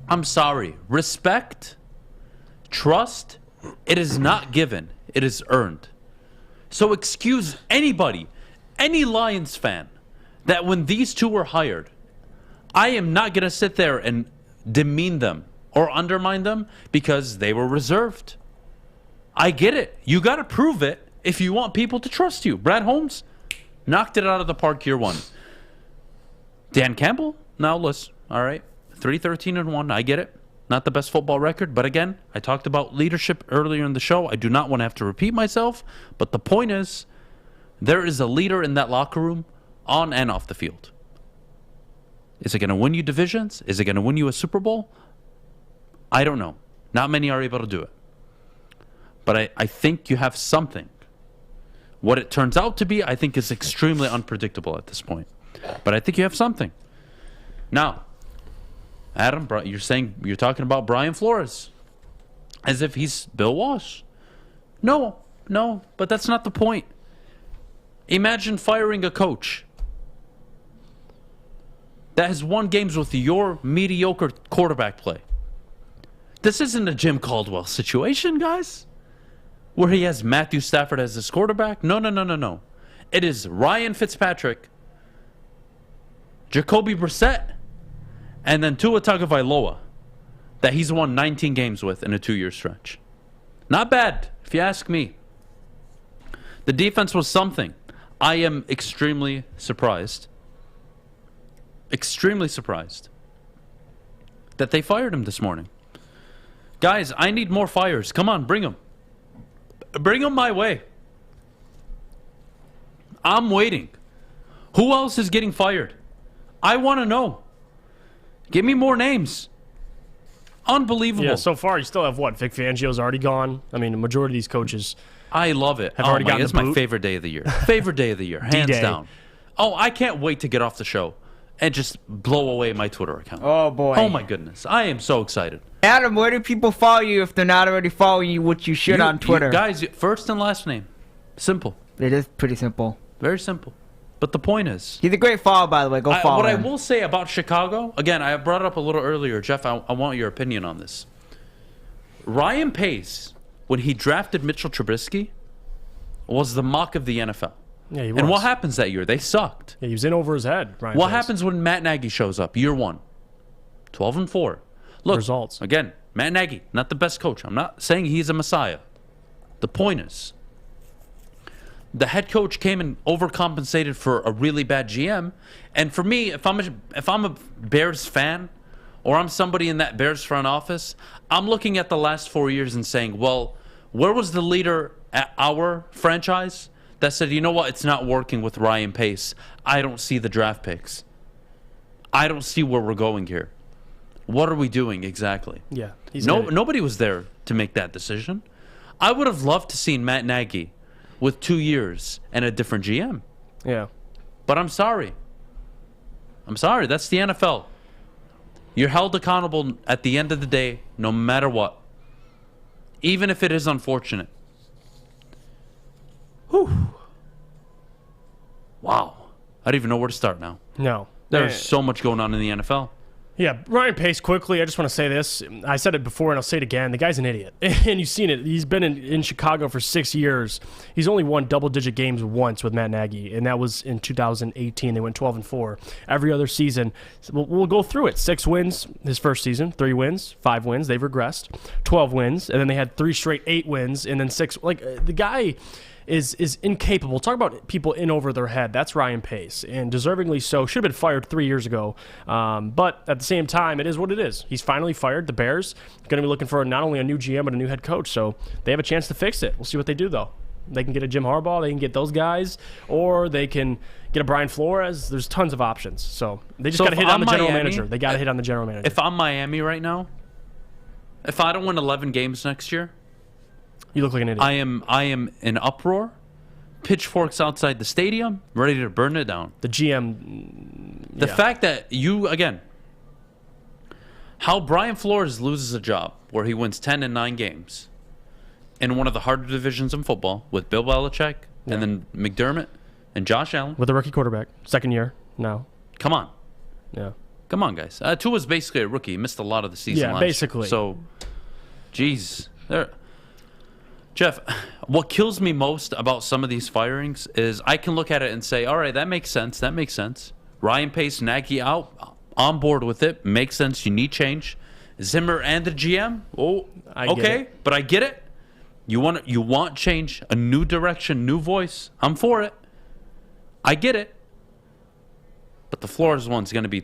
I'm sorry. Respect, trust, it is not given. It is earned. So excuse anybody, any Lions fan, that when these two were hired, I am not going to sit there and demean them or undermine them because they were reserved. I get it. You got to prove it if you want people to trust you. Brad Holmes knocked it out of the park year one. Dan Campbell, now listen, all right, 3-13-1. I get it. Not the best football record, but again, I talked about leadership earlier in the show. I do not want to have to repeat myself, but the point is, there is a leader in that locker room on and off the field. Is it going to win you divisions? Is it going to win you a Super Bowl? I don't know. Not many are able to do it. But I think you have something. What it turns out to be, I think, is extremely unpredictable at this point. But I think you have something. Now, Adam, you're talking about Brian Flores as if he's Bill Walsh. No, but that's not the point. Imagine firing a coach that has won games with your mediocre quarterback play. This isn't a Jim Caldwell situation, guys, where he has Matthew Stafford as his quarterback. No. It is Ryan Fitzpatrick, Jacoby Brissett, and then Tua Tagovailoa that he's won 19 games with in a 2-year stretch. Not bad, if you ask me. The defense was something. I am extremely surprised that they fired him this morning. Guys, I need more fires. Come on, bring them. Bring them my way. I'm waiting. Who else is getting fired? I want to know. Give me more names. Unbelievable. Yeah, so far you still have what? Vic Fangio's already gone. I mean, the majority of these coaches. I love it. Have already gotten It's my favorite day of the year. Favorite day of the year, hands down. Oh, I can't wait to get off the show and just blow away my Twitter account. Oh, boy. Oh, my goodness. I am so excited. Adam, where do people follow you if they're not already following you, which you should on Twitter? Guys, first and last name. Simple. It is pretty simple. Very simple. But the point is... He's a great follow, by the way. Go follow him. What I will say about Chicago, again, I brought it up a little earlier. Jeff, I want your opinion on this. Ryan Pace, when he drafted Mitchell Trubisky, was the mock of the NFL. Yeah, he was. And what happens that year? They sucked. Yeah, he was in over his head, Ryan What Pace. happens when Matt Nagy shows up? Year 1. 12-4. Look, results. Again, Matt Nagy, not the best coach. I'm not saying he's a messiah. The point is, the head coach came and overcompensated for a really bad GM. And for me, if I'm a Bears fan, or I'm somebody in that Bears front office, I'm looking at the last 4 years and saying, well, where was the leader at our franchise that said, you know what, it's not working with Ryan Pace. I don't see the draft picks. I don't see where we're going here. What are we doing exactly? Yeah. Nobody was there to make that decision. I would have loved to see Matt Nagy with 2 years and a different GM. Yeah. But I'm sorry. That's the NFL. You're held accountable at the end of the day, no matter what. Even if it is unfortunate. Whew. Wow. I don't even know where to start now. No. There's so much going on in the NFL. Yeah, Ryan Pace, quickly, I just want to say this. I said it before, and I'll say it again. The guy's an idiot. And you've seen it. He's been in Chicago for 6 years. He's only won double-digit games once with Matt Nagy, and that was in 2018. They went 12-4. Every other season, we'll go through it. 6 wins his first season, 3 wins, 5 wins. They've regressed. 12 wins, and then they had 3 straight 8 wins, and then 6. Like, the guy is incapable. Talk about people in over their head. That's Ryan Pace, and deservingly so. Should have been fired 3 years ago. But at the same time, it is what it is. He's finally fired. The Bears going to be looking for not only a new GM, but a new head coach. So they have a chance to fix it. We'll see what they do, though. They can get a Jim Harbaugh. They can get those guys. Or they can get a Brian Flores. There's tons of options. So they just got to hit on the general manager. They got to hit on the general manager. If I'm Miami right now, if I don't win 11 games next year, you look like an idiot. I am in uproar, pitchforks outside the stadium, ready to burn it down. The GM, the fact that how Brian Flores loses a job where he wins 10 and 9 games in one of the harder divisions in football with Bill Belichick and then McDermott and Josh Allen with a rookie quarterback, second year now. Come on, come on, guys. Tua's basically a rookie. He missed a lot of the season. Yeah, basically. So, geez, Jeff, what kills me most about some of these firings is I can look at it and say, all right, that makes sense. That makes sense. Ryan Pace, Nagy out, on board with it. Makes sense. You need change. Zimmer and the GM. Oh, okay, but I get it. You want change, a new direction, new voice. I'm for it. I get it. But the Flores one's going to be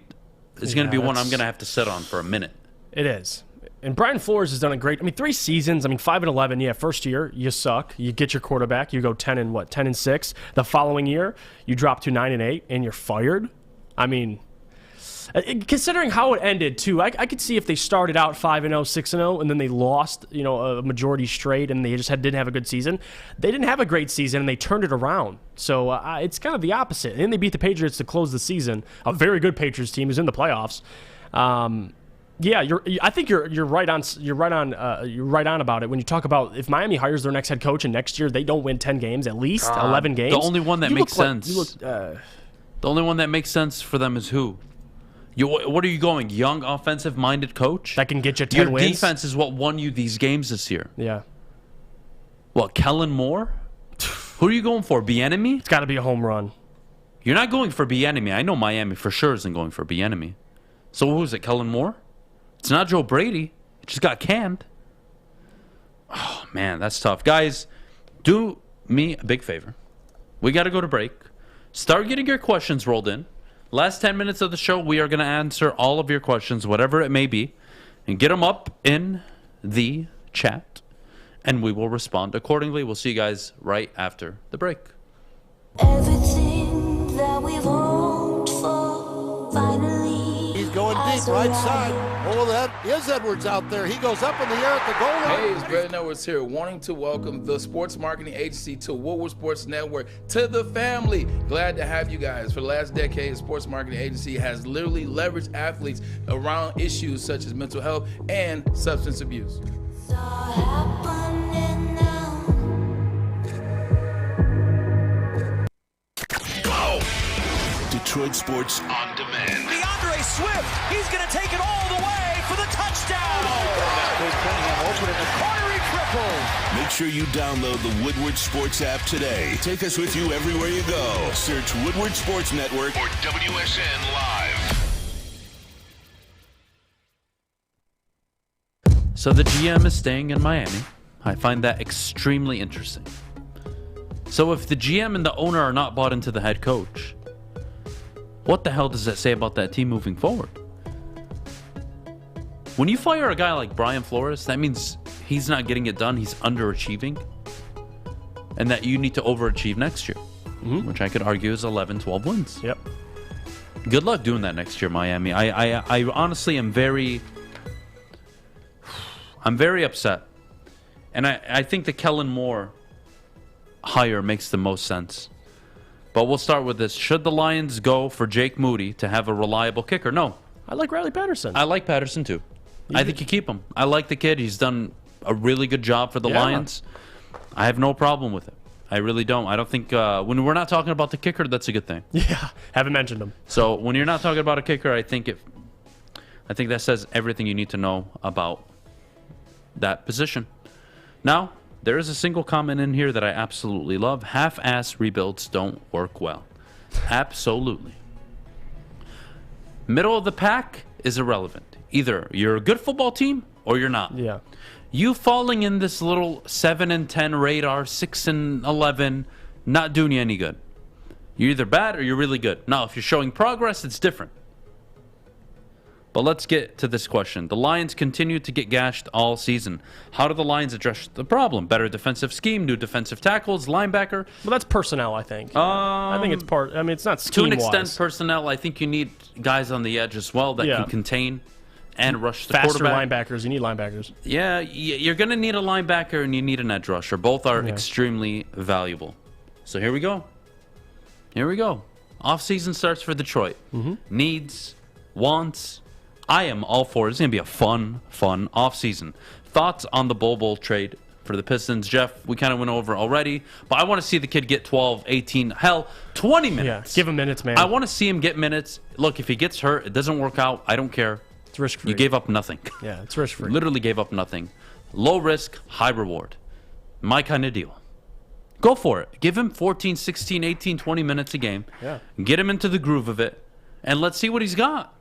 one I'm going to have to sit on for a minute. It is. And Brian Flores has done a great. 3 seasons. 5-11. Yeah, first year you suck. You get your quarterback. You go 10-6. The following year you drop to 9-8, and you're fired. Considering how it ended, too, I could see if they started out 5-0, 6-0, and then they lost, a majority straight, and they just didn't have a good season. They didn't have a great season, and they turned it around. So it's kind of the opposite. And then they beat the Patriots to close the season. A very good Patriots team who's in the playoffs. Yeah, I think you're right on. You're right on about it when you talk about if Miami hires their next head coach and next year they don't win 10 games, at least 11 games. The only one that makes sense. The only one that makes sense for them is who? What are you going? Young, offensive-minded coach that can get you 10 wins. Your defense is what won you these games this year. Yeah. What? Kellen Moore? Who are you going for? Bieniemy? It's got to be a home run. You're not going for Bieniemy. I know Miami for sure isn't going for Bieniemy. So who is it? Kellen Moore? It's not Joe Brady. It just got canned. Oh, man, that's tough. Guys, do me a big favor. We got to go to break. Start getting your questions rolled in. Last 10 minutes of the show, we are going to answer all of your questions, whatever it may be, and get them up in the chat, and we will respond accordingly. We'll see you guys right after the break. Everything that we've hoped for, finally. He's going deep right side. Oh, that is Edwards out there. He goes up in the air at the goal line. Hey, it's Brandon Edwards here, wanting to welcome the sports marketing agency to Woodward Sports Network, to the family. Glad to have you guys. For the last decade, the sports marketing agency has literally leveraged athletes around issues such as mental health and substance abuse. Detroit Sports on Demand. DeAndre Swift, he's going to take it all the way for the touchdown. Open in the corner, he triple. Make sure you download the Woodward Sports app today. Take us with you everywhere you go. Search Woodward Sports Network or WSN Live. So the GM is staying in Miami. I find that extremely interesting. So if the GM and the owner are not bought into the head coach, what the hell does that say about that team moving forward? When you fire a guy like Brian Flores, that means he's not getting it done. He's underachieving. And that you need to overachieve next year, which I could argue is 11, 12 wins. Yep. Good luck doing that next year, Miami. I honestly am very upset. And I think the Kellen Moore hire makes the most sense. But we'll start with this. Should the Lions go for Jake Moody to have a reliable kicker? No. I like Riley Patterson. I like Patterson, too. I think you keep him. I like the kid. He's done a really good job for the Lions. I have no problem with it. I really don't. I don't think when we're not talking about the kicker, that's a good thing. Yeah, haven't mentioned him. So when you're not talking about a kicker, I think that says everything you need to know about that position. Now, there is a single comment in here that I absolutely love. Half-ass rebuilds don't work well. Absolutely. Middle of the pack is irrelevant. Either you're a good football team or you're not. Yeah. You falling in this little 7-10 radar, 6-11, not doing you any good. You're either bad or you're really good. Now, if you're showing progress, it's different. But let's get to this question. The Lions continue to get gashed all season. How do the Lions address the problem? Better defensive scheme, new defensive tackles, linebacker? Well, that's personnel, I think. I think it's part. I mean, it's not scheme-wise. To an extent, personnel. I think you need guys on the edge as well that can contain and rush the quarterback. Faster linebackers. You need linebackers. Yeah, you're going to need a linebacker and you need an edge rusher. Both are extremely valuable. So here we go. Offseason starts for Detroit. Needs, wants. I am all for it. It's going to be a fun offseason. Thoughts on the Bol Bol trade for the Pistons? Jeff, we kind of went over already, but I want to see the kid get 12, 18, hell, 20 minutes. Yeah, give him minutes, man. I want to see him get minutes. Look, if he gets hurt, it doesn't work out, I don't care. It's risk-free. You gave up nothing. Yeah, it's risk-free. Literally gave up nothing. Low risk, high reward. My kind of deal. Go for it. Give him 14, 16, 18, 20 minutes a game. Yeah. Get him into the groove of it, and let's see what he's got.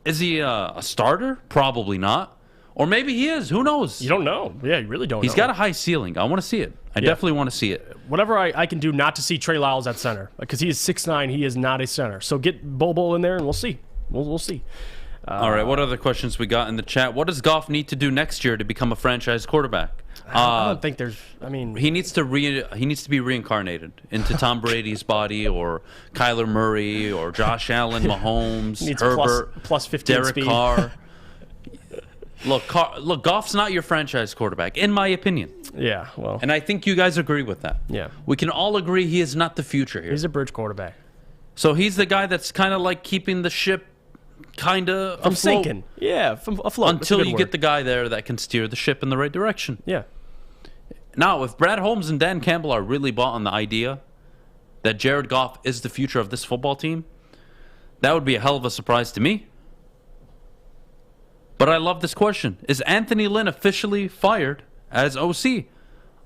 Is he a starter? Probably not. Or maybe he is. Who knows? You don't know. Yeah, you really don't know. He's got a high ceiling. I want to see it. I definitely want to see it. Whatever I can do not to see Trey Lyles at center. Because he is 6'9". He is not a center. So get Bol Bol in there and we'll see. We'll see. All right, what other questions we got in the chat? What does Goff need to do next year to become a franchise quarterback? I don't think there's. I mean, he needs to be reincarnated into Tom Brady's body, or Kyler Murray, or Josh Allen, Mahomes, Herbert, plus 15 Derek speed. Carr. Look, Goff's not your franchise quarterback, in my opinion. Yeah, well, and I think you guys agree with that. Yeah, we can all agree he is not the future here. He's a bridge quarterback. So he's the guy that's kind of like keeping the ship kind of from sinking. Yeah, from afloat. Until you get the guy there that can steer the ship in the right direction. Yeah. Now, if Brad Holmes and Dan Campbell are really bought on the idea that Jared Goff is the future of this football team, that would be a hell of a surprise to me. But I love this question. Is Anthony Lynn officially fired as OC?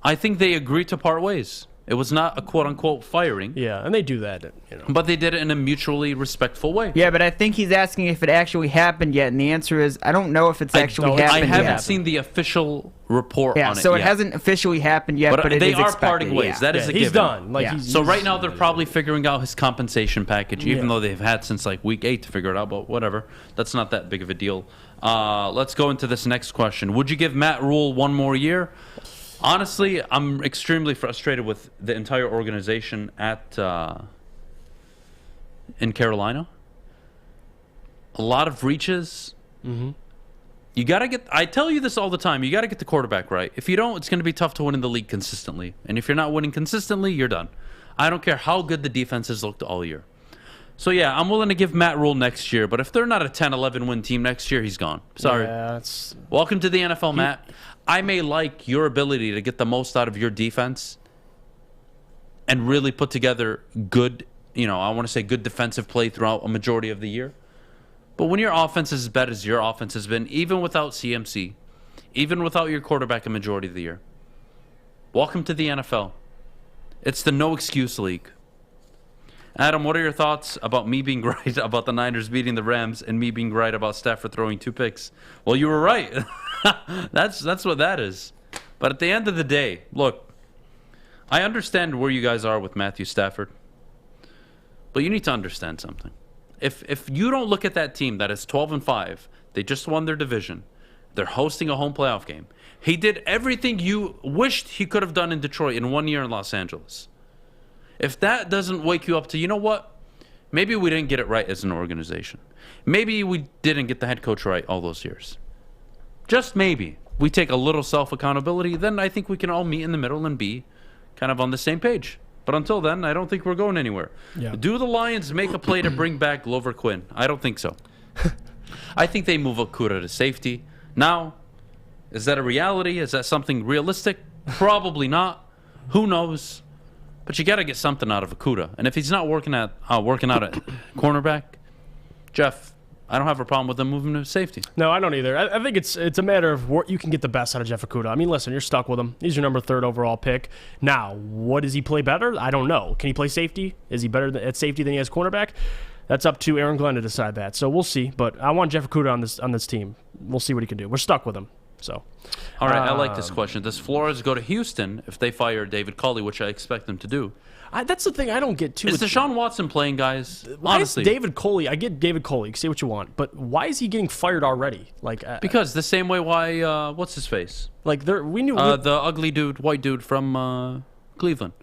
I think they agreed to part ways. It was not a quote-unquote firing. Yeah, and they do that, you know. But they did it in a mutually respectful way. Yeah, but I think he's asking if it actually happened yet, and the answer is I don't know if it's actually happened yet. I haven't seen the official report on it so it yet. hasn't officially happened yet, but it they is are expected. parting ways. That is a he's given. done. So right now they're probably figuring out his compensation package, even though they've had since like week 8 to figure it out. But whatever, that's not that big of a deal. Let's go into this next question. Would you give Matt Rule one more year? Honestly, I'm extremely frustrated with the entire organization in Carolina. A lot of reaches. Mm-hmm. You got to get, I tell you this all the time, you got to get the quarterback right. If you don't, it's going to be tough to win in the league consistently. And if you're not winning consistently, you're done. I don't care how good the defenses looked all year. So, yeah, I'm willing to give Matt Rule next year. But if they're not a 10-11 win team next year, he's gone. Sorry. Yeah, Welcome to the NFL, Matt. I may like your ability to get the most out of your defense and really put together good, I want to say good defensive play throughout a majority of the year. But when your offense is as bad as your offense has been, even without CMC, even without your quarterback a majority of the year, welcome to the NFL. It's the no excuse league. Adam, what are your thoughts about me being right about the Niners beating the Rams and me being right about Stafford throwing 2 picks? Well, you were right. That's what that is. But at the end of the day, look, I understand where you guys are with Matthew Stafford, but you need to understand something. If you don't look at that team that is 12-5, they just won their division, they're hosting a home playoff game. He did everything you wished he could have done in Detroit in 1 year in Los Angeles. If that doesn't wake you up to, you know what? Maybe we didn't get it right as an organization. Maybe we didn't get the head coach right all those years. Just maybe. We take a little self-accountability, then I think we can all meet in the middle and be kind of on the same page. But until then, I don't think we're going anywhere. Yeah. Do the Lions make a play to bring back Glover Quinn? I don't think so. I think they move Okuda to safety. Now, is that a reality? Is that something realistic? Probably not. Who knows? But you got to get something out of Okuda. And if he's not working out at cornerback, Jeff, I don't have a problem with them moving to safety. No, I don't either. I think it's a matter of what you can get the best out of Jeff Okuda. I mean, listen, you're stuck with him. He's your number 3 overall pick. Now, what does he play better? I don't know. Can he play safety? Is he better at safety than he is cornerback? That's up to Aaron Glenn to decide that. So we'll see. But I want Jeff Okuda on this team. We'll see what he can do. We're stuck with him. So, all right, I like this question. Does Flores go to Houston if they fire David Culley, which I expect them to do? That's the thing I don't get, too. Is Deshaun Watson playing, guys? Why Honestly. is David Culley? I get David Culley. Say what you want. But why is he getting fired already? Because the same way why, what's his face? We knew... the ugly dude, white dude from Cleveland.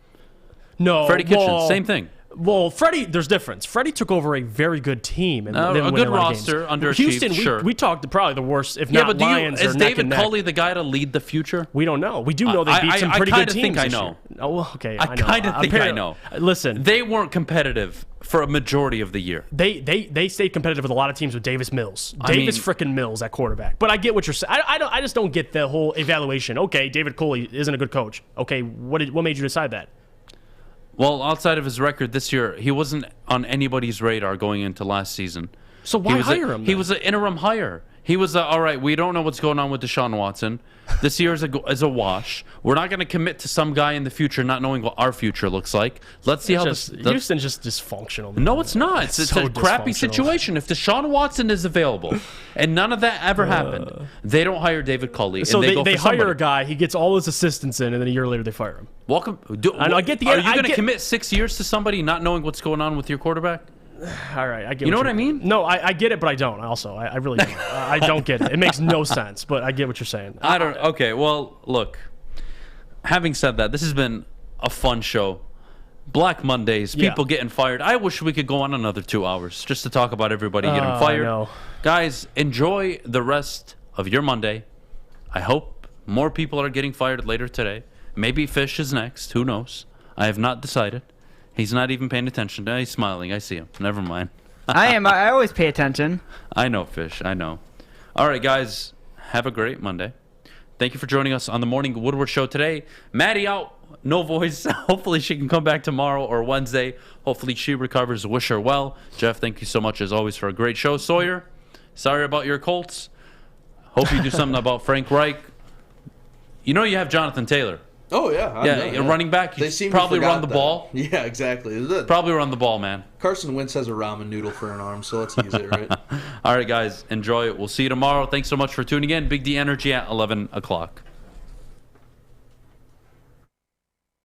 No. Freddie Kitchens, same thing. Well, Freddie, there's difference. Freddie took over a very good team and a good roster, underachieved. Houston, sure. we talked probably the worst, if not Lions. Is David Culley the guy to lead the future? We don't know. We do know they beat some pretty good teams. I know. Oh, okay. I kind of think I know. Listen, they weren't competitive for a majority of the year. They stayed competitive with a lot of teams with Davis Mills, frickin' Mills at quarterback. But I get what you're saying. I just don't get the whole evaluation. Okay, David Culley isn't a good coach. Okay, what made you decide that? Well, outside of his record this year, he wasn't on anybody's radar going into last season. So why hire him? He was an interim hire. He was all right. We don't know what's going on with Deshaun Watson. This year is a wash. We're not going to commit to some guy in the future, not knowing what our future looks like. Let's see how Houston's just dysfunctional. No, it's not. It's a crappy situation. If Deshaun Watson is available, and none of that ever happened, they don't hire David Culley. So and they hire a guy. He gets all his assistants in, and then a year later they fire him. Welcome. I get the. Are you going to commit 6 years to somebody not knowing what's going on with your quarterback? All right, I get. You know what I mean? No, I get it, but I don't. Also, I really don't. I don't get it. It makes no sense, but I get what you're saying. I don't. Okay, well, look, having said that, this has been a fun show. Black Mondays, people getting fired. I wish we could go on another 2 hours just to talk about everybody getting fired. I know. Guys, enjoy the rest of your Monday. I hope more people are getting fired later today. Maybe Fish is next. Who knows? I have not decided. He's not even paying attention. He's smiling. I see him. Never mind. I am. I always pay attention. I know, Fish. I know. All right, guys. Have a great Monday. Thank you for joining us on the Morning Woodward Show today. Maddie out. No voice. Hopefully she can come back tomorrow or Wednesday. Hopefully she recovers. Wish her well. Jeff, thank you so much as always for a great show. Sawyer, sorry about your Colts. Hope you do something about Frank Reich. You know you have Jonathan Taylor. Oh, yeah. Running back. They seem probably to run the that. ball. Yeah, exactly. Probably run the ball, man. Carson Wentz has a ramen noodle for an arm, so let's use it, right? All right, guys. Enjoy it. We'll see you tomorrow. Thanks so much for tuning in. Big D Energy at 11 o'clock.